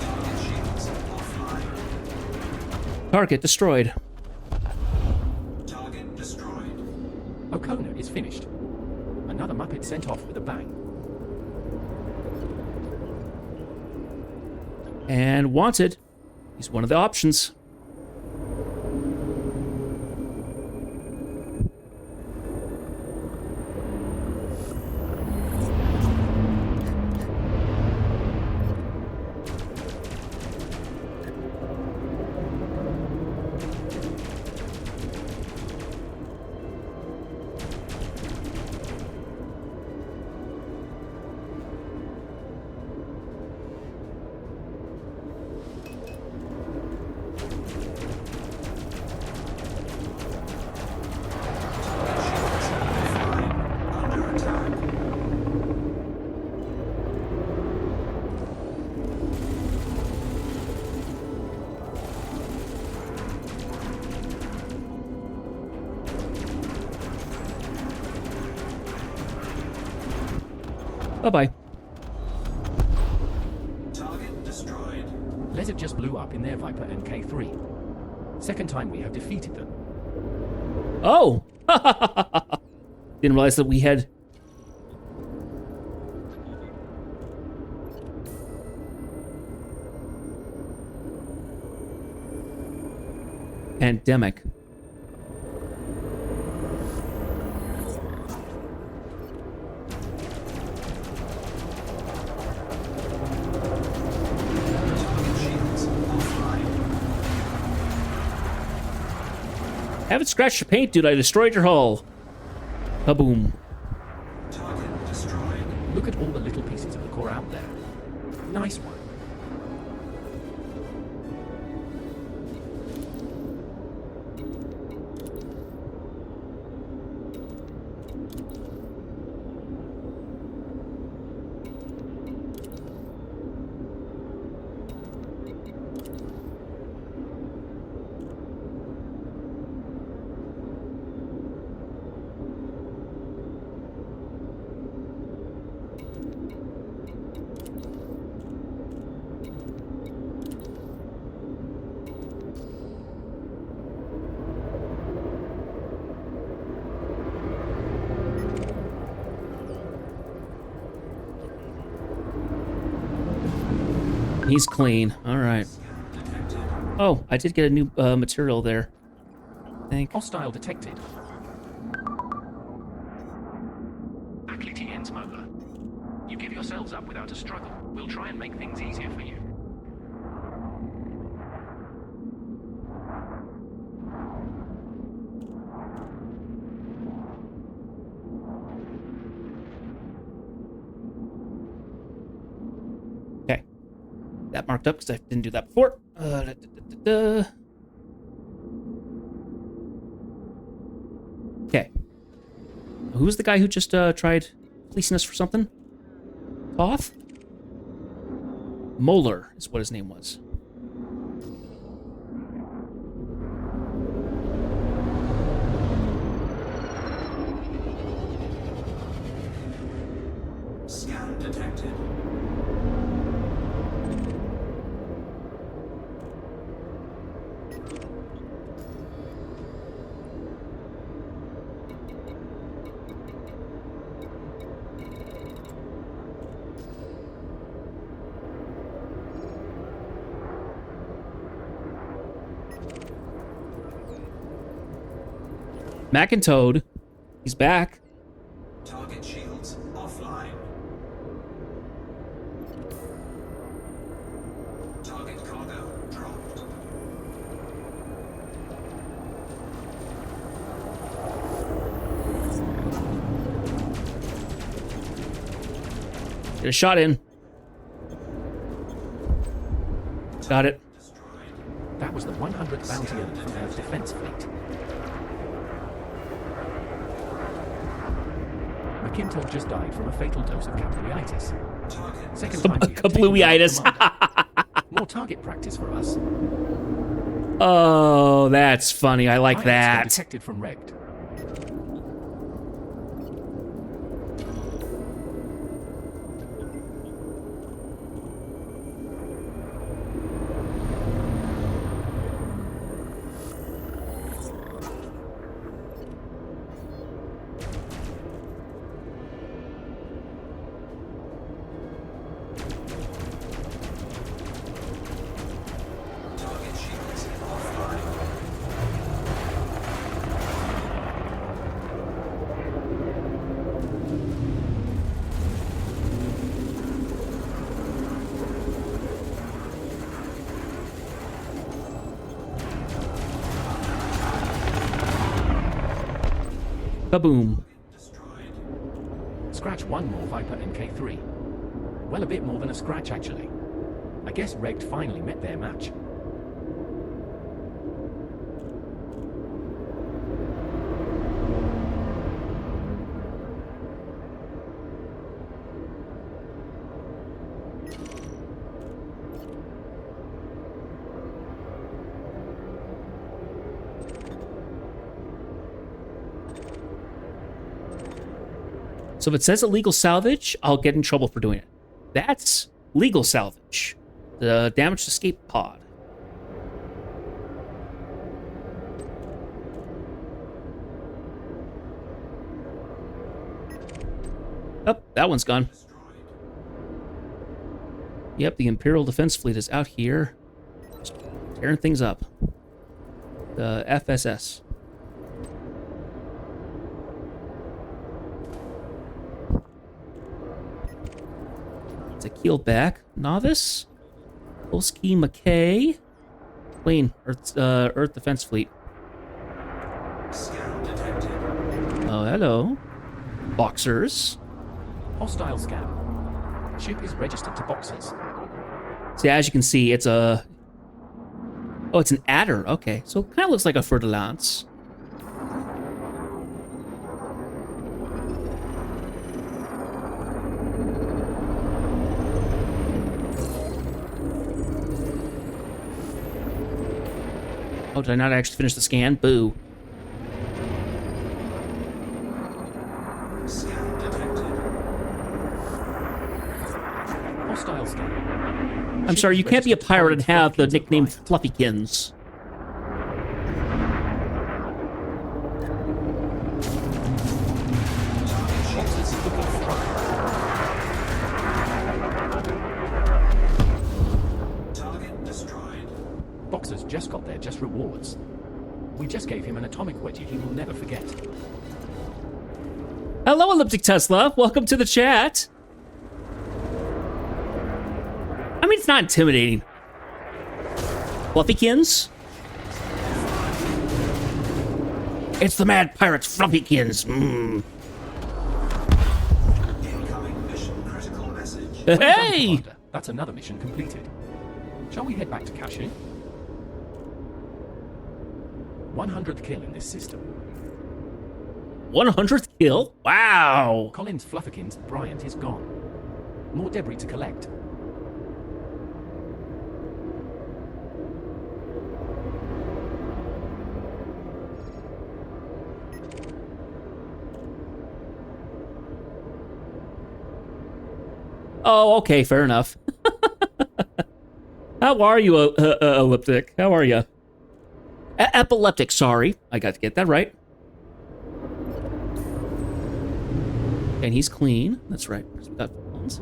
Target shields offline.
Target destroyed.
Target destroyed.
O'Connor is finished. Another Muppet sent off with a bang.
And wanted. He's one of the options.
Under attack.
Bye-bye.
Target destroyed.
Lizard just blew up in their Viper MK3. Second time we have defeated them.
Oh! Didn't realize that we had... Pandemic.
Target shields offline.
Haven't scratched your paint, dude. I destroyed your hull. Kaboom.
Target destroyed.
Look at all the little pieces of the core out there. Nice one.
He's clean. All right.
Detected.
Oh, I did get a new material there. I think.
Hostile detected. Acklity Ensmoker. You give yourselves up without a struggle. We'll try and make things easier for you.
that marked up because I didn't do that before. Okay. Who's the guy who just tried fleecing us for something? Toth? Moeller is what his name was.
Scan detected.
Mac and Toad. He's back.
Target shields offline. Target cargo dropped.
Get a shot in. Got it.
That was the 100th bounty earned from Earth's defense fleet. McIntosh just died from a fatal dose of capriitis. Second time we have taken
Kablooitis.
down Commander. More target practice for us.
Oh, that's funny. I like
Pilots were
that.
detected from Regt.
Target shields offline.
Kaboom.
Destroyed.
Scratch one more Viper MK3. Well, a bit more than a scratch, actually. I guess Regt finally met their match.
So if it says illegal salvage, I'll get in trouble for doing it. That's legal salvage. The damaged escape pod. Oh, that one's gone. Yep, the Imperial Defense Fleet is out here. Just tearing things up. The FSS. It's a Keelback. Novice. Polsky McKay. Plane. Earth Defense Fleet.
Scan detected.
Oh, hello. Boxers.
Hostile scan. Ship is registered to boxers.
See, as you can see, it's a... Oh, it's an adder. Okay, so it kind of looks like a fer-de-lance. Oh, did I not actually finish the scan? Boo.
Scan detected.
Hostile scan.
I'm sorry, you can't be a pirate and have the nickname Fluffykins.
Boxers looking for trouble.
Target destroyed.
Boxers just got their just rewards. We just gave him an atomic wedgie he will never forget.
Hello, Elliptic Tesla. Welcome to the chat. I mean, it's not intimidating. Fluffykins? It's the Mad Pirates Fluffykins.
Incoming mission critical message.
Well done,
Hey!
Commander. That's another mission completed. Shall we head back to caching? 100th kill in this system.
100th kill? Wow.
Collins Flufferkins Bryant is gone. More debris to collect.
Oh, okay, fair enough. How are you, Elliptic? How are you? Epileptic, sorry. I got to get that right. And he's clean. That's right. Because we got phones.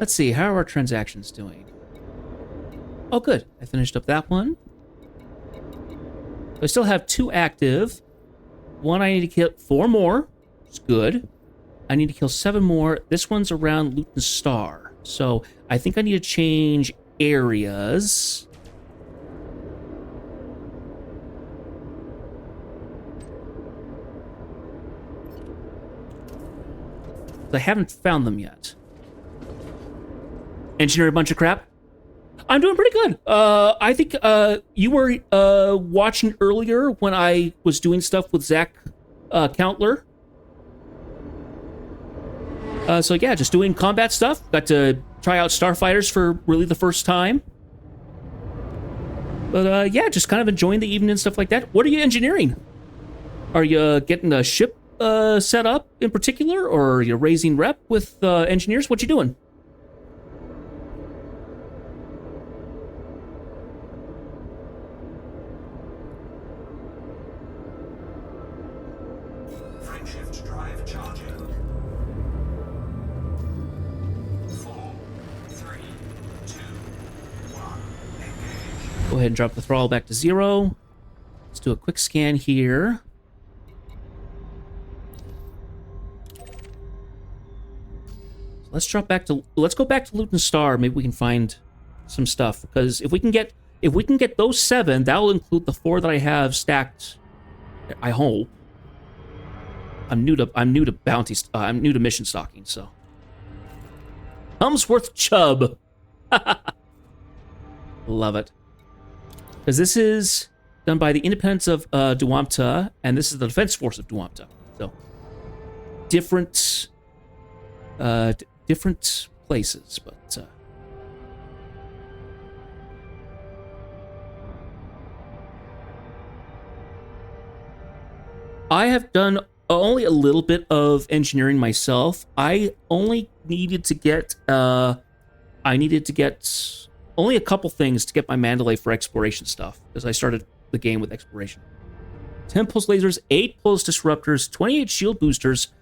Let's see, how are our transactions doing? Oh, good. I finished up that one. I still have 2 active. 1 I need to kill 4 more. It's good. I need to kill 7 more. This one's around Luton Star. So I think I need to change areas. I haven't found them yet. Engineer a bunch of crap. I'm doing pretty good. I think you were watching earlier when I was doing stuff with Zack Countler. So yeah, just doing combat stuff. Got to try out Starfighters for really the first time. But yeah, just kind of enjoying the evening and stuff like that. What are you engineering? Are you getting a ship set up in particular, or are you raising rep with engineers? What you doing?
Frameshift drive charging. 4, 3, 2, 1. Engage.
Go ahead and drop the throttle back to 0. Let's do a quick scan here. Let's go back to Luton Star. Maybe we can find some stuff, because if we can get those 7, that will include the 4 that I have stacked. I hope. I'm new to bounty. I'm new to mission stalking, so. Helmsworth Chubb. Love it. Because this is done by the Independents of Duamta, and this is the Defense Force of Duamta. So, different places, but I have done only a little bit of engineering myself. I only needed to get only a couple things to get my Mandalay for exploration stuff, because I started the game with exploration. 10 pulse lasers, 8 pulse disruptors, 28 shield boosters.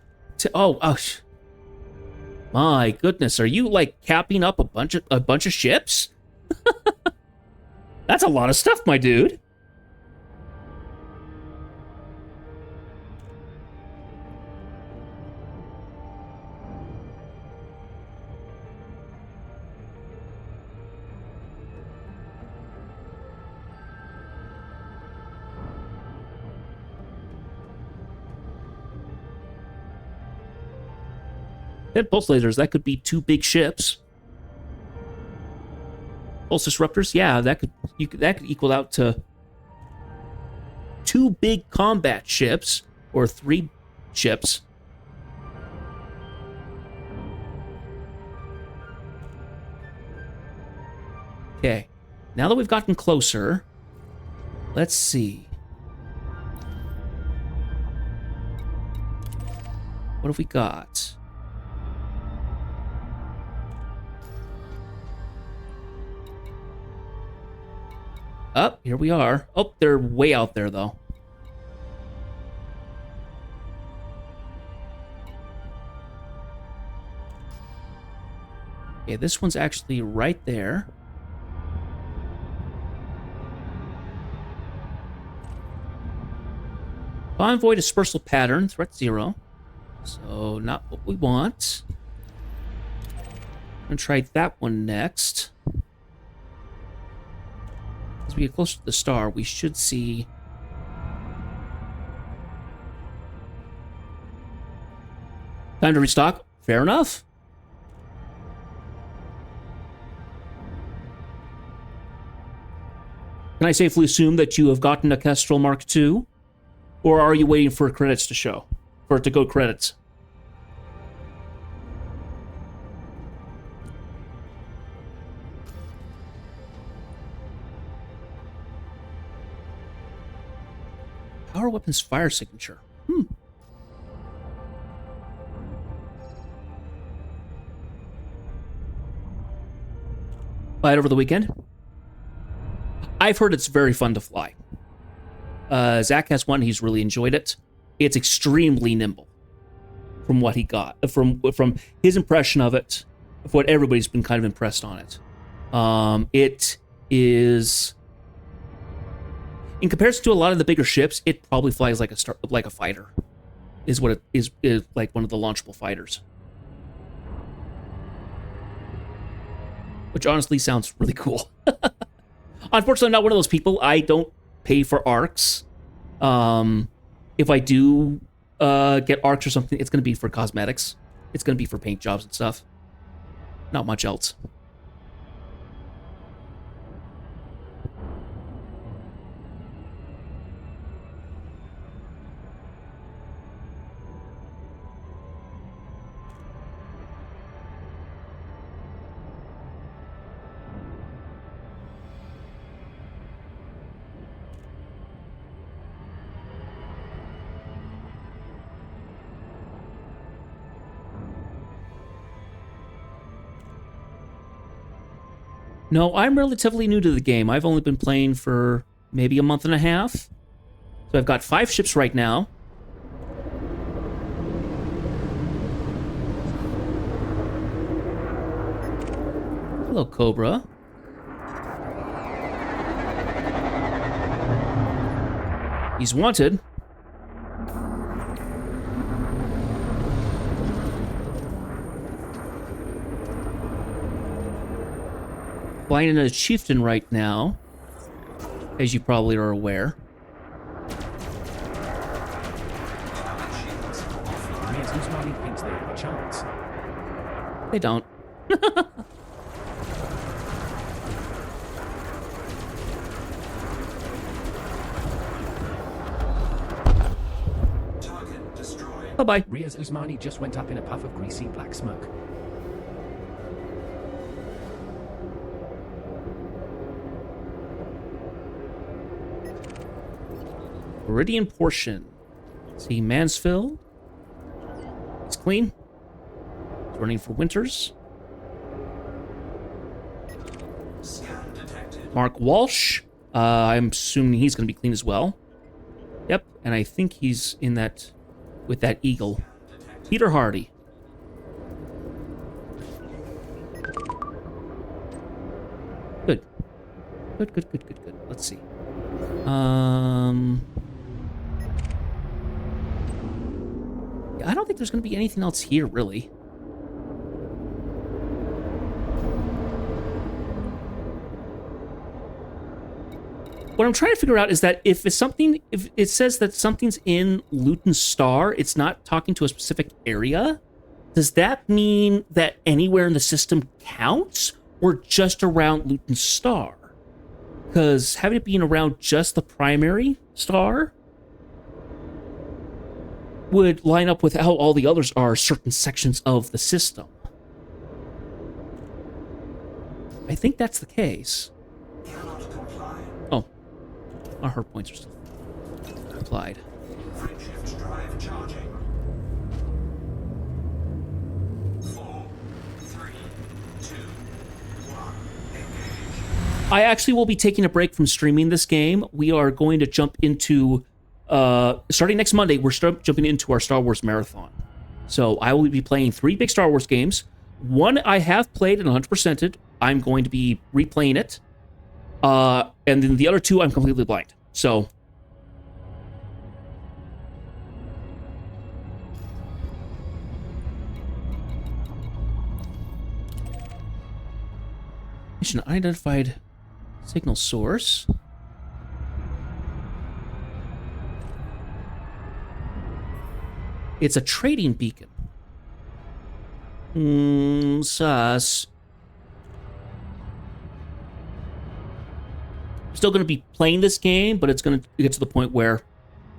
My goodness, are you like capping up a bunch of ships? That's a lot of stuff, my dude. Pulse lasers, that could be 2 big ships. Pulse disruptors, yeah, that could equal out to 2 big combat ships, or 3 ships. Okay, now that we've gotten closer, let's see. What have we got? Oh, here we are. Oh, they're way out there, though. Okay, this one's actually right there. Convoy dispersal pattern, threat 0. So, not what we want. I'm gonna try that one next. we get closer to the star, we should see... Time to restock. Fair enough. Can I safely assume that you have gotten a Kestrel Mark II? Or are you waiting for credits to show? For it to go credits? Power weapons fire signature. Buy it over the weekend. I've heard it's very fun to fly. Zack has one. He's really enjoyed it. It's extremely nimble, from what he got, from his impression of it, of what everybody's been kind of impressed on it. It is, in comparison to a lot of the bigger ships, it probably flies like a fighter. Is what it is like one of the launchable fighters. Which honestly sounds really cool. Unfortunately, I'm not one of those people. I don't pay for arcs. If I do get arcs or something, it's going to be for cosmetics. It's going to be for paint jobs and stuff. Not much else. No, I'm relatively new to the game. I've only been playing for maybe a month and a half. So I've got 5 ships right now. Hello, Cobra. He's wanted. Flying in a chieftain right now, as you probably are aware.
Means whose money thinks they have a chance.
They don't.
Target destroyed.
Bye-bye.
Ria's Usmani just went up in a puff of greasy black smoke.
Meridian portion. See Mansfield. It's clean. It's running for Winters.
Scan detected.
Mark Walsh. I'm assuming he's going to be clean as well. Yep, and I think he's in that with that Eagle. Peter Hardy. Good. Good. Let's see. I don't think there's going to be anything else here, really. What I'm trying to figure out is that if it says that something's in Luton Star, it's not talking to a specific area. Does that mean that anywhere in the system counts, or just around Luton Star? Because having it being around just the primary star would line up with how all the others are certain sections of the system. I think that's the case.
Cannot comply.
Oh, our hurt points are still applied.
Frameshift drive charging. 4, 3, 2, 1. Engage.
I actually will be taking a break from streaming this game. We are going to jump into, starting next Monday, we're jumping into our Star Wars marathon. So I will be playing 3 big Star Wars games. One I have played and 100%ed. I'm going to be replaying it. And then the other 2, I'm completely blind. So mission unidentified signal source. It's a trading beacon. Sus. Still going to be playing this game, but it's going to get to the point where,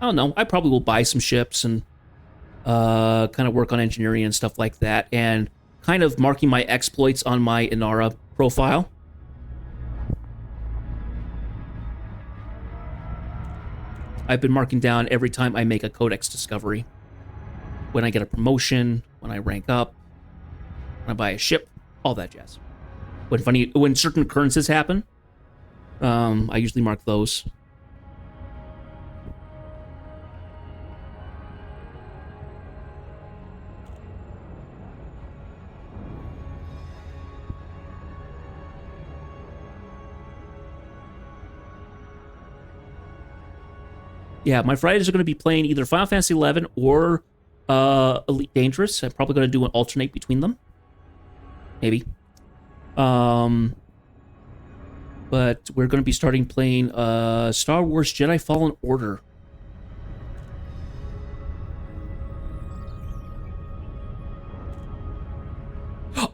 I don't know, I probably will buy some ships and kind of work on engineering and stuff like that, and kind of marking my exploits on my Inara profile. I've been marking down every time I make a codex discovery. When I get a promotion, when I rank up, when I buy a ship, all that jazz. When certain occurrences happen, I usually mark those. Yeah, my Fridays are going to be playing either Final Fantasy XI or Elite Dangerous. I'm probably going to do an alternate between them. Maybe. But we're going to be starting playing Star Wars Jedi Fallen Order.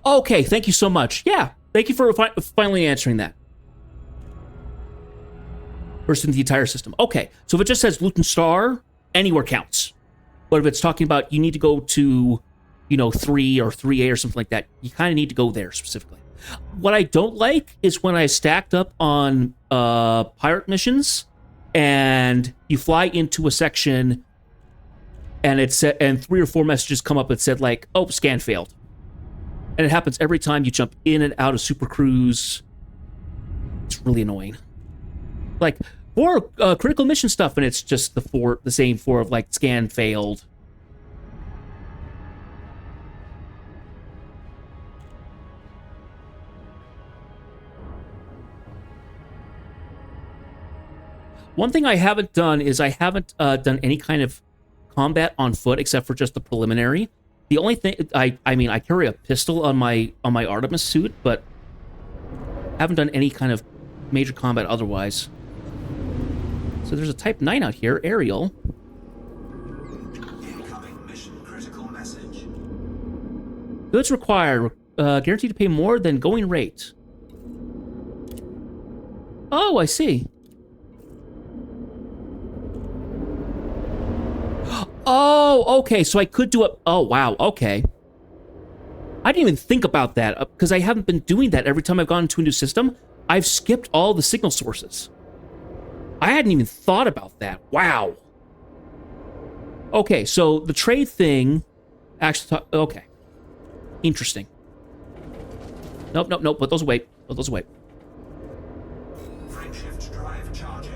Okay, thank you so much. Yeah, thank you for finally answering that. First in the entire system. Okay, so if it just says Luton Star, anywhere counts. But if it's talking about you need to go to, 3 or 3A or something like that, you kind of need to go there specifically. What I don't like is when I stacked up on pirate missions and you fly into a section and it said, and 3 or 4 messages come up that said like, oh, scan failed. And it happens every time you jump in and out of Super Cruise. It's really annoying. Like, 4 critical mission stuff, and it's just the same 4 of like scan failed. One thing I haven't done is I haven't done any kind of combat on foot except for just the preliminary. The only thing I mean I carry a pistol on my Artemis suit, but haven't done any kind of major combat otherwise. So there's a Type 9 out here, aerial.
Incoming mission critical message.
Goods required, guaranteed to pay more than going rate. Oh, I see. Oh, okay, so I could do it. Oh, wow, okay. I didn't even think about that, because I haven't been doing that every time I've gone into a new system. I've skipped all the signal sources. I hadn't even thought about that. Wow. Okay, so the trade thing actually... Okay. Interesting. Nope, nope, nope. Put those away. Put those away.
Frameshift drive charging.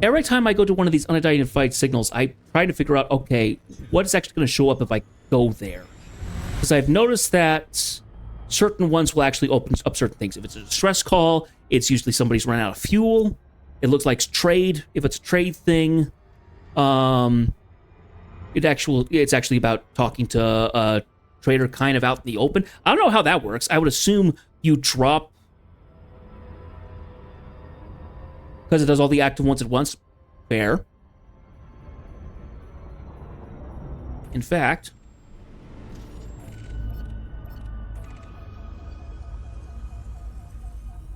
Every time I go to one of these unidentified signals, I try to figure out, okay, what is actually going to show up if I go there? Because I've noticed that certain ones will actually open up certain things. If it's a distress call, it's usually somebody's run out of fuel. It looks like trade. If it's a trade thing, it's actually about talking to a trader kind of out in the open. I don't know how that works. I would assume you drop, because it does all the active ones at once. Fair. In fact,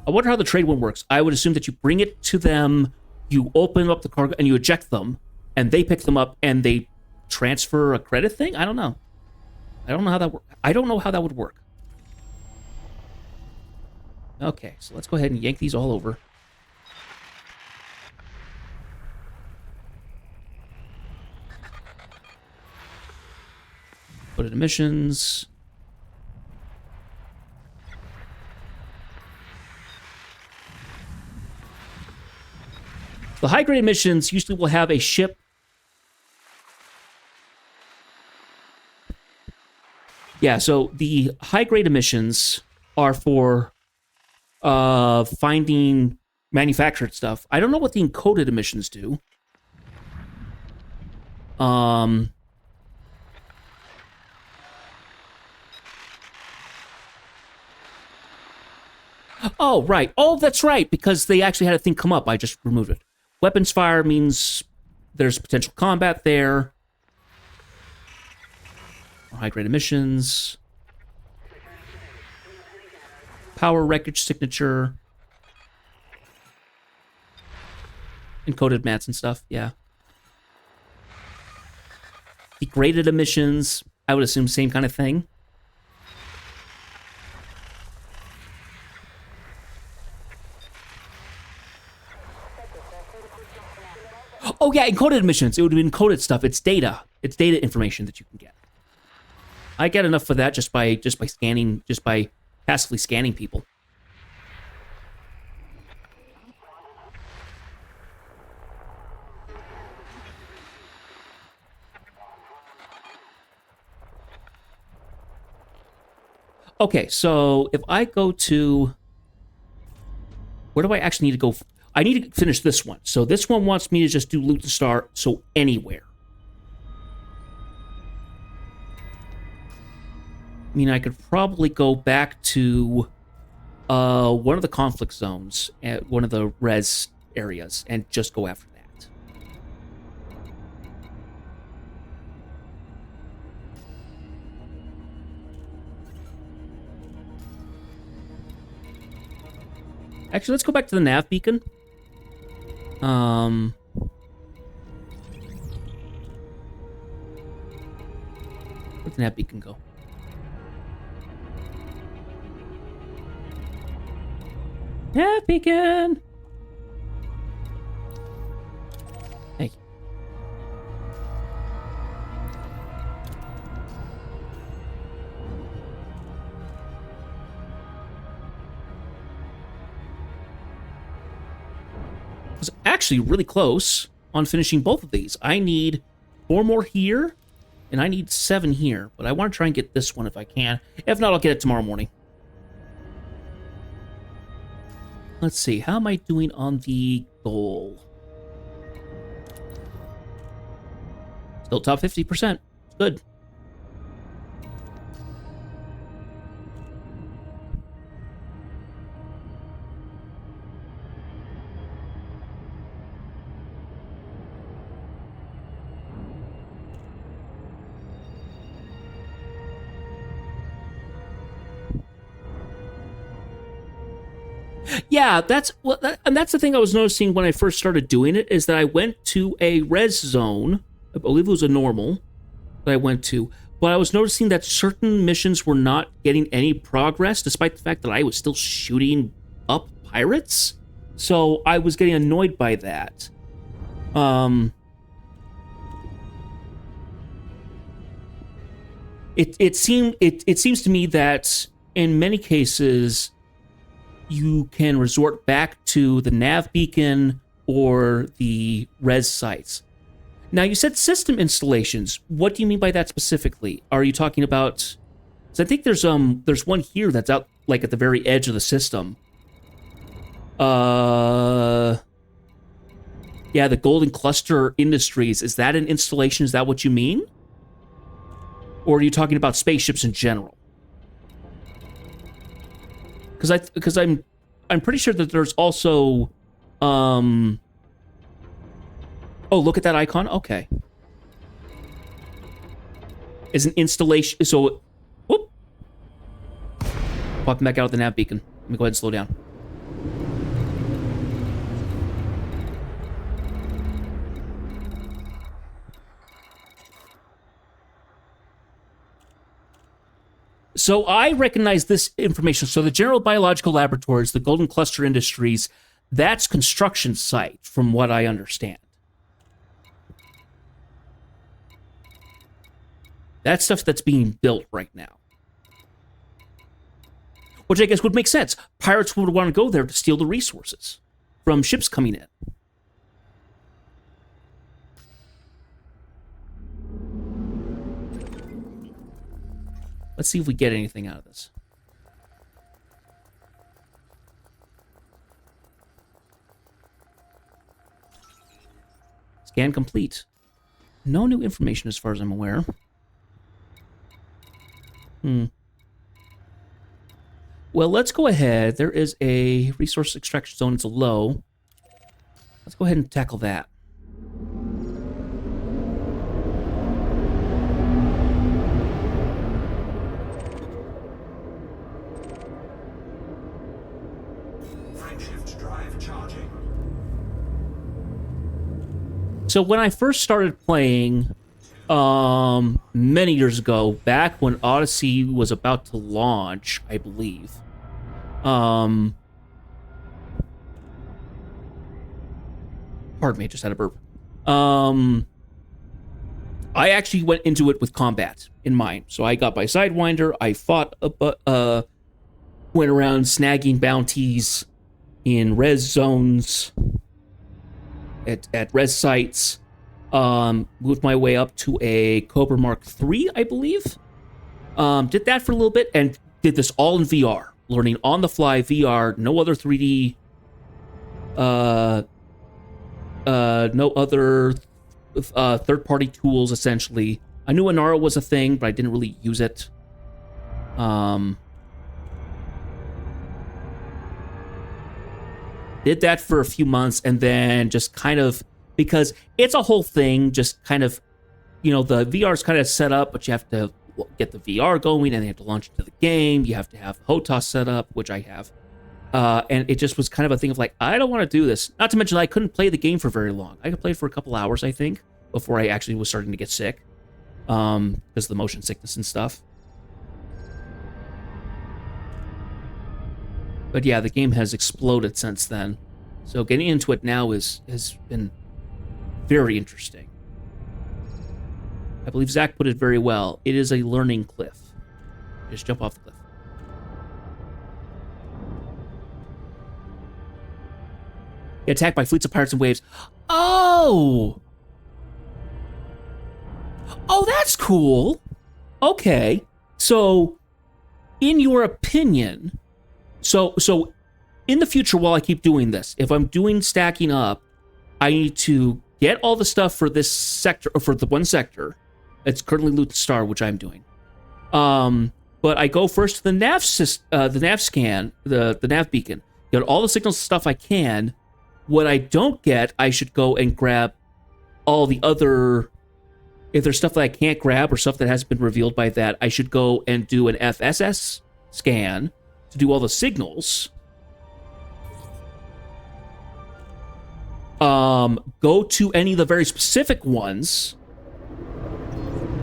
I wonder how the trade one works. I would assume that you bring it to them, you open up the cargo, and you eject them, and they pick them up, and they transfer a credit thing? I don't know. I don't know how that works. I don't know how that would work. Okay, so let's go ahead and yank these all over. Put it in missions. The high-grade missions usually will have a ship. Yeah, so the high-grade emissions are for finding manufactured stuff. I don't know what the encoded emissions do. Oh, right. Oh, that's right, because they actually had a thing come up. I just removed it. Weapons fire means there's potential combat there. High-grade emissions. Power wreckage signature. Encoded mats and stuff, yeah. Degraded emissions, I would assume same kind of thing. Oh yeah, encoded emissions. It would be encoded stuff. It's data. It's data information that you can get. I get enough for that just by scanning, just by passively scanning people. Okay, so if I go to... Where do I actually need to go? I need to finish this one. So this one wants me to just do loot to start, so anywhere. I mean, I could probably go back to one of the conflict zones at one of the res areas and just go after that. Actually, let's go back to the nav beacon. Where'd the nav beacon go? Nav beacon! Thank you. I was actually really close on finishing both of these. I need 4 more here, and I need 7 here. But I want to try and get this one if I can. If not, I'll get it tomorrow morning. Let's see, how am I doing on the goal? Still top 50%. Good. Yeah, that's and that's the thing I was noticing when I first started doing it, is that I went to a res zone. I believe it was a normal that I went to, but I was noticing that certain missions were not getting any progress, despite the fact that I was still shooting up pirates. So I was getting annoyed by that. It seems to me that in many cases you can resort back to the nav beacon or the res sites. Now, you said system installations. What do you mean by that specifically? Are you talking about... Because I think there's one here that's out, like, at the very edge of the system. Yeah, the Golden Cluster Industries. Is that an installation? Is that what you mean? Or are you talking about spaceships in general? Because I'm pretty sure that there's also oh, look at that icon. Okay, is an installation. So, whoop, popping back out of the nav beacon. Let me go ahead and slow down. So I recognize this information. So the General Biological Laboratories, the Golden Cluster Industries, that's construction site, from what I understand. That's stuff that's being built right now. Which I guess would make sense. Pirates would want to go there to steal the resources from ships coming in. Let's see if we get anything out of this. Scan complete. No new information as far as I'm aware. Well, let's go ahead. There is a resource extraction zone. It's a low. Let's go ahead and tackle that.
Frameshift drive charging.
So when I first started playing, many years ago, back when Odyssey was about to launch, I believe, pardon me, I just had a burp. I actually went into it with combat in mind. So I got my Sidewinder, I fought, went around snagging bounties in res zones, at res sites, moved my way up to a Cobra Mark III, I believe. Did that for a little bit and did this all in VR, learning on the fly VR, no other 3D, no other third-party tools, essentially. I knew Inara was a thing, but I didn't really use it. Did that for a few months, and then just kind of, because it's a whole thing, just kind of, you know, the VR is kind of set up, but you have to get the VR going, and they have to launch into the game. You have to have HOTAS set up, which I have. And it just was kind of a thing of like, I don't want to do this. Not to mention I couldn't play the game for very long. I could play for a couple hours, I think, before I actually was starting to get sick. Because of the motion sickness and stuff. But yeah, the game has exploded since then. So getting into it now has been very interesting. I believe Zack put it very well. It is a learning cliff. Just jump off the cliff. Get attacked by fleets of pirates and waves. Oh! Oh, that's cool. Okay. So, in your opinion, so in the future, while I keep doing this, if I'm doing stacking up, I need to get all the stuff for this sector, or for the one sector. It's currently Loot the Star, which I'm doing. But I go first to the nav scan, the nav beacon, get all the signals stuff I can. What I don't get, I should go and grab all the other. If there's stuff that I can't grab or stuff that hasn't been revealed by that, I should go and do an FSS scan to do all the signals. Go to any of the very specific ones.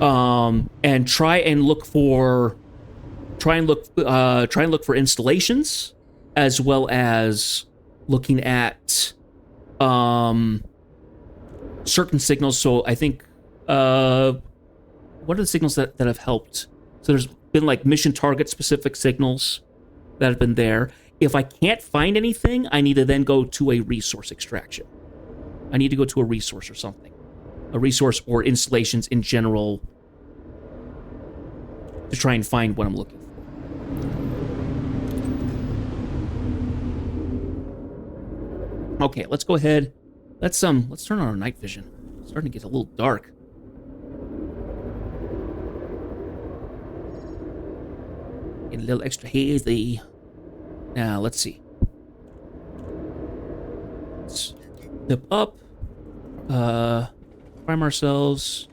And try and look for installations, as well as looking at certain signals. So I think what are the signals that have helped? So there's been like mission target specific signals that have been there. If I can't find anything, I need to then go to a resource extraction. I need to go to a resource or something. A resource or installations in general to try and find what I'm looking for. Okay, let's go ahead. Let's turn on our night vision. It's starting to get a little dark. Get a little extra hazy. Now, let's see. Let's step up. Prime ourselves.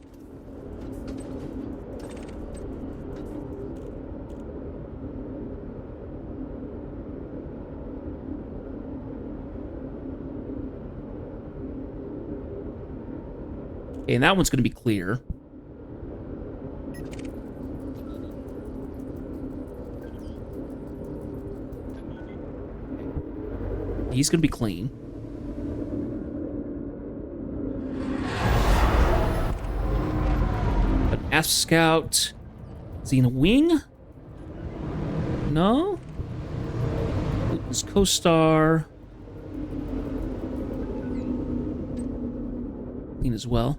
Okay, and that one's going to be clear. He's going to be clean. An Asp Scout. Xena Wing? No? Luton's Co-Star. Clean as well.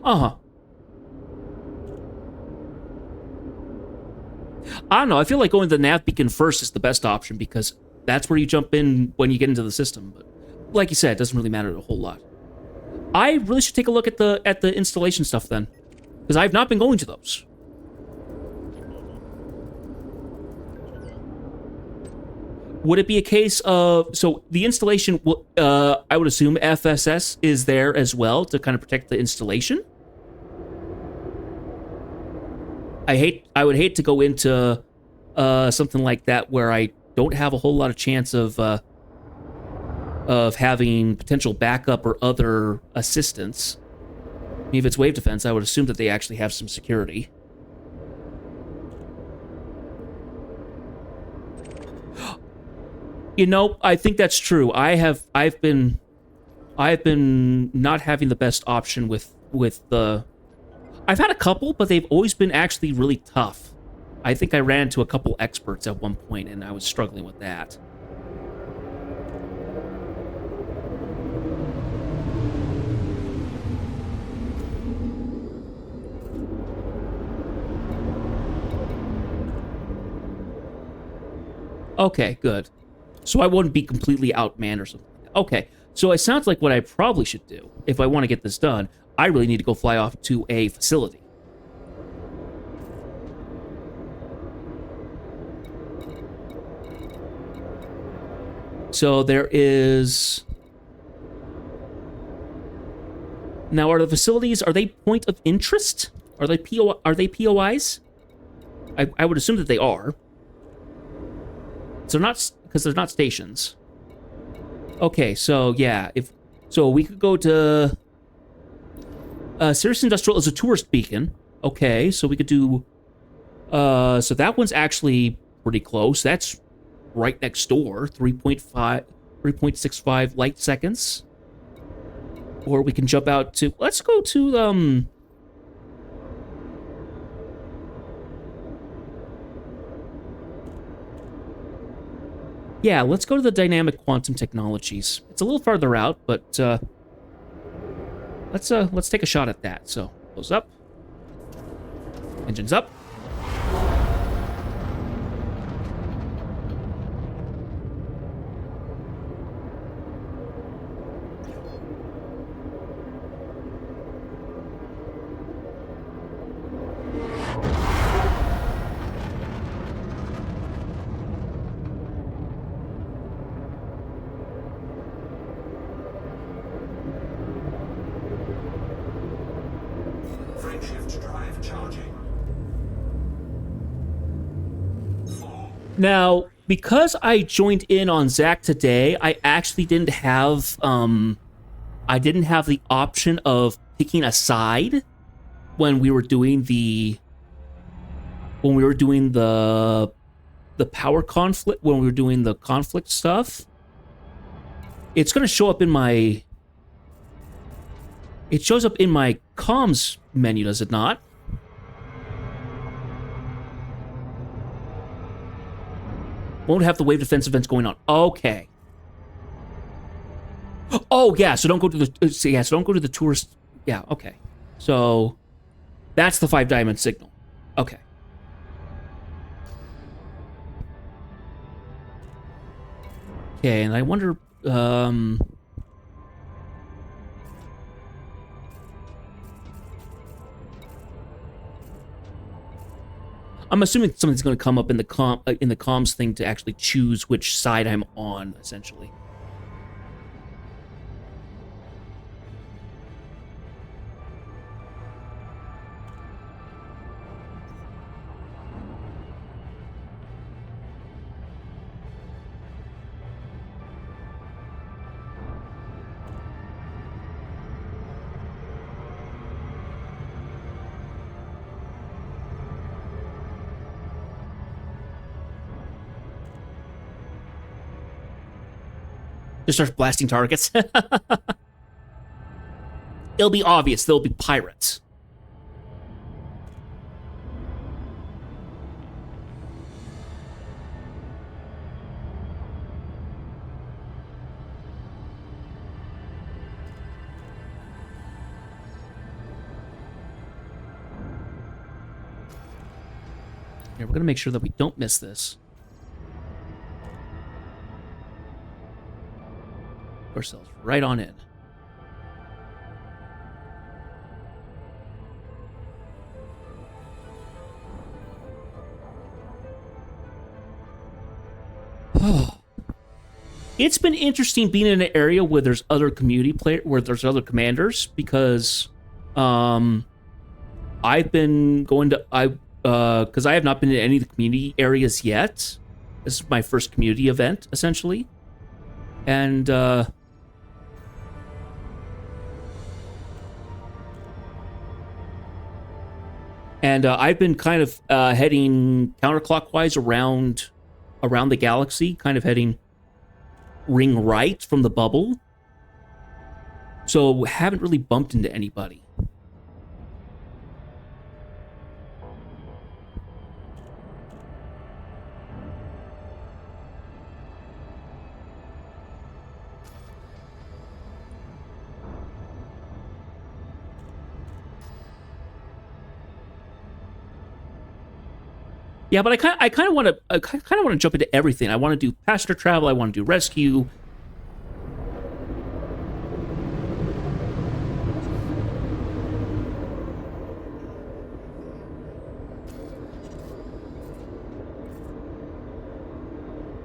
Uh-huh. I don't know. I feel like going to the nav beacon first is the best option because that's where you jump in when you get into the system. But like you said, it doesn't really matter a whole lot. I really should take a look at the installation stuff then, because I've not been going to those. Would it be a case of, so the installation, I would assume FSS is there as well to kind of protect the installation? I would hate to go into something like that where I don't have a whole lot of chance of having potential backup or other assistance. If it's wave defense, I would assume that they actually have some security. You know, I think that's true. I've been not having the best option with the. I've had a couple, but they've always been actually really tough. I think I ran into a couple experts at one point, and I was struggling with that. Okay, good. So I wouldn't be completely outmanned or something. Okay, so it sounds like what I probably should do, if I want to get this done, I really need to go fly off to a facility. So there is... Now, are the facilities, are they point of interest? Are they POIs? I would assume that they are. So not, because they're not stations. Okay, so yeah, so we could go to Sirius Industrial is a tourist beacon. Okay, so we could do so that one's actually pretty close. That's right next door, 3.65 light seconds. Or we can jump out to, let's go to yeah, let's go to the dynamic quantum technologies. It's a little farther out, but let's take a shot at that. So, close up. Engines up.
Frameshift drive charging.
Now, because I joined in on Zack today, I actually didn't have the option of picking a side when we were doing the power conflict, when we were doing the conflict stuff. It's going to show up in my... It shows up in my comms menu, does it not? Won't have the wave defense events going on. Okay. Oh yeah, so don't go to the so don't go to the tourist. Yeah, okay. So that's the 5-diamond signal. Okay. Okay, and I wonder I'm assuming something's going to come up in the comms thing to actually choose which side I'm on, essentially. Just start blasting targets. It'll be obvious. There'll be pirates. Here, we're going to make sure that we don't miss this. Ourselves right on in. It's been interesting being in an area where there's other community where there's other commanders, because I've been going to because I have not been to any of the community areas yet. This is my first community event, essentially. And, I've been kind of heading counterclockwise around the galaxy, kind of heading ring right from the bubble. So haven't really bumped into anybody. Yeah, but I kind of want to jump into everything. I want to do passenger travel. I want to do rescue.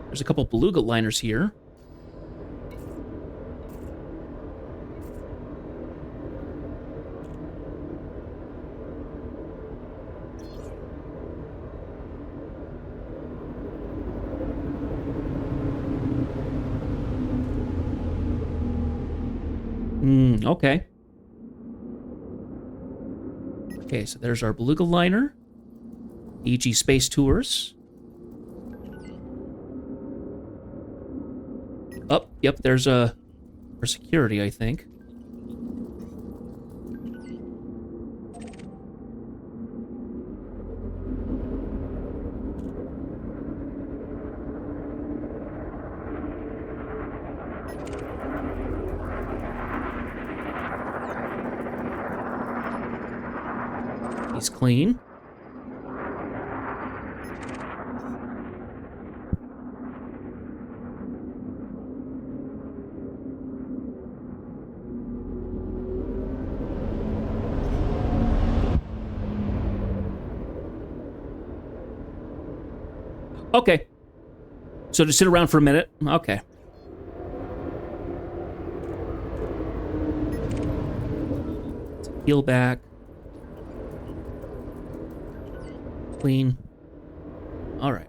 There's a couple beluga liners here. Okay. Okay, so there's our beluga liner. EG Space Tours. Oh, yep, there's a for security, I think. He's clean. Okay. So just sit around for a minute. Okay. Heal back. Clean. All right.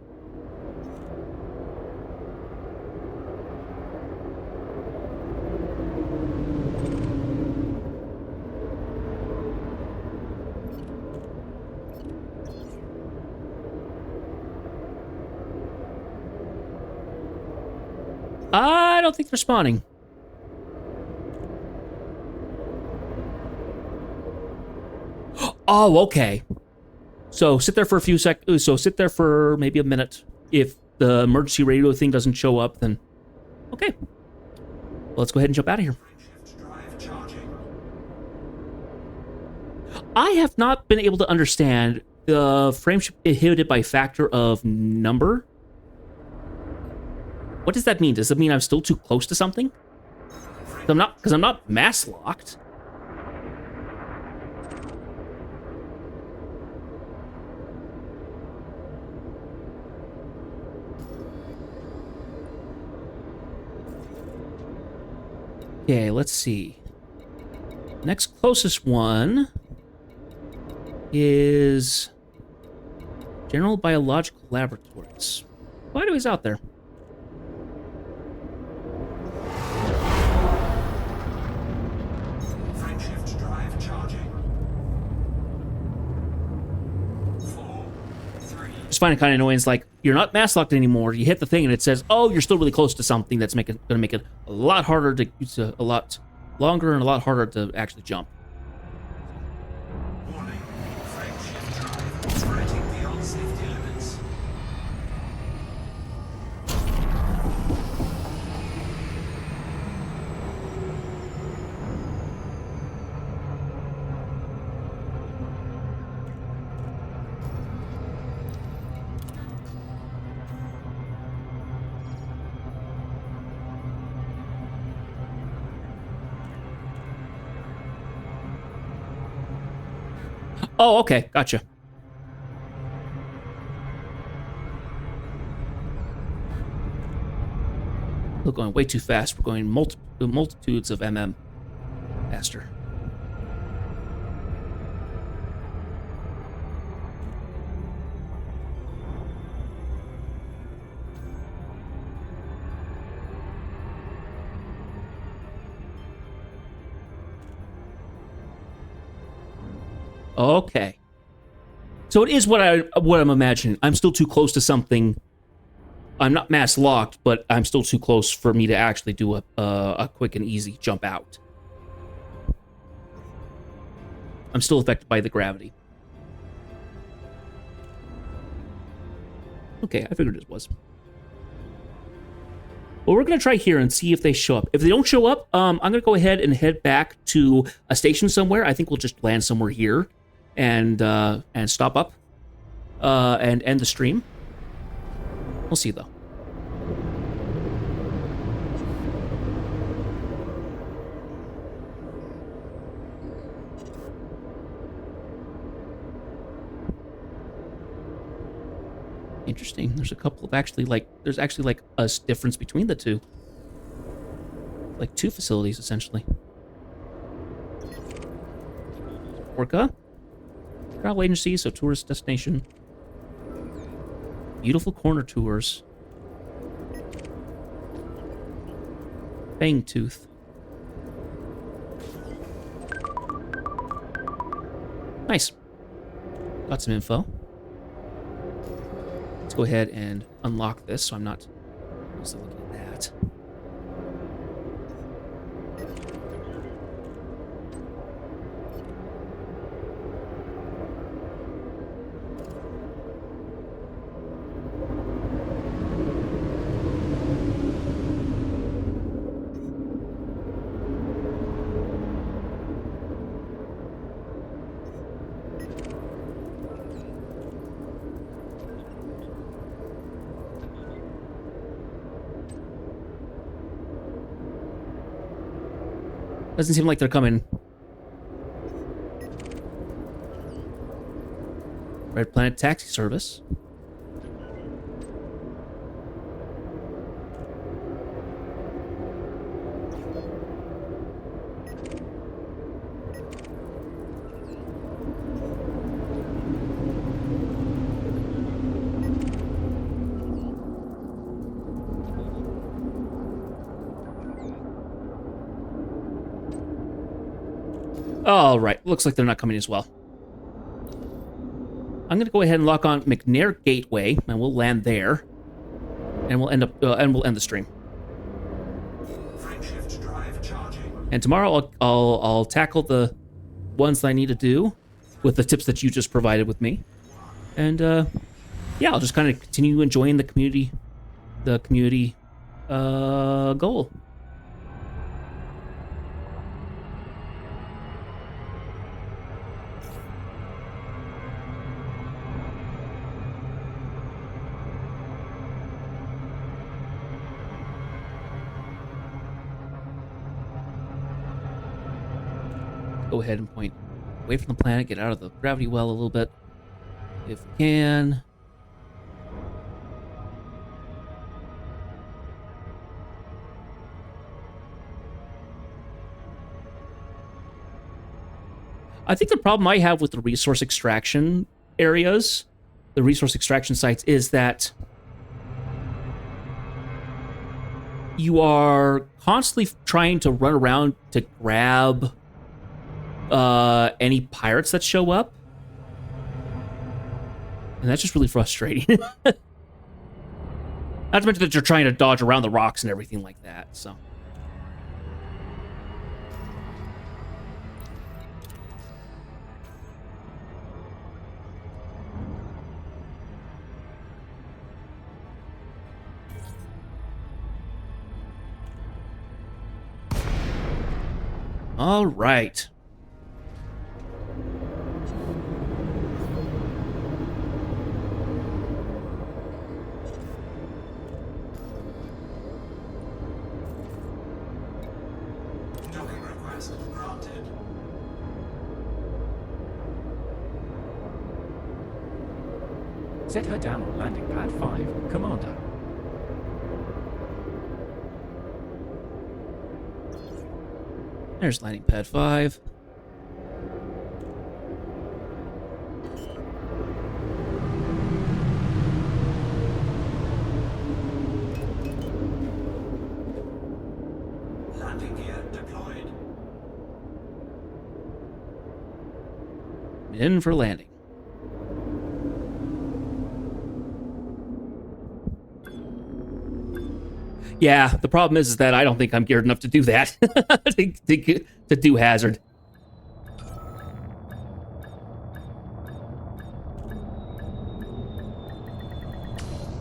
I don't think they're spawning. Oh, okay. So sit there for a few seconds. So sit there for maybe a minute. If the emergency radio thing doesn't show up, then okay. Well, let's go ahead and jump out of here.
Shift drive charging.
I have not been able to understand the frame shift inhibited by factor of number. What does that mean? Does it mean I'm still too close to something? Because I'm not mass locked. Okay, let's see. Next closest one is General Biological Laboratories. Quite a ways out there.
Frame shift drive charging. 4, 3.
Just find it kind of annoying. It's like, you're not mass locked anymore. You hit the thing and it says, oh, you're still really close to something that's going to make it a lot harder to, it's a lot longer and a lot harder to actually jump.
Warning. Frame shift drive operating beyond safety limits.
Oh, okay. Gotcha. We're going way too fast. We're going multitudes of mm faster. Okay. So it is what I'm imagining. I'm still too close to something. I'm not mass locked, but I'm still too close for me to actually do a quick and easy jump out. I'm still affected by the gravity. Okay, I figured it was. Well, we're going to try here and see if they show up. If they don't show up, I'm going to go ahead and head back to a station somewhere. I think we'll just land somewhere here and stop up and end the stream. We'll see, though. Interesting. There's a couple of there's actually like a difference between the two. Like 2 facilities, essentially. Orca. Travel agency, so tourist destination. Beautiful corner tours. Fangtooth. Nice. Got some info. Let's go ahead and unlock this so I'm not still looking at that. Doesn't seem like they're coming. Red Planet Taxi Service. All right, looks like they're not coming as well. I'm gonna go ahead and lock on McNair Gateway, and we'll land there, and we'll end the stream.
Frameshift drive charging.
And tomorrow I'll tackle the ones that I need to do with the tips that you just provided with me, and yeah, I'll just kind of continue enjoying the community goal. Go ahead and point away from the planet, get out of the gravity well a little bit, if we can. I think the problem I have with the resource extraction areas, the resource extraction sites, is that you are constantly trying to run around to grab any pirates that show up, and that's just really frustrating. Not to mention that you're trying to dodge around the rocks and everything like that, so. All right.
Docking request granted.
Set her down on landing pad 5, Commander.
There's landing pad 5.
Landing gear deployed.
In for landing. Yeah, the problem is that I don't think I'm geared enough to do that. to do hazard.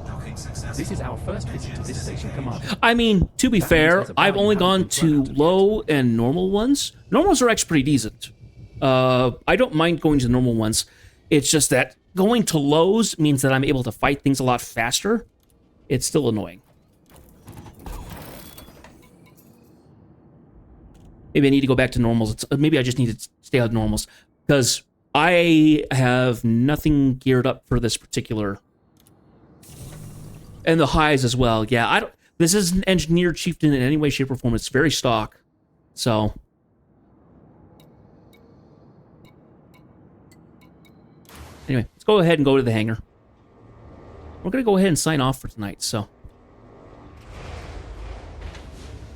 Docking successful.
This is our first visit to this station, Commander.
I mean, to be
That means
fair,
there's a
I've only
bounty
gone
hunter
to
we've run out to
low and normal ones. Normals are actually pretty decent. I don't mind going to the normal ones. It's just that going to lows means that I'm able to fight things a lot faster. It's still annoying. Maybe I need to go back to normals. Maybe I just need to stay on normals because I have nothing geared up for this particular. And the highs as well. Yeah, I don't. This isn't engineered chieftain in any way, shape, or form. It's very stock. So. Anyway, let's go ahead and go to the hangar. We're going to go ahead and sign off for tonight, so.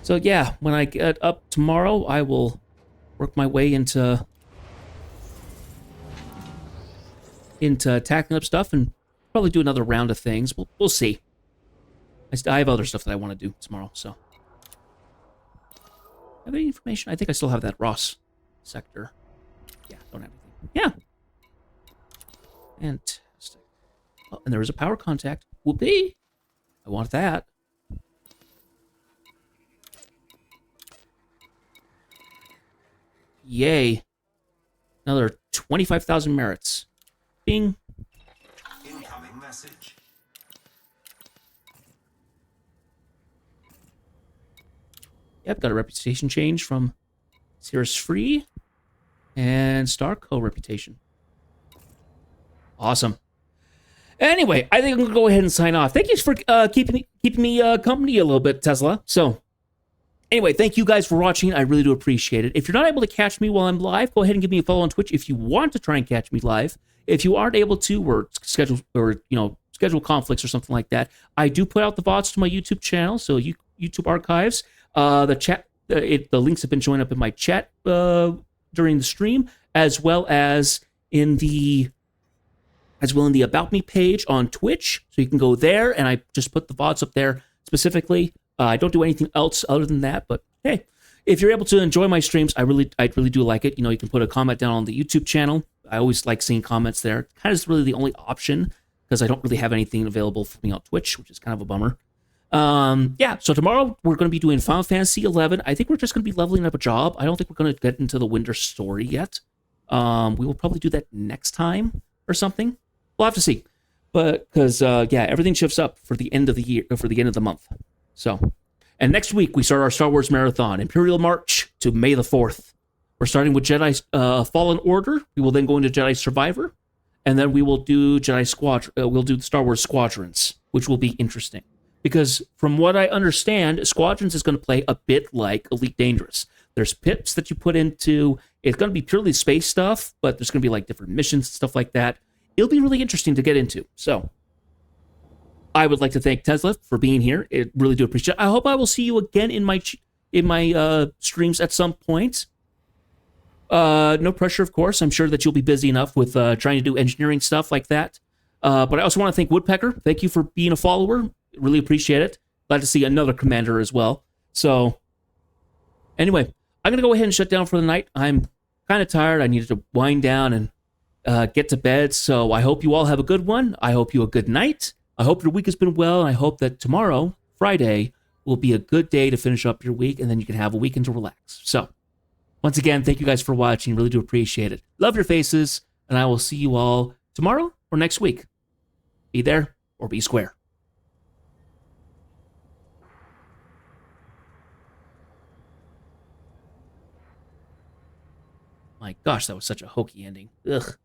So yeah, when I get up tomorrow, I will work my way into tackling up stuff and probably do another round of things. We'll see. I have other stuff that I want to do tomorrow, so. Have any information? I think I still have that Ross sector. Yeah, don't have anything. Yeah. Fantastic. Oh, and there is a power contact. Whoopee! I want that. Yay. Another 25,000 merits. Bing.
Incoming message.
Yep, got a reputation change from Cirrus Free and Starco reputation. Awesome. Anyway, I think I'm gonna go ahead and sign off. Thank you for keeping me company a little bit, Tesla. So, anyway, thank you guys for watching. I really do appreciate it. If you're not able to catch me while I'm live, go ahead and give me a follow on Twitch if you want to try and catch me live. If you aren't able to, or schedule conflicts or something like that, I do put out the VODs to my YouTube channel, so YouTube archives. The links have been showing up in my chat during the stream, as well as in the About Me page on Twitch. So you can go there, and I just put the VODs up there specifically. I don't do anything else other than that, but hey, if you're able to enjoy my streams, I really do like it. You know, you can put a comment down on the YouTube channel. I always like seeing comments there. Kind of is really the only option because I don't really have anything available for me on Twitch, which is kind of a bummer. Yeah, so tomorrow we're going to be doing Final Fantasy 11. I think we're just going to be leveling up a job. I don't think we're going to get into the winter story yet. We will probably do that next time or something. We'll have to see. But because yeah, everything shifts up for the end of the year, for the end of the month. So, and next week we start our Star Wars marathon, Imperial March to May the 4th. We're starting with Jedi Fallen Order. We will then go into Jedi Survivor, and then we will do Jedi Squadron. We'll do Star Wars Squadrons, which will be interesting because from what I understand, Squadrons is going to play a bit like Elite Dangerous. There's pips that you put into. It's going to be purely space stuff, but there's going to be like different missions and stuff like that. It'll be really interesting to get into. So, I would like to thank Tesla for being here. I really do appreciate it. I hope I will see you again in my streams at some point. No pressure, of course. I'm sure that you'll be busy enough with trying to do engineering stuff like that. But I also want to thank Woodpecker. Thank you for being a follower. Really appreciate it. Glad to see another commander as well. So, anyway, I'm going to go ahead and shut down for the night. I'm kind of tired. I needed to wind down and get to bed. So I hope you all have a good one. I hope you a good night. I hope your week has been well. And I hope that tomorrow, Friday, will be a good day to finish up your week. And then you can have a weekend to relax. So, once again, thank you guys for watching. Really do appreciate it. Love your faces. And I will see you all tomorrow or next week. Be there or be square. My gosh, that was such a hokey ending. Ugh.